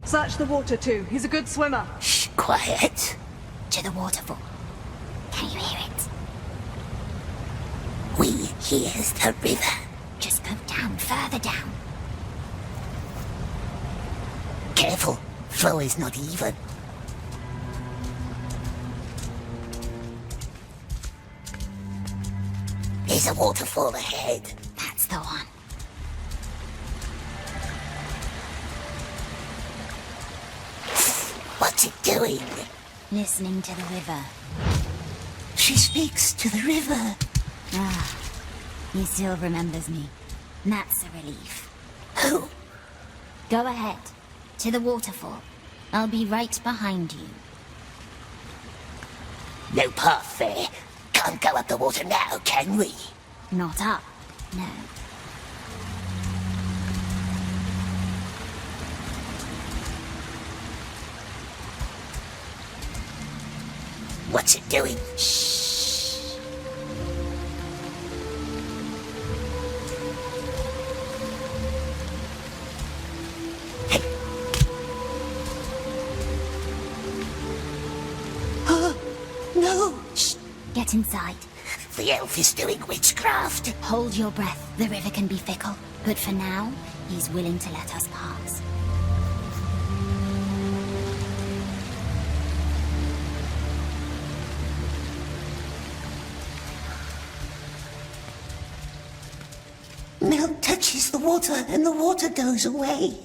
Search the water too. He's a good swimmer. Shh, quiet. To the waterfall. Can you hear it? We hear the river. Just go down, further down. Careful, flow is not even. There's a waterfall ahead. That's the one. What's it doing? Listening to the river. She speaks to the river. Ah, he still remembers me. That's a relief. Who? Go ahead. To the waterfall. I'll be right behind you. No path there. Can't go up the water now, can we? Not up, no. What's it doing? Shh. Hey. No! Shh. Get inside. The elf is doing witchcraft. Hold your breath. The river can be fickle. But for now, he's willing to let us pass. Mel touches the water and the water goes away.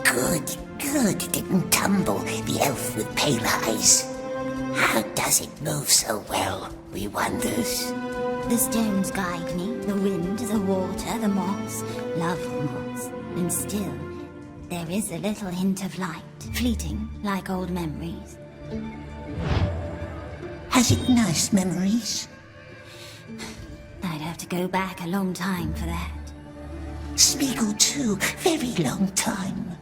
Good, good. It didn't tumble, the elf with pale eyes. How does it move so well, we wonders? The stones guide me, the wind, the water, the moss. Love the moss. And still, there is a little hint of light, fleeting like old memories. Has it nice memories? I'd have to go back a long time for that. Smeagol too, very long time.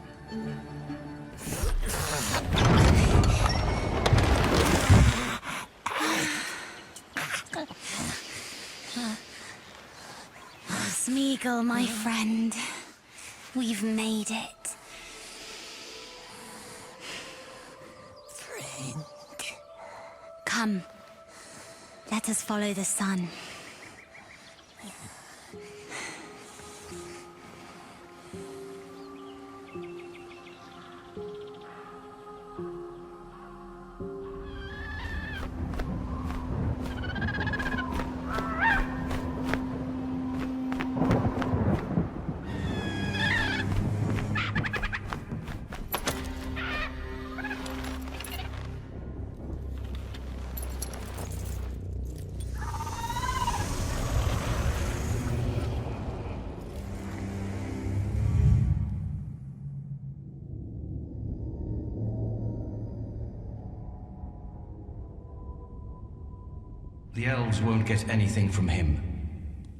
Smeagol, my friend, we've made it. Friend. Come, let us follow the sun. The elves won't get anything from him.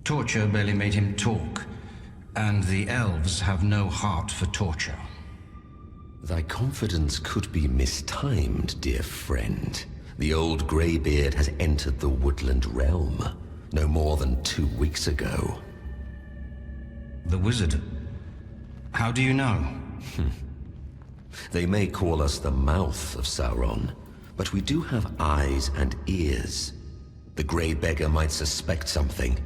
Torture barely made him talk, and the elves have no heart for torture. Thy confidence could be mistimed, dear friend. The old greybeard has entered the woodland realm no more than 2 weeks ago. The wizard? How do you know? They may call us the mouth of Sauron, but we do have eyes and ears. The Grey Beggar might suspect something.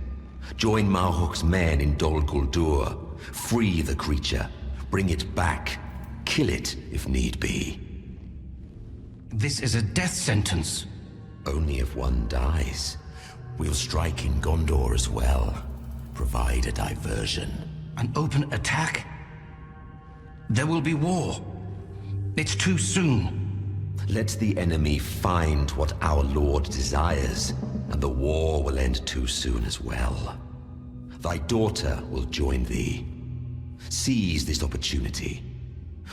Join Marhuk's men in Dol Guldur. Free the creature. Bring it back. Kill it, if need be. This is a death sentence. Only if one dies. We'll strike in Gondor as well. Provide a diversion. An open attack? There will be war. It's too soon. Let the enemy find what our Lord desires, and the war will end too soon as well. Thy daughter will join thee. Seize this opportunity.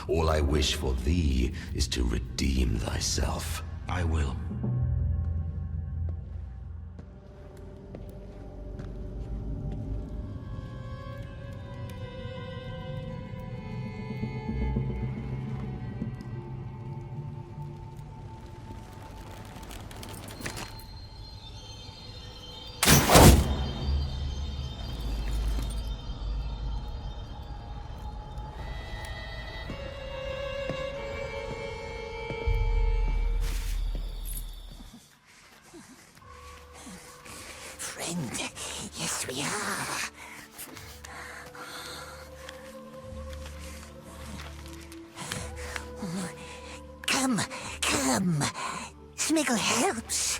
All I wish for thee is to redeem thyself. I will. Yes, we are. Come, come. Smeagol helps.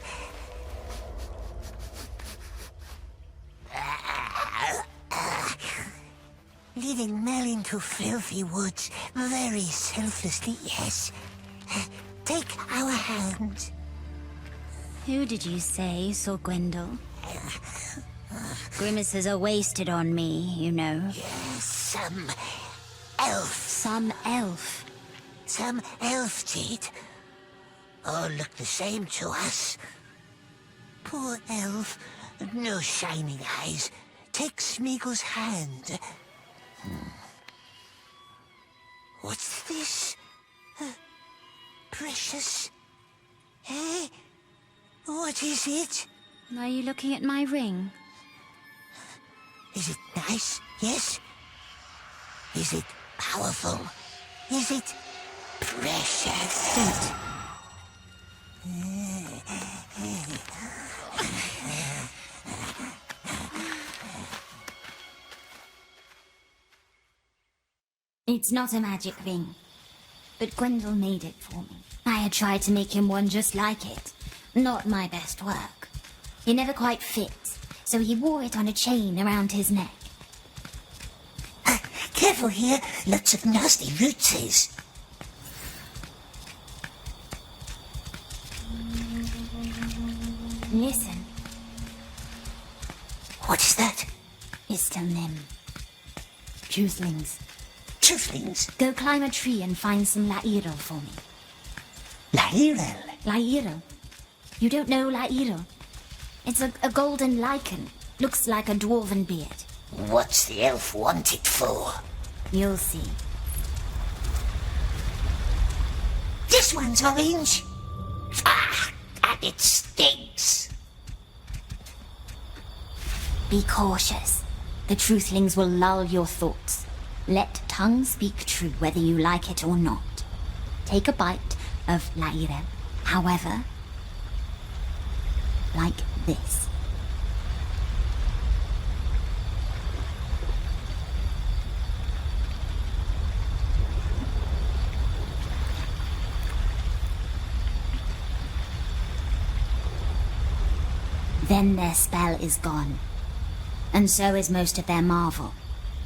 Leading Mel into filthy woods, very selflessly, yes. Take our hand. Who did you say saw Gwendol? Grimaces are wasted on me, you know. Yes, some elf. Some elf? Some elf did. All look the same to us. Poor elf. No shining eyes. Take Smeagol's hand. What's this? Precious? Eh? What is it? Are you looking at my ring? Is it nice? Yes? Is it powerful? Is it precious? Don't. It's not a magic ring, but Gwendol made it for me. I had tried to make him one just like it. Not my best work. It never quite fit, so he wore it on a chain around his neck. Careful here, lots of nasty rootses. Listen. What is that? It's still Nim. Juicelings. Truthlings. Go climb a tree and find some lairo for me. Lairo? Lairo. You don't know lairo? It's a golden lichen. Looks like a dwarven beard. What's the elf want it for? You'll see. This one's orange. Ah, and it stinks. Be cautious. The truthlings will lull your thoughts. Let tongue speak true whether you like it or not. Take a bite of laire. However, like this. Then their spell is gone. And so is most of their marvel.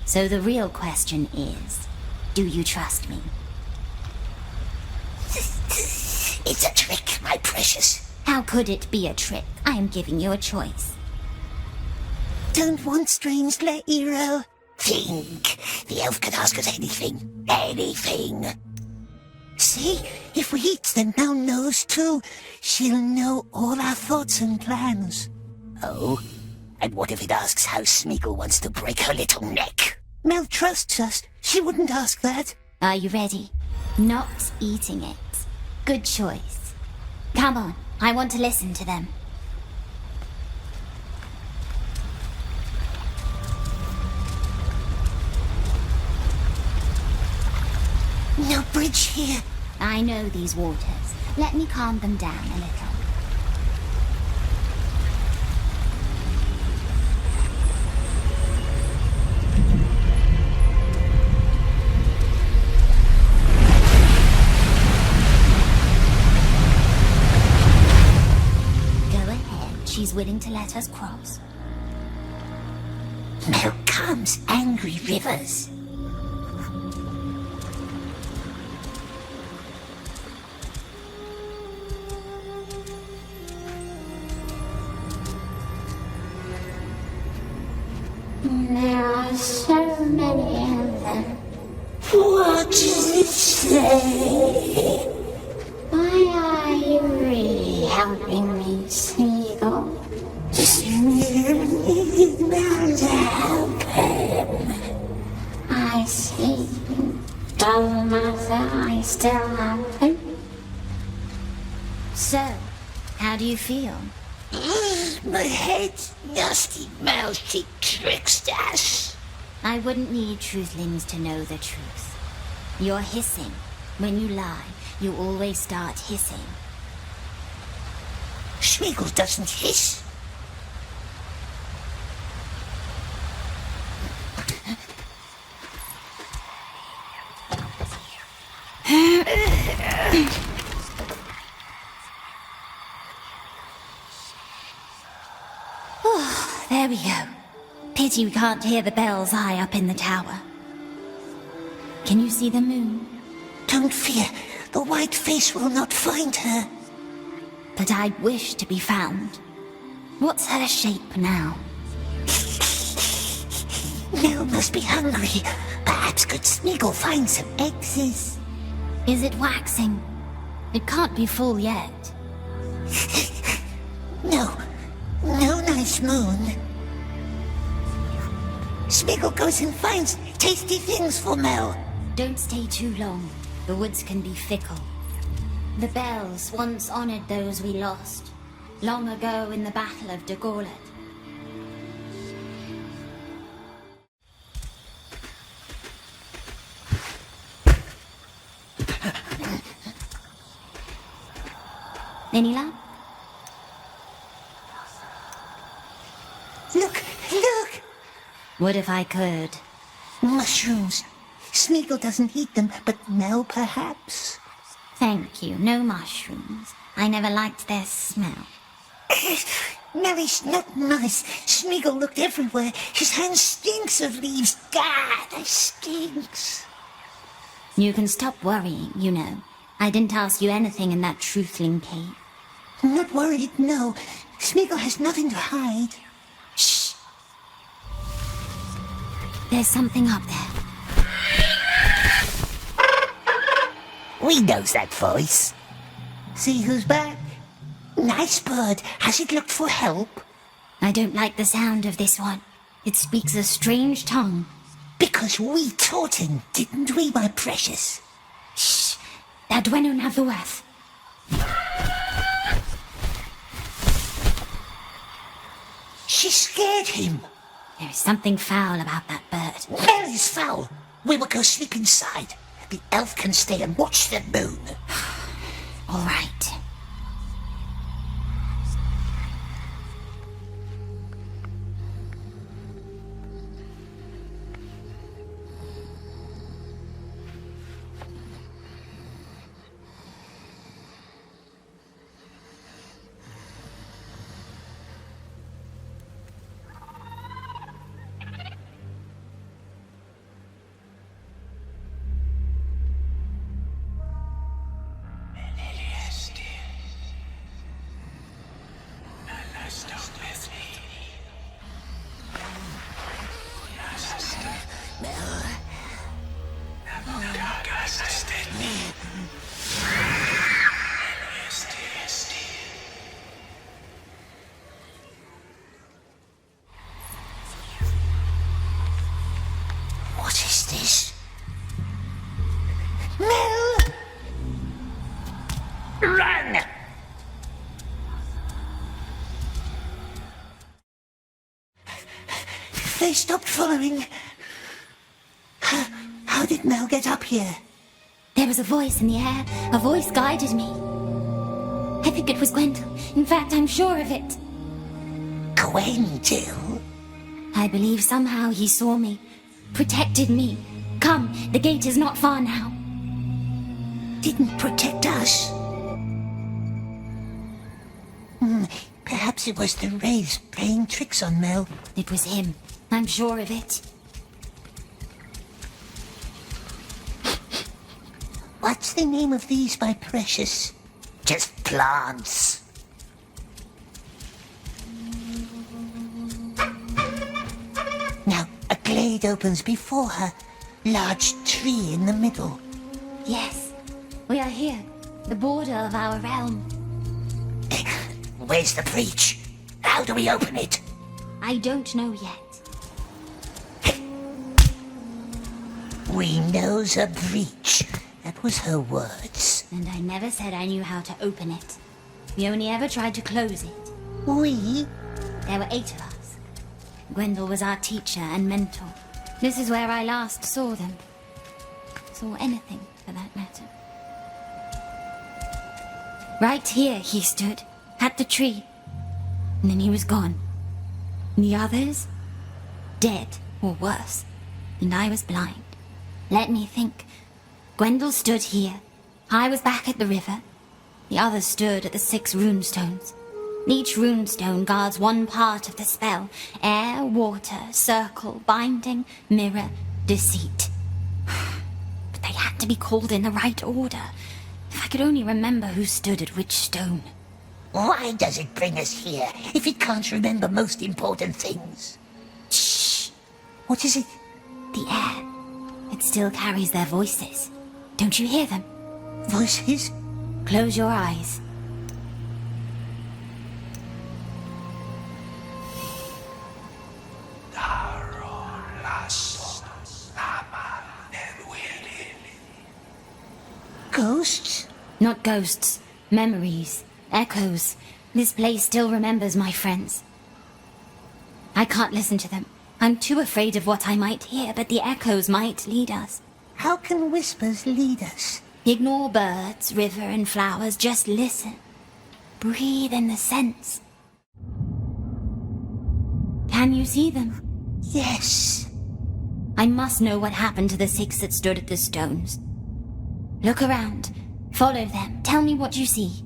So the real question is, do you trust me? It's a trick, my precious. How could it be a trick? I am giving you a choice. Don't want strange lairo. Think. The elf can ask us anything. Anything. See, if we eat the Mel knows too, she'll know all our thoughts and plans. Oh? And what if it asks how Smeagol wants to break her little neck? Mel trusts us. She wouldn't ask that. Are you ready? Not eating it. Good choice. Come on, I want to listen to them. No bridge here. I know these waters. Let me calm them down a little. She's willing to let us cross. Now comes angry rivers. There are so many of them. What does it say? Why are you really helping me, Smeagol? Smeagol meant to help him. I see. Doesn't matter, I still have him. So, how do you feel? My head's nasty mouth, she tricked us. I wouldn't need truthlings to know the truth. You're hissing. When you lie, you always start hissing. Smeagol doesn't hiss. Oh, there we go. Pity we can't hear the bells high up in the tower. Can you see the moon? Don't fear. The white face will not find her. But I'd wish to be found. What's her shape now? Nell must be hungry. Perhaps good Smeagol find some eggs. Is it waxing? It can't be full yet. No nice moon. Smeagol goes and finds tasty things for Mel. Don't stay too long. The woods can be fickle. The bells once honored those we lost, long ago in the Battle of Dagorlet. Any luck? Look! What if I could? Mushrooms. Smeagol doesn't eat them, but Mel perhaps. Thank you, no mushrooms. I never liked their smell. Melly's not nice. Smeagol looked everywhere. His hand stinks of leaves. God, it stinks. You can stop worrying, you know. I didn't ask you anything in that truthling cave. I'm not worried, no. Smeagol has nothing to hide. Shh. There's something up there. We knows that voice. See who's back? Nice bird. Has it looked for help? I don't like the sound of this one. It speaks a strange tongue. Because we taught him, didn't we, my precious? Shh. That Dwenon have the worth. She scared him. There is something foul about that bird. Where is foul? We will go sleep inside. The elf can stay and watch the moon. All right. What is this? Mel! Run! They stopped following. How did Mel get up here? There was a voice in the air. A voice guided me. I think it was Gwendol. In fact, I'm sure of it. Gwendol? I believe somehow he saw me. Protected me. Come, the gate is not far now. Didn't protect us. Perhaps it was the rays playing tricks on Mel. It was him. I'm sure of it. What's the name of these, my precious? Just plants. Now, a glade opens before her. Large tree in the middle. Yes, we are here. The border of our realm. Where's the breach? How do we open it? I don't know yet. We knows a breach. That was her words. And I never said I knew how to open it. We only ever tried to close it. We? There were 8 of us. Gwendol was our teacher and mentor. This is where I last saw them. Saw anything, for that matter. Right here he stood, at the tree. And then he was gone. And the others? Dead, or worse. And I was blind. Let me think. Gwendol stood here. I was back at the river. The others stood at the 6 runestones. Each runestone guards one part of the spell. Air, water, circle, binding, mirror, deceit. But they had to be called in the right order. If I could only remember who stood at which stone. Why does it bring us here if it can't remember most important things? Shh. What is it? The air. It still carries their voices. Don't you hear them? Voices? Close your eyes. Ghosts? Not ghosts. Memories. Echoes. This place still remembers my friends. I can't listen to them. I'm too afraid of what I might hear, but the echoes might lead us. How can whispers lead us? Ignore birds, river, and flowers. Just listen. Breathe in the scents. Can you see them? Yes. I must know what happened to the 6 that stood at the stones. Look around. Follow them. Tell me what you see.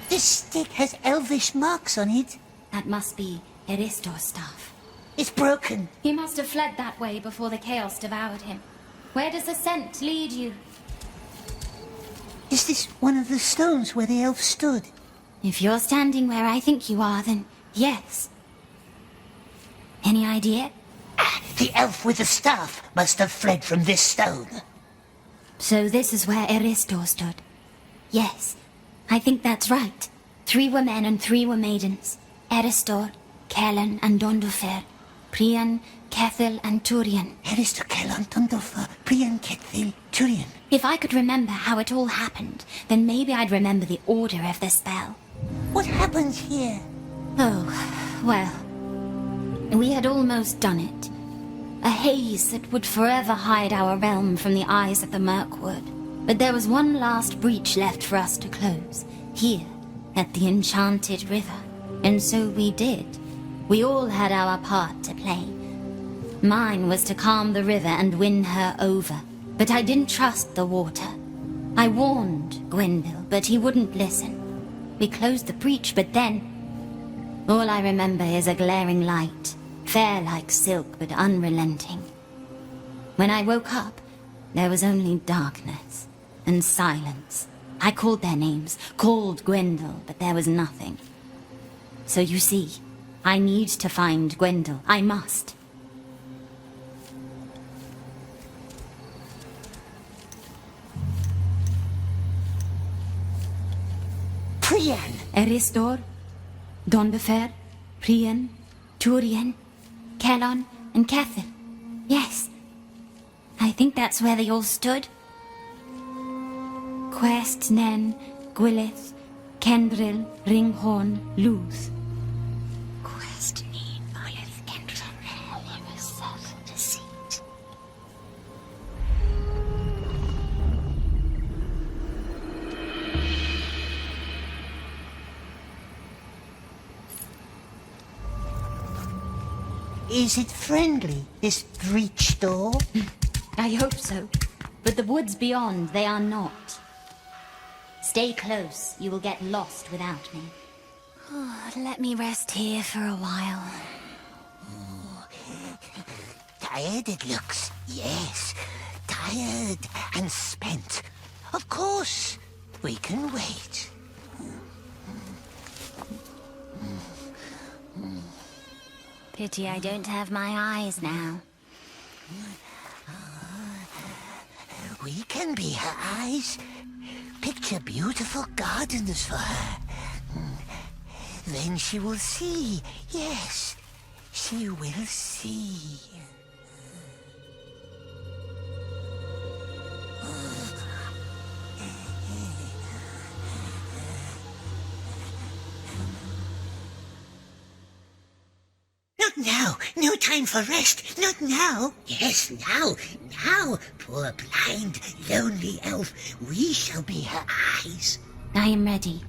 This stick has elvish marks on it. That must be Eristor's staff. It's broken. He must have fled that way before the chaos devoured him. Where does the scent lead you? Is this one of the stones where the elf stood? If you're standing where I think you are, then yes. Any idea? The elf with the staff must have fled from this stone. So this is where Eristor stood. Yes, I think that's right. 3 were men and 3 were maidens. Eristor, Kellan and Dondofer. Prian, Kethil and Turian. Eristor, Kellan, Dondofer, Prian, Kethil, Turian. If I could remember how it all happened, then maybe I'd remember the order of the spell. What happens here? Oh, well, we had almost done it. A haze that would forever hide our realm from the eyes of the Mirkwood. But there was one last breach left for us to close, here, at the Enchanted River. And so we did. We all had our part to play. Mine was to calm the river and win her over. But I didn't trust the water. I warned Gwendil, but he wouldn't listen. We closed the breach, but then... all I remember is a glaring light, fair like silk but unrelenting. When I woke up, there was only darkness and silence. I called their names, called Gwendil, but there was nothing. So you see, I need to find Gwendil. I must. Prian! Eristor, Dondofer, Prian, Turian, Kellan, and Kethil. Yes, I think that's where they all stood. Quest, Nen, Gwylith, Kendril, Ringhorn, Luth. Quest, Nen, Gwylith, Kendril, self-deceit. Is it friendly, this breach door? I hope so. But the woods beyond, they are not. Stay close. You will get lost without me. Let me rest here for a while. Tired it looks, yes. Tired and spent. Of course, we can wait. Pity I don't have my eyes now. We can be her eyes. Picture beautiful gardens for her. Then she will see. Yes, she will see. Not now. No time for rest. Not now. Yes, now. Now, poor blind, lonely elf. We shall be her eyes. I am ready.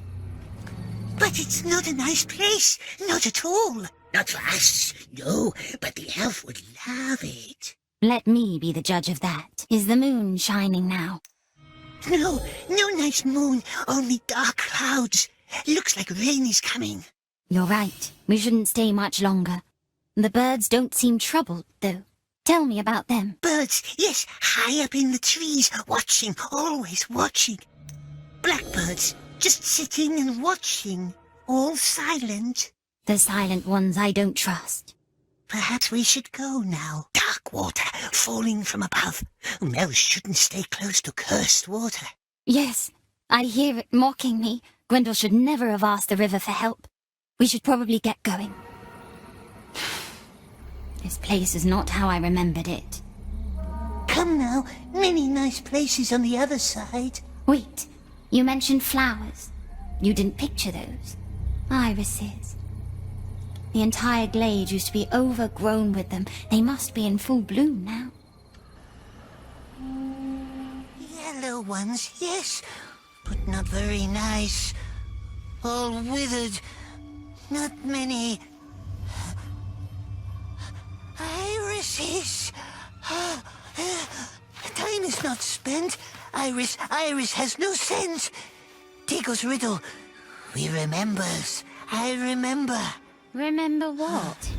But it's not a nice place. Not at all. Not for us, no. But the elf would love it. Let me be the judge of that. Is the moon shining now? No, no nice moon. Only dark clouds. Looks like rain is coming. You're right. We shouldn't stay much longer. The birds don't seem troubled, though. Tell me about them. Birds, yes, high up in the trees, watching, always watching. Blackbirds, just sitting and watching, all silent. The silent ones I don't trust. Perhaps we should go now. Dark water, falling from above. Mel shouldn't stay close to cursed water. Yes, I hear it mocking me. Gwendil should never have asked the river for help. We should probably get going. This place is not how I remembered it. Come now, many nice places on the other side. Wait, you mentioned flowers. You didn't picture those. Irises. The entire glade used to be overgrown with them. They must be in full bloom now. Yellow ones, yes, but not very nice. All withered. Not many. Irises. Time is not spent. Iris has no sense. Diggo's riddle. We remembers. I remember. Remember what?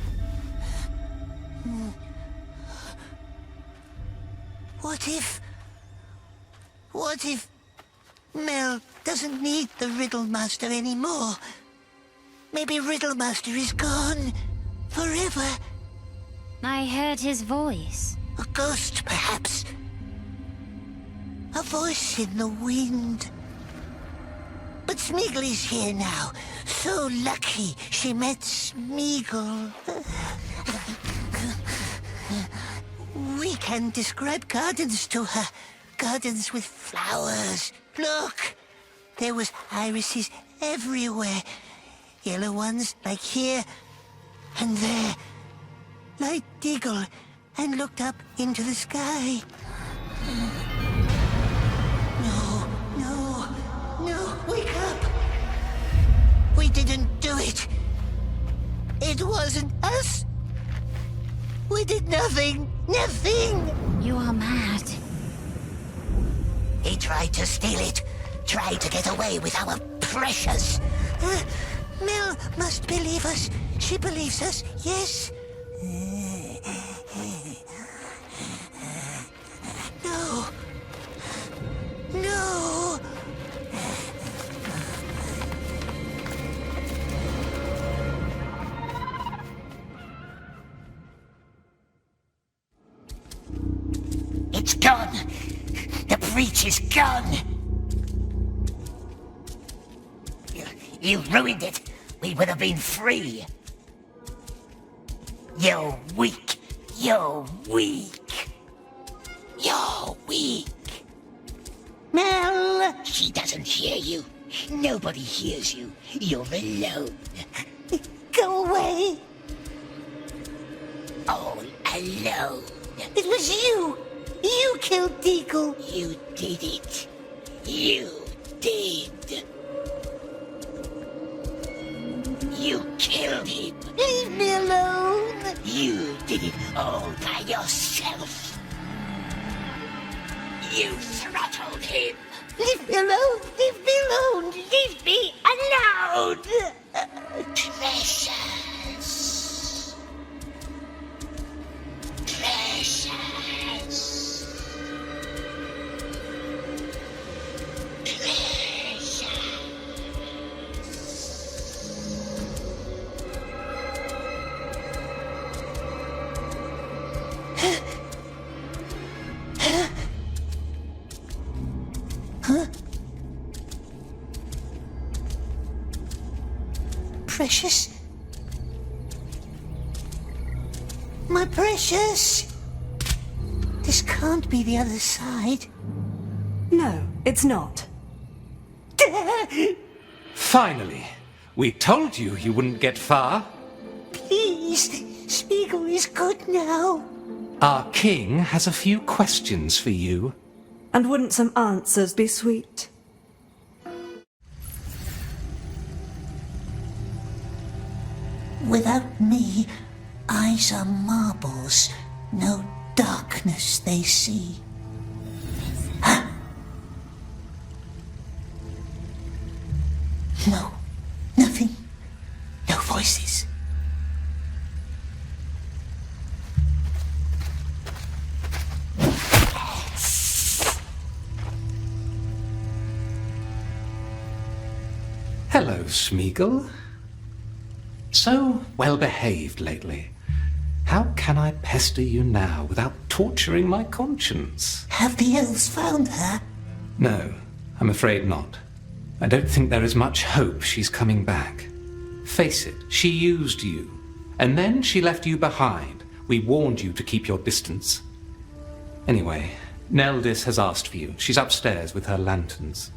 What if Mel doesn't need the Riddle Master anymore? Maybe Riddle Master is gone forever. I heard his voice. A ghost, perhaps. A voice in the wind. But Smeagol is here now. So lucky she met Smeagol. We can describe gardens to her. Gardens with flowers. Look! There was irises everywhere. Yellow ones, like here, and there. Like Diggle, and looked up into the sky. No, wake up! We didn't do it. It wasn't us. We did nothing. You are mad. He tried to steal it. Tried to get away with our precious. Mel must believe us. She believes us, yes? No. It's gone. The breach is gone. You ruined it. We would have been free. You're weak. You're weak. Mel! She doesn't hear you. Nobody hears you. You're alone. Go away. All alone. It was you. You killed Deagle. You did it. You did. You killed him. Leave me alone. You did it all by yourself. You throttled him. Leave me alone. Leave me alone. Leave me alone. Precious. Precious. Precious? My precious! This can't be the other side. No, it's not. Finally! We told you you wouldn't get far. Please, Smeagol is good now. Our king has a few questions for you. And wouldn't some answers be sweet? Without me, eyes are marbles, no darkness they see. Huh? No, nothing, no voices. Hello, Smeagol. So well-behaved lately. How can I pester you now without torturing my conscience? Have the elves found her? No, I'm afraid not. I don't think there is much hope she's coming back. Face it, she used you. And then she left you behind. We warned you to keep your distance. Anyway, Neldis has asked for you. She's upstairs with her lanterns.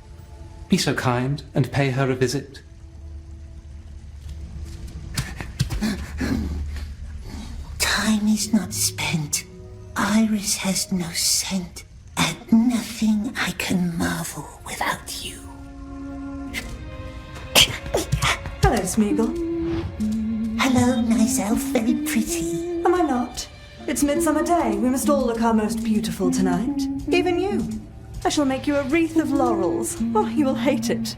Be so kind and pay her a visit. Time is not spent. Iris has no scent. At nothing I can marvel without you. Hello, Smeagol. Hello, nice elf, very pretty. Am I not? It's Midsummer Day. We must all look our most beautiful tonight. Even you. I shall make you a wreath of laurels. Oh, you will hate it.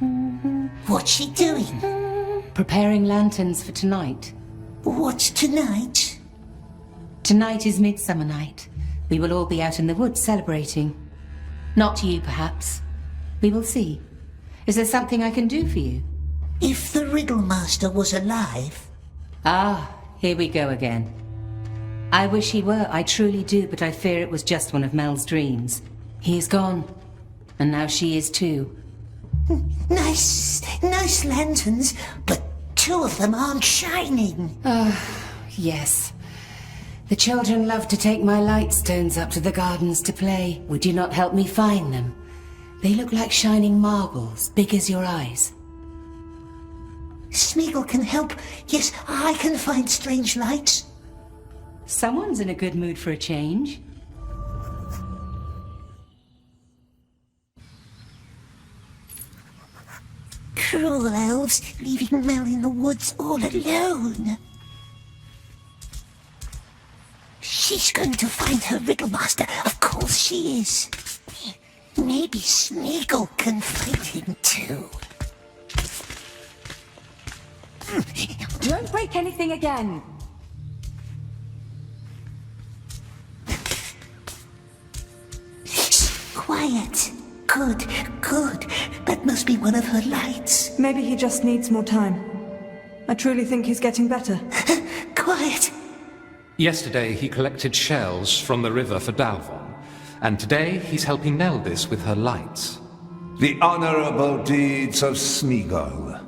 What's she doing? Preparing lanterns for tonight. What's tonight? Tonight is Midsummer Night. We will all be out in the woods celebrating. Not you, perhaps. We will see. Is there something I can do for you? If the Riddle Master was alive... Ah, here we go again. I wish he were, I truly do, but I fear it was just one of Mel's dreams. He is gone, and now she is too. Nice lanterns, but 2 of them aren't shining. Yes. The children love to take my light stones up to the gardens to play. Would you not help me find them? They look like shining marbles, big as your eyes. Smeagol can help. Yes, I can find strange lights. Someone's in a good mood for a change. Cruel elves, leaving Mel in the woods all alone. She's going to find her Riddlemaster. Of course she is. Maybe Smeagol can find him too. Don't break anything again. Quiet. Good. That must be one of her lights. Maybe he just needs more time. I truly think he's getting better. Quiet. Yesterday he collected shells from the river for Dalvon, and today he's helping Neldis with her lights. The honorable deeds of Smeagol.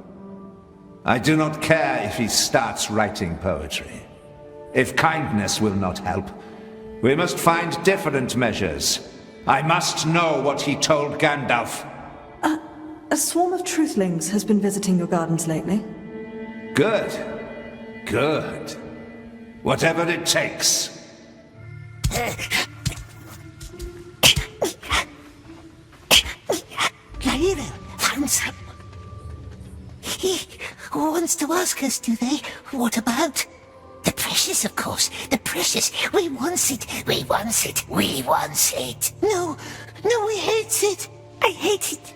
I do not care if he starts writing poetry. If kindness will not help, we must find different measures. I must know what he told Gandalf. A swarm of truthlings has been visiting your gardens lately. Good. Whatever it takes. Laira found some. He wants to ask us, do they? What about? The precious, of course. The precious. We want it. No, he hates it. I hate it.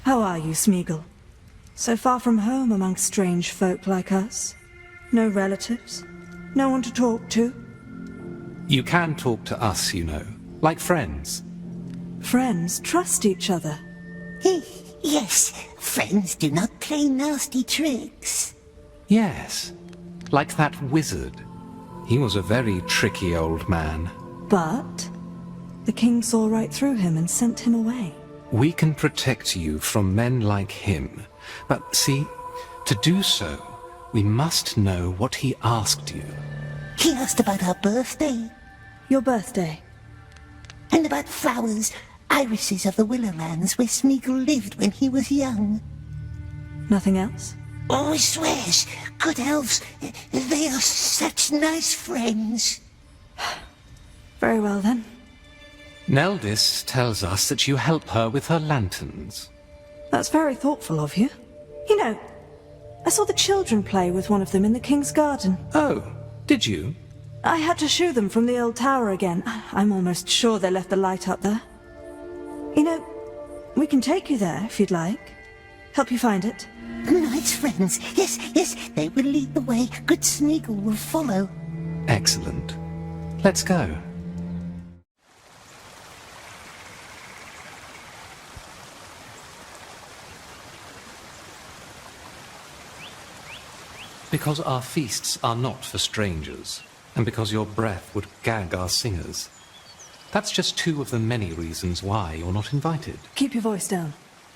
How are you, Smeagol? So far from home amongst strange folk like us? No relatives? No one to talk to? You can talk to us, you know, like friends. Friends trust each other. Yes, friends do not play nasty tricks. Yes, like that wizard. He was a very tricky old man. But the king saw right through him and sent him away. We can protect you from men like him. But see, to do so, we must know what he asked you. He asked about our birthday. Your birthday? And about flowers, irises of the Willowlands where Smeagol lived when he was young. Nothing else? Oh, he swears. Good elves, they are such nice friends. Very well then. Neldis tells us that you help her with her lanterns. That's very thoughtful of you. You know, I saw the children play with one of them in the king's garden. Oh, did you? I had to shoo them from the old tower again. I'm almost sure they left the light up there. You know, we can take you there if you'd like. Help you find it. Nice friends. Yes, they will lead the way. Good Smeagol will follow. Excellent. Let's go. Because our feasts are not for strangers, and because your breath would gag our singers. That's just 2 of the many reasons why you're not invited. Keep your voice down.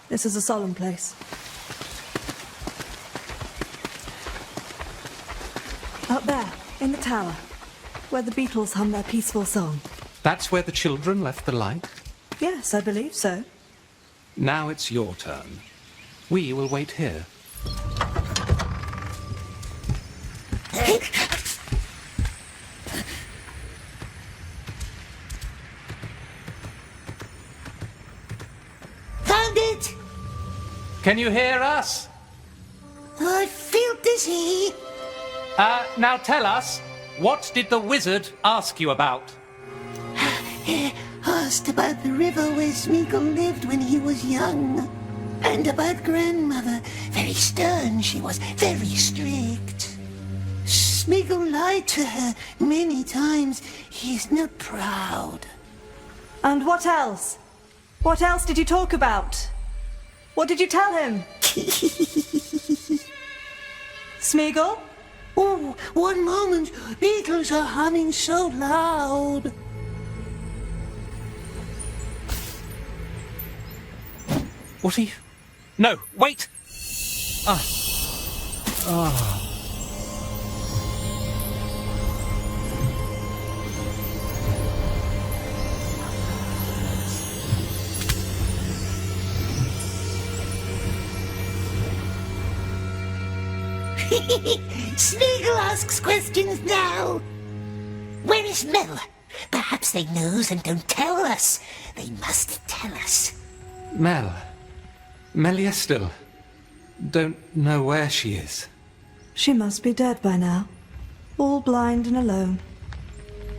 This is a solemn place. Up there, in the tower, where the beetles hum their peaceful song. That's where the children left the light? Yes, I believe so. Now it's your turn. We will wait here. Found it! Can you hear us? I feel dizzy. Now tell us, what did the wizard ask you about? Asked about the river where Smeagol lived when he was young. And about grandmother. Very stern she was, very strict. Smeagol lied to her many times. He is not proud. And what else? What else did you talk about? What did you tell him? Smeagol? Oh, one moment. Beetles are humming so loud. What are you... No, wait! Smeagol asks questions now. Where is Mel? Perhaps they knows and don't tell us. They must tell us. Melia still. Don't know where she is. She must be dead by now. All blind and alone.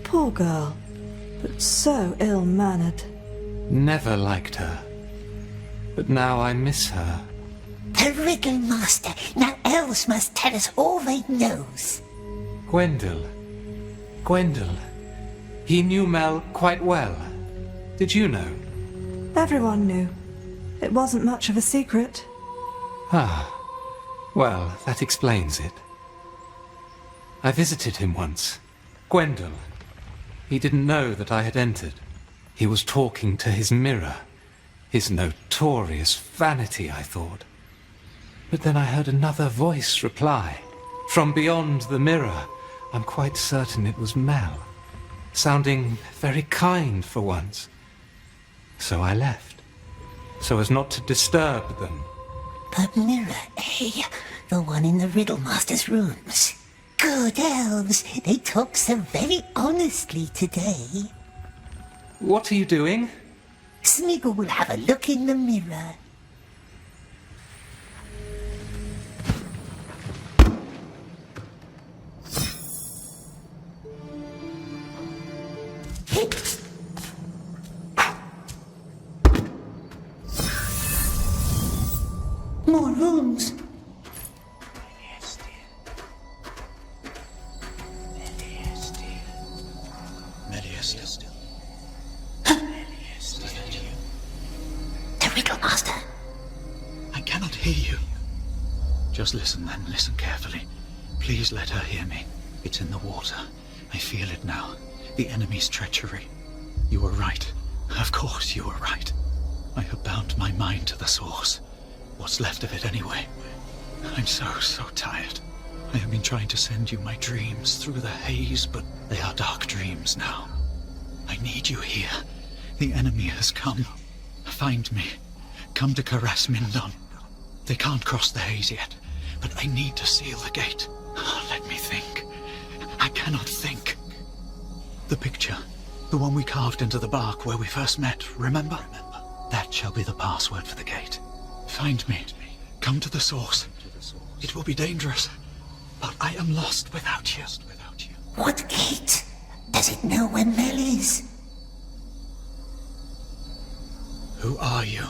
Poor girl. But so ill-mannered. Never liked her. But now I miss her. The Riddle Master. Now elves must tell us all they knows. Gwendol. He knew Mel quite well. Did you know? Everyone knew. It wasn't much of a secret. Well, that explains it. I visited him once. Gwendol. He didn't know that I had entered. He was talking to his mirror. His notorious vanity, I thought. But then I heard another voice reply. From beyond the mirror, I'm quite certain it was Mel. Sounding very kind for once. So I left. So as not to disturb them. The mirror, eh? The one in the Riddle Master's rooms. Good elves. They talk so very honestly today. What are you doing? Smeagol will have a look in the mirror. More rooms. The Riddle Master. I cannot hear you. Just listen then, listen carefully. Please let her hear me. It's in the water. I feel it now. The enemy's treachery. You were right. Of course you were right. I have bound my mind to the source. What's left of it anyway? I'm so tired. I have been trying to send you my dreams through the haze, but they are dark dreams now. I need you here. The enemy has come. Find me. Come to Caras Mindon. They can't cross the haze yet, but I need to seal the gate. Let me think. I cannot think. The picture. The one we carved into the bark where we first met, remember? That shall be the password for the gate. Find me. Come to the source. It will be dangerous, but I am lost without you. What gate? Does it know where Mel is? Who are you?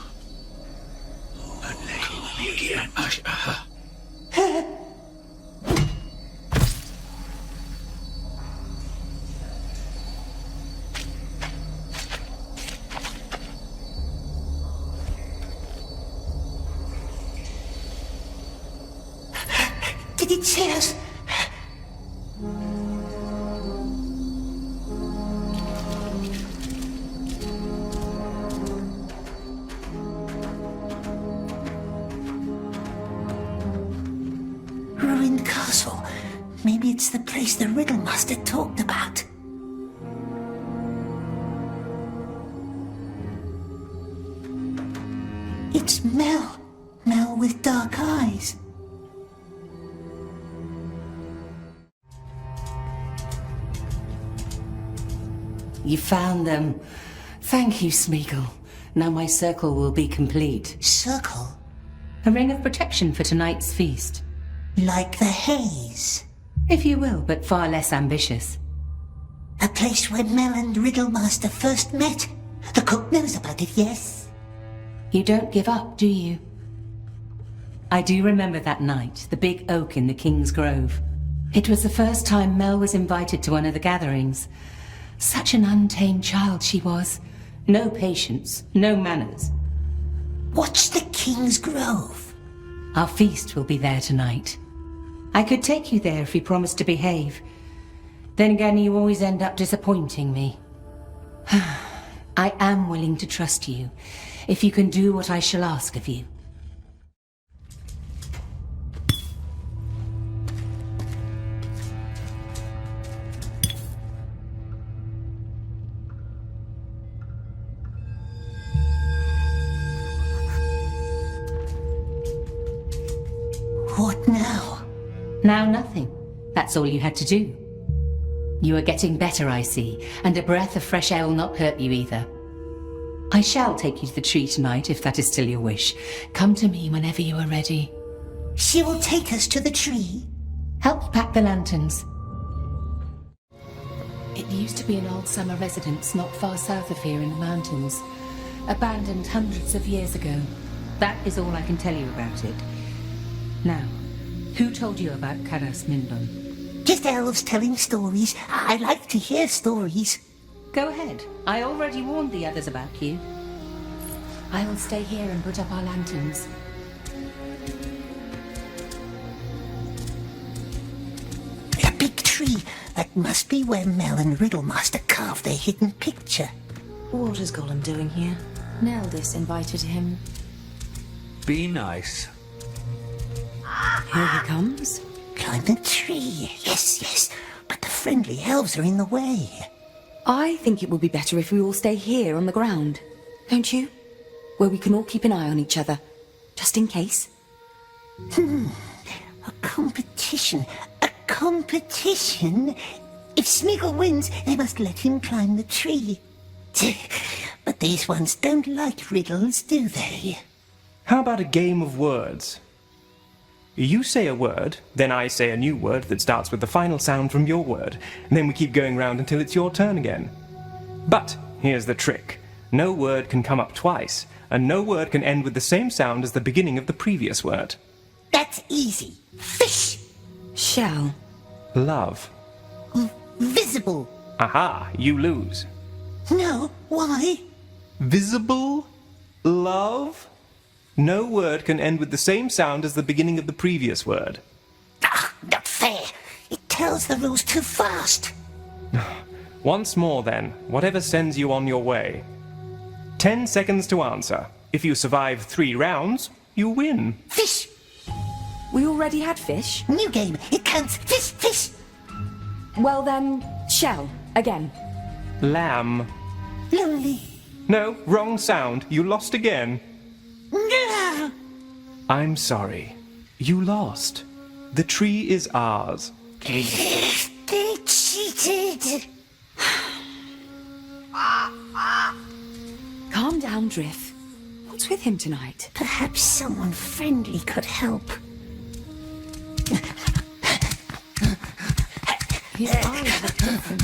Did it say us? Ruined castle. Maybe it's the place the Riddle Master talked about. It's Mel. Mel with dark eyes. You found them. Thank you, Smeagol. Now my circle will be complete. Circle? A ring of protection for tonight's feast. Like the haze? If you will, but far less ambitious. A place where Mel and Riddle Master first met. The cook knows about it, yes? You don't give up, do you? I do remember that night, the big oak in the King's Grove. It was the first time Mel was invited to one of the gatherings. Such an untamed child she was. No patience, no manners. What's the King's Grove? Our feast will be there tonight. I could take you there if you promised to behave. Then again, you always end up disappointing me. I am willing to trust you, if you can do what I shall ask of you. What now? Now nothing. That's all you had to do. You are getting better, I see, and a breath of fresh air will not hurt you either. I shall take you to the tree tonight, if that is still your wish. Come to me whenever you are ready. She will take us to the tree? Help pack the lanterns. It used to be an old summer residence not far south of here in the mountains. Abandoned hundreds of years ago. That is all I can tell you about it. Now, who told you about Karas Mindon? Just elves telling stories. I like to hear stories. Go ahead. I already warned the others about you. I will stay here and put up our lanterns. A big tree. That must be where Mel and Riddlemaster carved their hidden picture. What is Gollum doing here? Neldis invited him. Be nice. Here he comes. Climb the tree. Yes, yes. But the friendly elves are in the way. I think it would be better if we all stay here on the ground. Don't you? Where we can all keep an eye on each other. Just in case. A competition. A competition? If Smeagol wins, they must let him climb the tree. But these ones don't like riddles, do they? How about a game of words? You say a word, then I say a new word that starts with the final sound from your word, and then we keep going round until it's your turn again. But here's the trick. No word can come up twice, and no word can end with the same sound as the beginning of the previous word. That's easy. Fish. Shell. Love. Visible. Aha, you lose. No, why? Visible? Love? No word can end with the same sound as the beginning of the previous word. Not fair. It tells the rules too fast. Once more then, whatever sends you on your way. 10 seconds to answer. If you survive 3 rounds, you win. Fish. We already had fish. New game. It counts. Fish, fish. Well then, shell. Again. Lamb. Lonely. No, wrong sound. You lost again. No. I'm sorry. You lost. The tree is ours. They cheated. Calm down, Driff. What's with him tonight? Perhaps someone friendly could help. His eyes look different.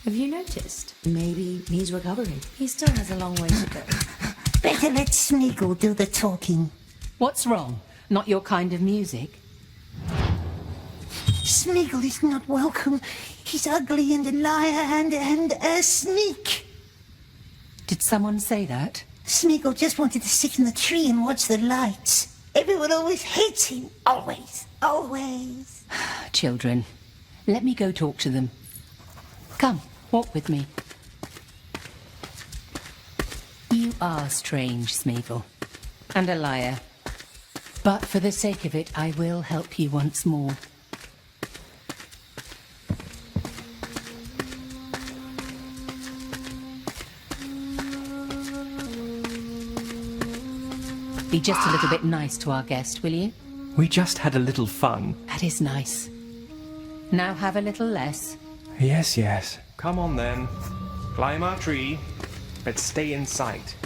Have you noticed? Maybe he's recovering. He still has a long way to go. Better let Smeagol do the talking. What's wrong? Not your kind of music? Smeagol is not welcome. He's ugly and a liar and a sneak. Did someone say that? Smeagol just wanted to sit in the tree and watch the lights. Everyone always hates him. Always. Always. Children, let me go talk to them. Come, walk with me. You are strange, Smeagol, and a liar. But for the sake of it, I will help you once more. Be just a little bit nice to our guest, will you? We just had a little fun. That is nice. Now have a little less. Yes, yes. Come on then. Climb our tree. Let's stay in sight.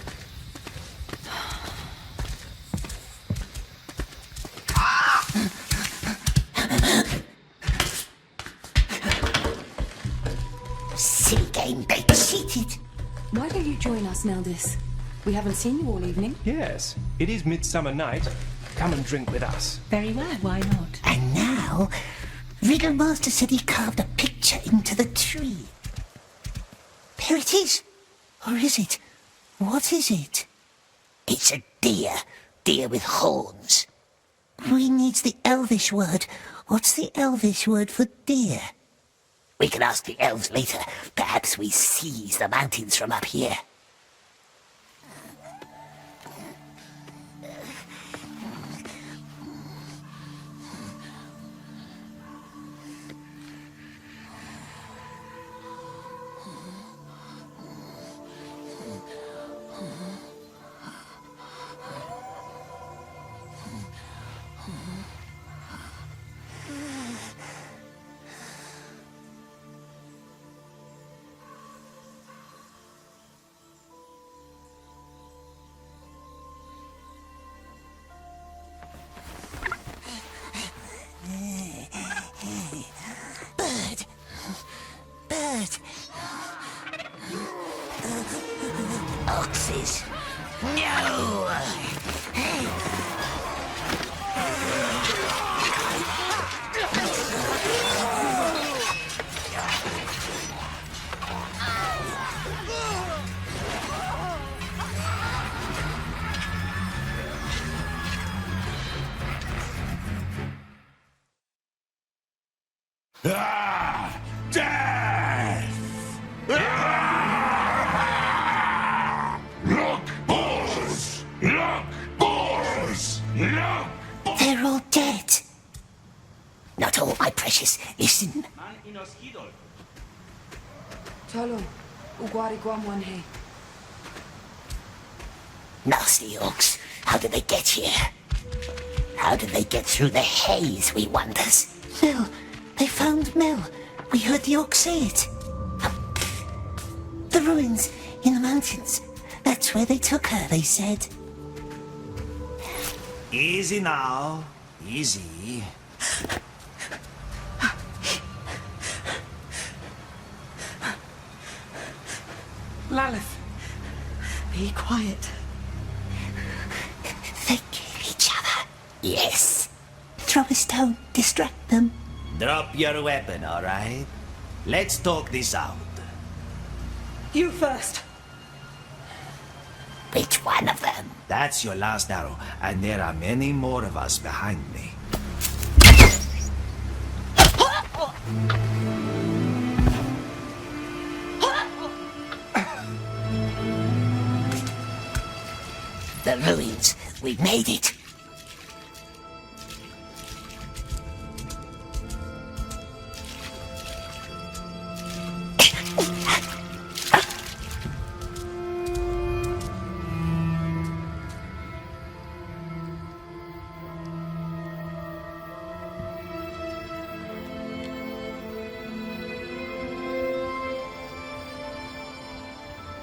Silly game, they cheated. Why don't you join us, Neldis? We haven't seen you all evening. Yes, it is midsummer night. Come and drink with us. Very well, why not? And now, Riddlemaster said he carved a picture into the tree. There it is. Or is it? What is it? It's a deer. Deer with horns. We needs the Elvish word. What's the Elvish word for deer? We can ask the elves later. Perhaps we seize the mountains from up here. Oxes. No! Ah! Death! Look, boars! Look, boars! Look! They're all dead. Not all, my precious. Listen. Nasty orcs. How did they get here? How did they get through the haze, we wonders? Mill. They found Mill. We heard the orcs say it. The ruins in the mountains. That's where they took her, they said. Easy now. Easy. Lalith, be quiet. They kill each other. Yes. Throw a stone, distract them. Drop your weapon, all right? Let's talk this out. You first. Which one of them? That's your last arrow, and there are many more of us behind me. The ruins. We've made it.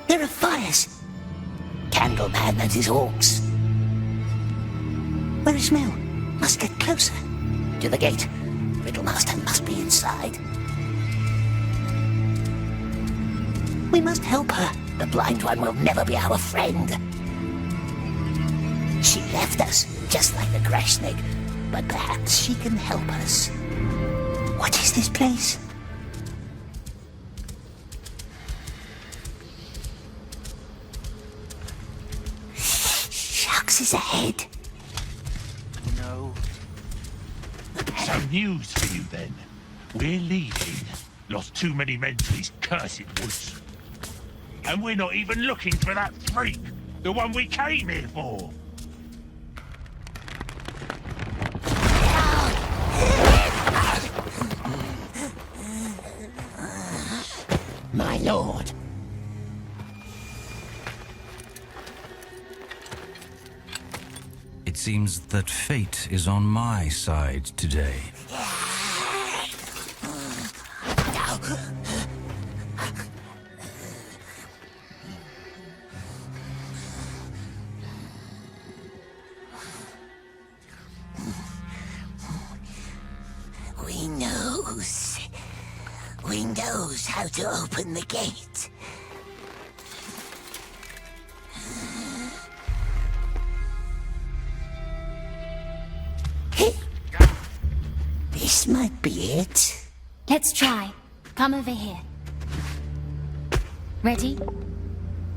There are fires. Candleman and his orcs. Where is Mel? Must get closer. To the gate. Riddlemaster must be inside. We must help her. The blind one will never be our friend. She left us, just like the Grashnig. But perhaps she can help us. What is this place? Shucks is ahead. No. Some news for you then. We're leaving. Lost too many men to these cursed woods. And we're not even looking for that freak. The one we came here for. My lord. It seems that fate is on my side today. We knows how to open the gate. This might be it. Let's try. Come over here. Ready?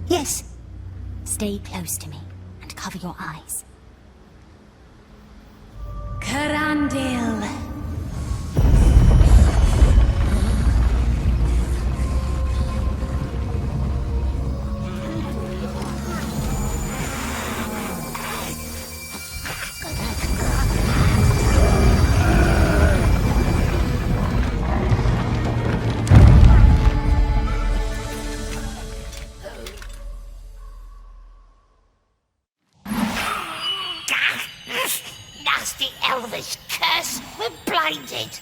Yes. Stay close to me and cover your eyes. Karandil. elvish curse! We're blinded!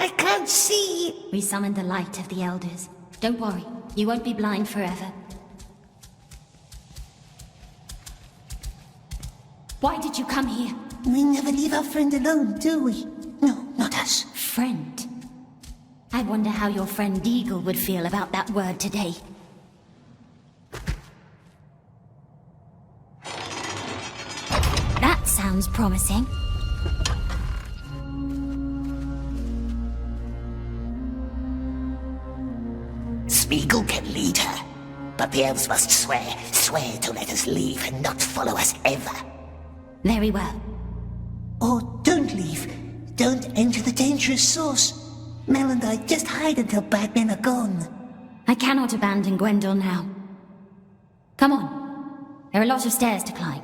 I can't see! We summoned the light of the elders. Don't worry, you won't be blind forever. Why did you come here? We never leave our friend alone, do we? No, not us. Friend? I wonder how your friend Deagle would feel about that word today. That sounds promising. Smeagol can lead her, but the elves must swear to let us leave and not follow us ever. Very well. Or don't leave. Don't enter the dangerous source. Mel and I just hide until bad men are gone. I cannot abandon Gwendol now. Come on. There are a lot of stairs to climb.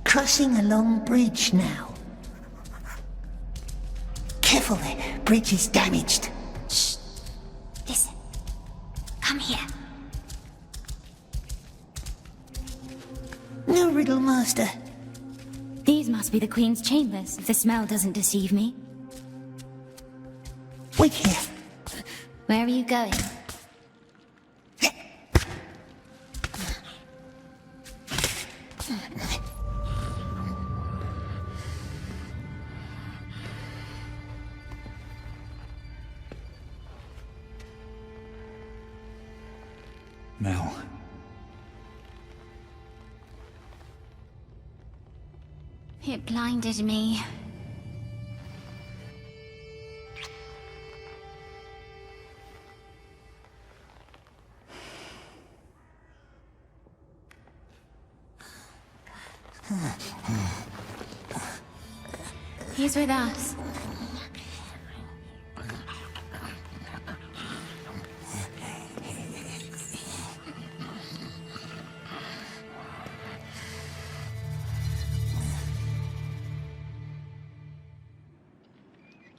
Crossing a long bridge now. Careful there, bridge is damaged. Shh. Listen. Come here. No riddle master. These must be the Queen's chambers, if the smell doesn't deceive me. Wait here. Where are you going? Mel. It blinded me. He's with us.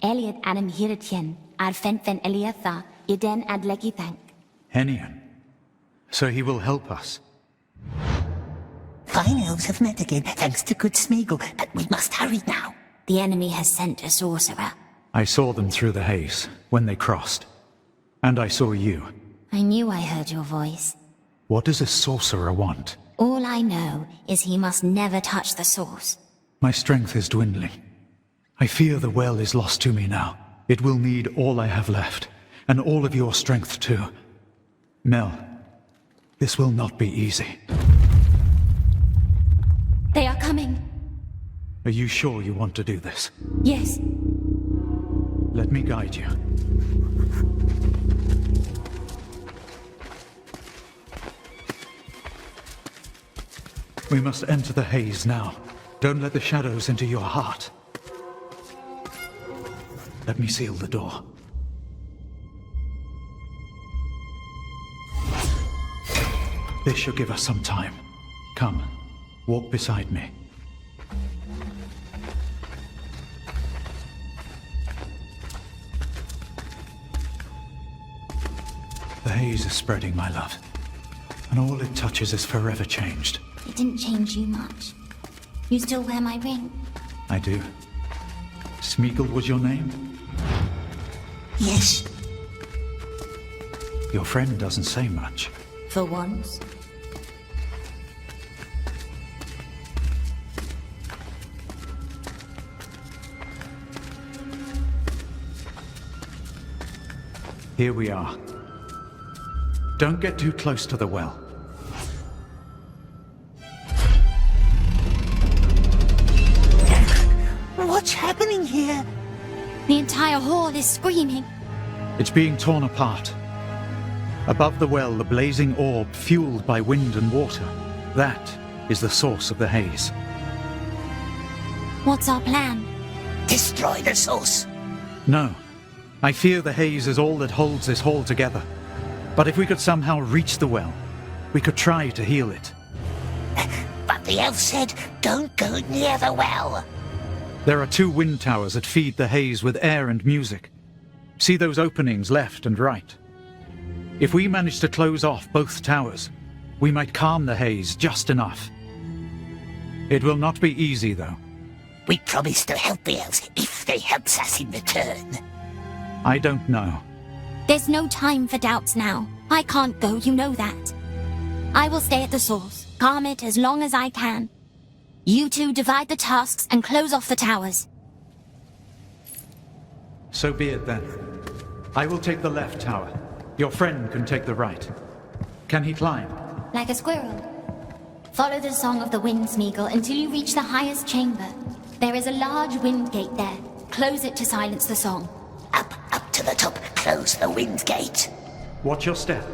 Eliot anam hiritien, ar fenfen Eliatha, iden ad legithank. Henian. So he will help us. Fine elves have met again, thanks to good Smeagol, but we must hurry now. The enemy has sent a sorcerer. I saw them through the haze, when they crossed. And I saw you. I knew I heard your voice. What does a sorcerer want? All I know is he must never touch the source. My strength is dwindling. I fear the well is lost to me now. It will need all I have left, and all of your strength too. Mel, this will not be easy. They are coming. Are you sure you want to do this? Yes. Let me guide you. We must enter the haze now. Don't let the shadows into your heart. Let me seal the door. This should give us some time. Come, walk beside me. The haze is spreading, my love. And all it touches is forever changed. It didn't change you much. You still wear my ring? I do. Smeagol was your name? Yes. Your friend doesn't say much. For once. Here we are. Don't get too close to the well. hall is screaming. It's being torn apart. Above the well, the blazing orb fueled by wind and water. That is the source of the haze. What's our plan? Destroy the source. No. I fear the haze is all that holds this hall together. But if we could somehow reach the well, we could try to heal it. But the elf said, don't go near the well. There are 2 wind towers that feed the haze with air and music. See those openings left and right? If we manage to close off both towers, we might calm the haze just enough. It will not be easy, though. We promise to help the elves if they help us in return. I don't know. There's no time for doubts now. I can't go, you know that. I will stay at the source, calm it as long as I can. You two divide the tasks and close off the towers. So be it then. I will take the left tower. Your friend can take the right. Can he climb? Like a squirrel. Follow the song of the wind, Smeagol, until you reach the highest chamber. There is a large wind gate there. Close it to silence the song. Up to the top. Close the wind gate. Watch your step.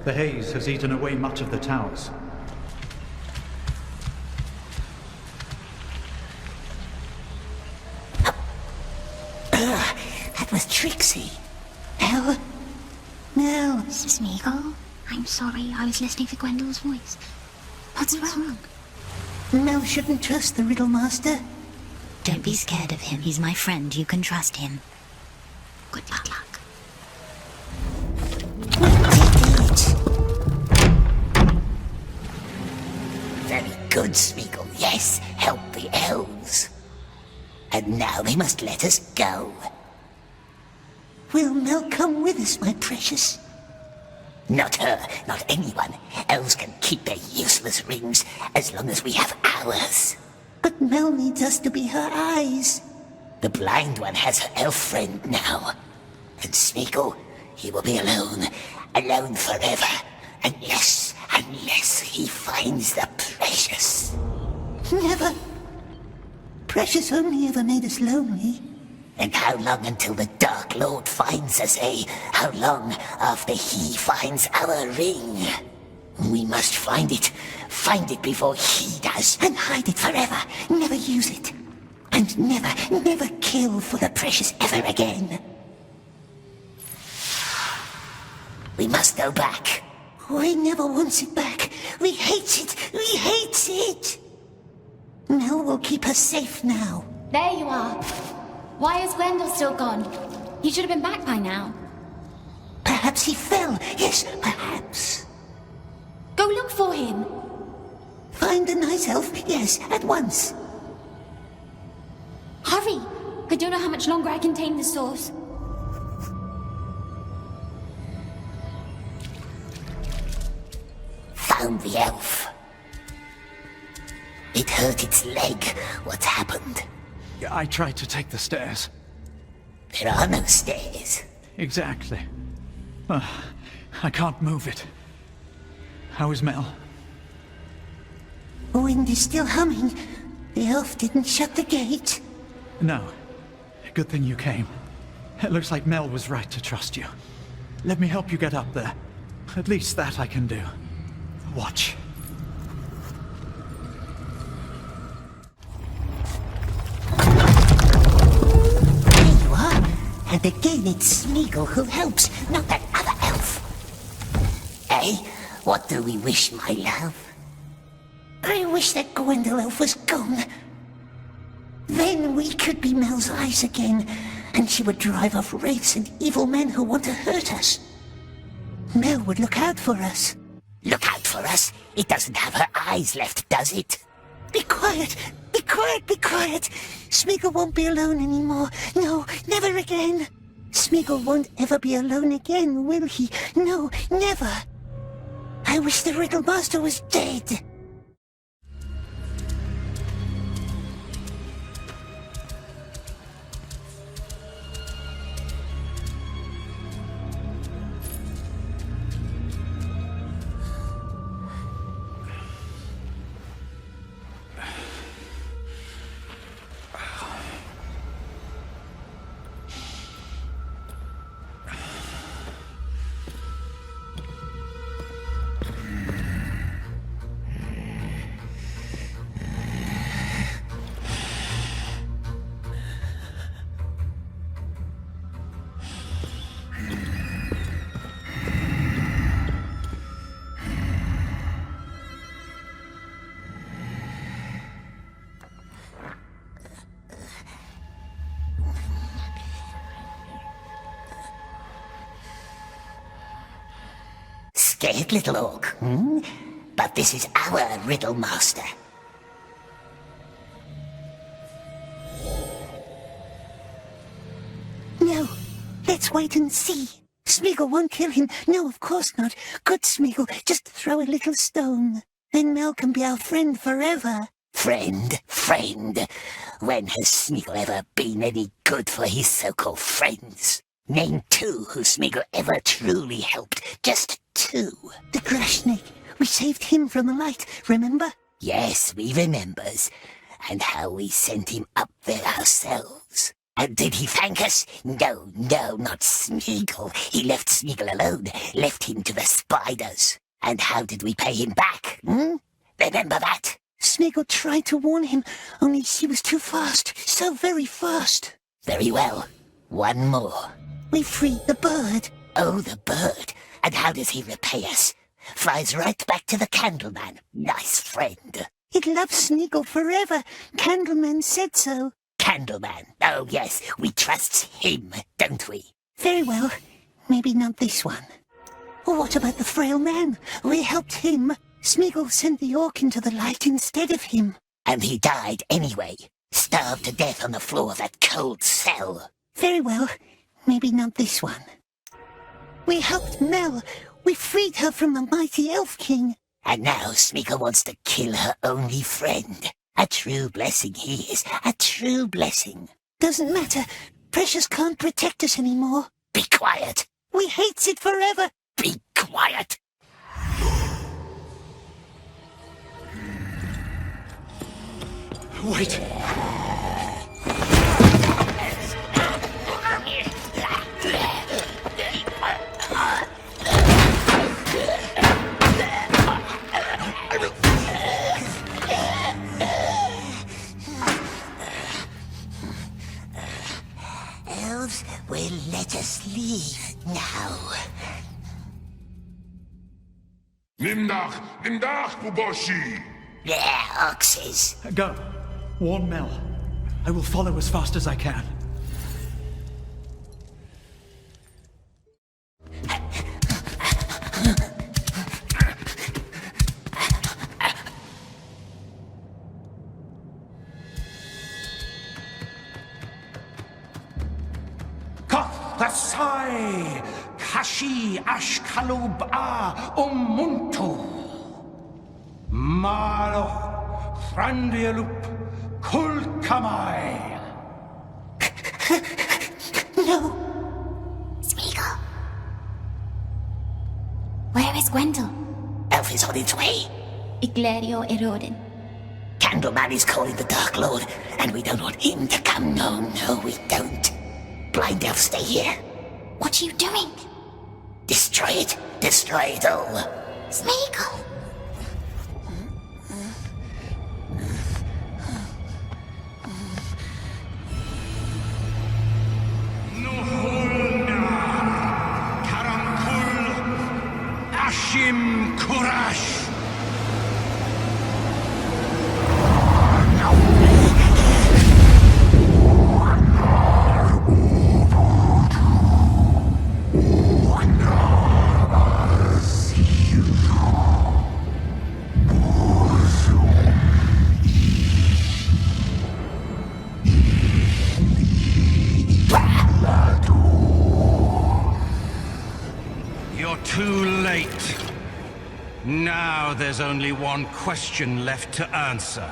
The haze has eaten away much of the towers. That was Trixie. Mel? Smeagol, I'm sorry. I was listening for Gwendole's voice. What's wrong? Mel shouldn't trust the Riddle Master. Don't be scared of him. He's my friend. You can trust him. Good luck. We did it! Very good, Smeagol. Yes, help the elves. And now they must let us go. Will Mel come with us, my precious? Not her, not anyone. Elves can keep their useless rings as long as we have ours. But Mel needs us to be her eyes. The blind one has her elf friend now. And Smeagol, he will be alone. Alone forever. Unless he finds the precious. Never. Precious only ever made us lonely. And how long until the Dark Lord finds us, eh? How long after he finds our ring? We must find it. Find it before he does. And hide it forever. Never use it. And never kill for the precious ever again. We must go back. We never wants it back. We hate it. We hate it. Mel will keep us safe now. There you are. Why is Gwendol still gone? He should have been back by now. Perhaps he fell. Yes, perhaps. Go look for him. Find the nice elf. Yes, at once. Hurry! I don't know how much longer I can tame the source. Found the elf. It hurt its leg. What's happened? I tried to take the stairs. There are no stairs. Exactly. I can't move it. How is Mel? The wind is still humming. The elf didn't shut the gate. No. Good thing you came. It looks like Mel was right to trust you. Let me help you get up there. At least that I can do. Watch. There you are. And again it's Smeagol who helps, not that other elf. Eh? What do we wish, my love? I wish that Gwendol elf was gone. Then we could be Mel's eyes again, and she would drive off wraiths and evil men who want to hurt us. Mel would look out for us. Look out for us? It doesn't have her eyes left, does it? Be quiet! Be quiet! Be quiet! Smeagol won't be alone anymore. No, never again. Smeagol won't ever be alone again, will he? No, never. I wish the Riddle Master was dead. Scared, little orc, hmm? But this is our riddle master. No, let's wait and see. Smeagol won't kill him. No, of course not. Good Smeagol, just throw a little stone. Then Mel can be our friend forever. Friend? When has Smeagol ever been any good for his so-called friends? Name 2 who Smeagol ever truly helped. Just 2. The Grashnik. We saved him from the light, remember? Yes, we remembers. And how we sent him up there ourselves. And did he thank us? No, not Smeagol. He left Smeagol alone, left him to the spiders. And how did we pay him back, Remember that? Smeagol tried to warn him, only she was too fast, so very fast. Very well. One more. We freed the bird. Oh, the bird. And how does he repay us? Flies right back to the Candleman. Nice friend. It loves Smeagol forever. Candleman said so. Candleman. Oh, yes. We trust him, don't we? Very well. Maybe not this one. Or what about the frail man? We helped him. Smeagol sent the orc into the light instead of him. And he died anyway. Starved to death on the floor of that cold cell. Very well. Maybe not this one. We helped Mel. We freed her from the mighty Elf King. And now Smeagol wants to kill her only friend. A true blessing he is. A true blessing. Doesn't matter. Precious can't protect us anymore. Be quiet. We hates it forever. Be quiet. Wait. Elves will let us leave now. Nimm nach, Buboshi! Yeah, oxes. Go. Warn Mel. I will follow as fast as I can. Kasai Kashi Ashkalub A Umuntu Malo Frandialup Kulkamai. No. Smeagol. Where is Gwendol? Elf is on its way. Iglerio Erodin. Candleman is calling the Dark Lord, and we don't want him to come. No, we don't. Blind Elf, stay here. What are you doing? Destroy it. Destroy it all. Smeagol. Ashim Kurash. You're too late. Now there's only one question left to answer.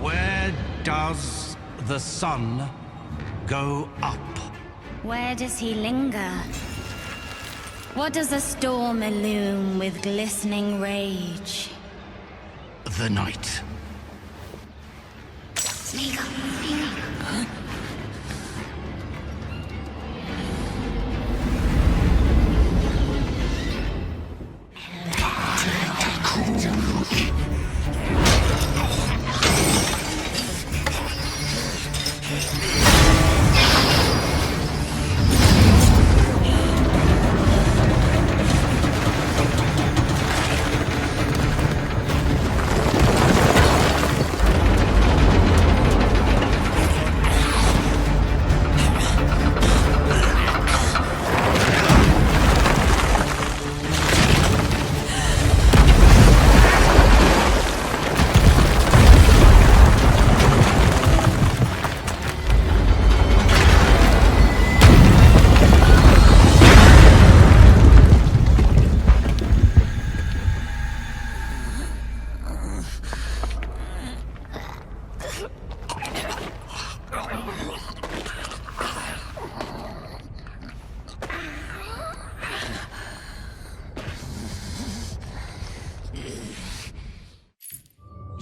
Where does the sun go up? Where does he linger? What does the storm illume with glistening rage? The night. Smeagol.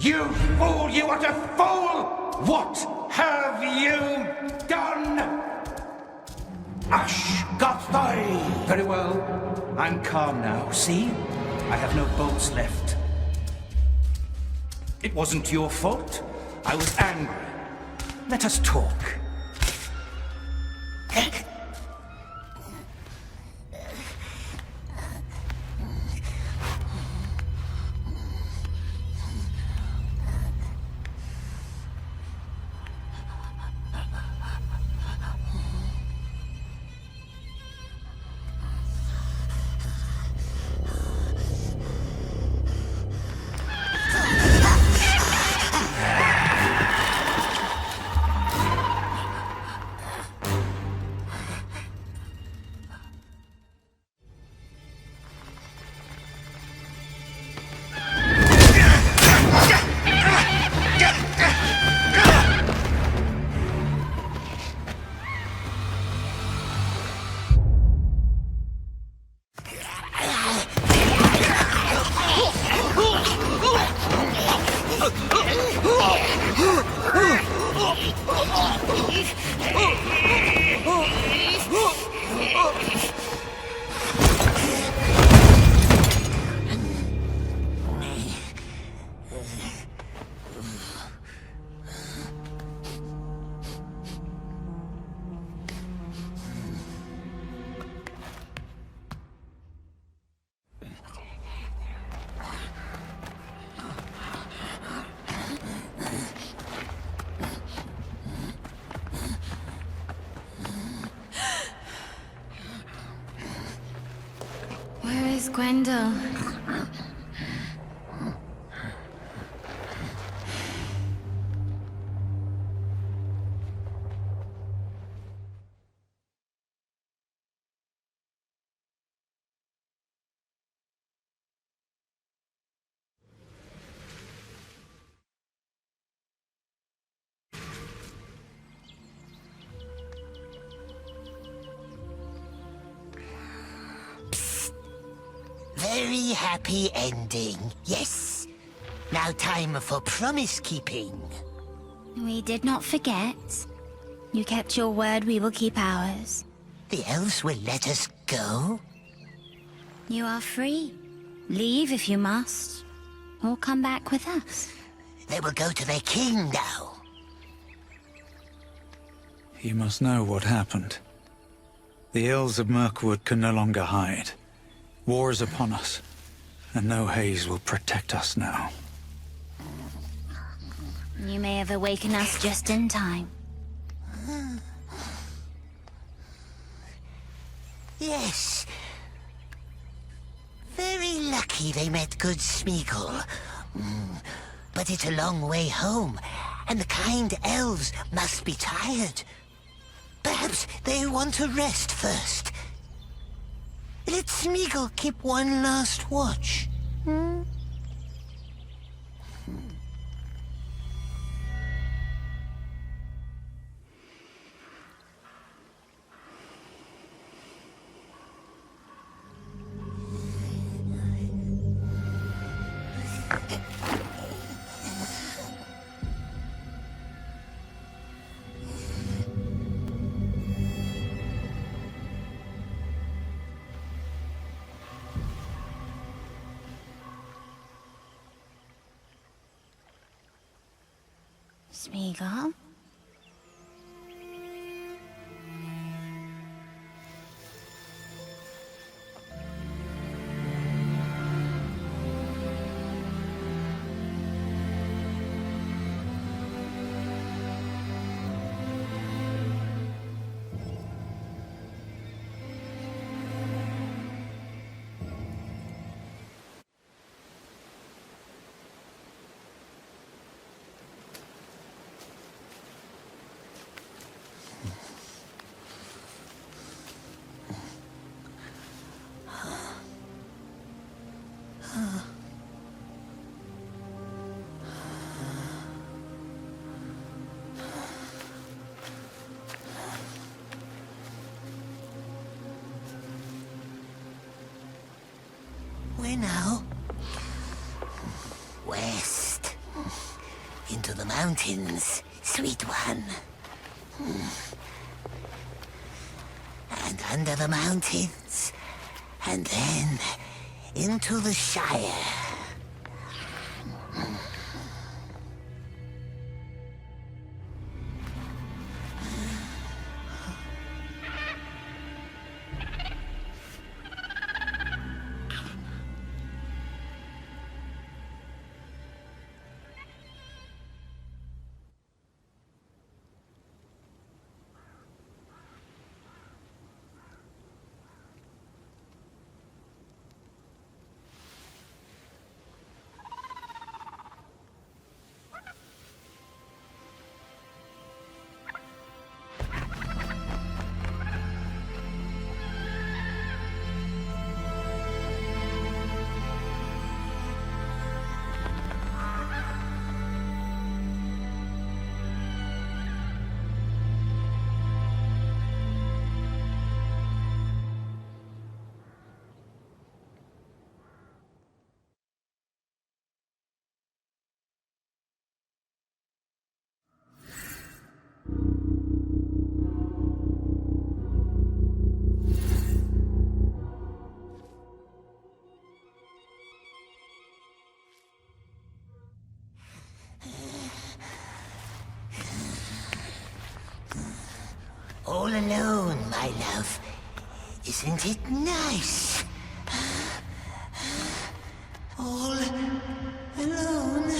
You fool, you utter fool! What have you done? Ash got thy. Very well. I'm calm now. See? I have no bolts left. It wasn't your fault. I was angry. Let us talk. Where is Gwendol? Very happy ending, yes. Now time for promise-keeping. We did not forget. You kept your word, we will keep ours. The elves will let us go? You are free. Leave if you must, or come back with us. They will go to their king now. He must know what happened. The ills of Mirkwood can no longer hide. War is upon us, and no haze will protect us now. You may have awakened us just in time. Yes. Very lucky they met good Smeagol. But it's a long way home, and the kind elves must be tired. Perhaps they want to rest first. Let Smeagol keep one last watch. Smeagol? Where now? West. mountains, sweet one. And under the mountains, and then into the Shire. All alone, my love. Isn't it nice? All alone.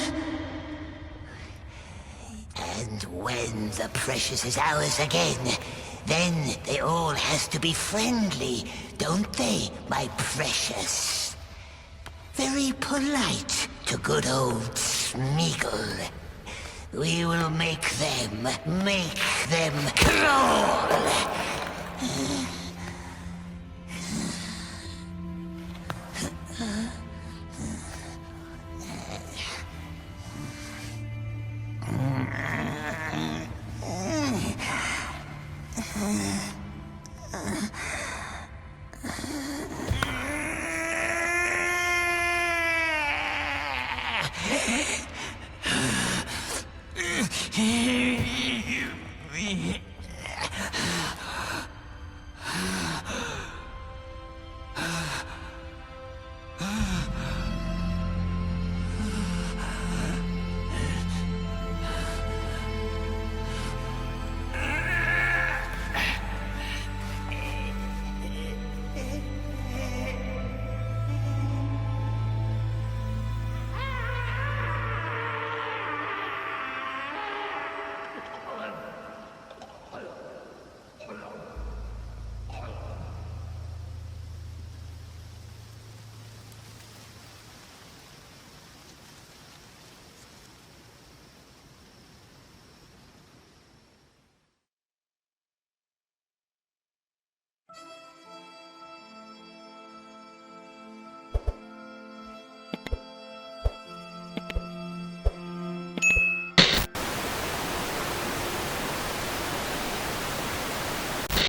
And when the precious is ours again, then they all has to be friendly, don't they, my precious? Very polite to good old Smeagol. We will make them crawl!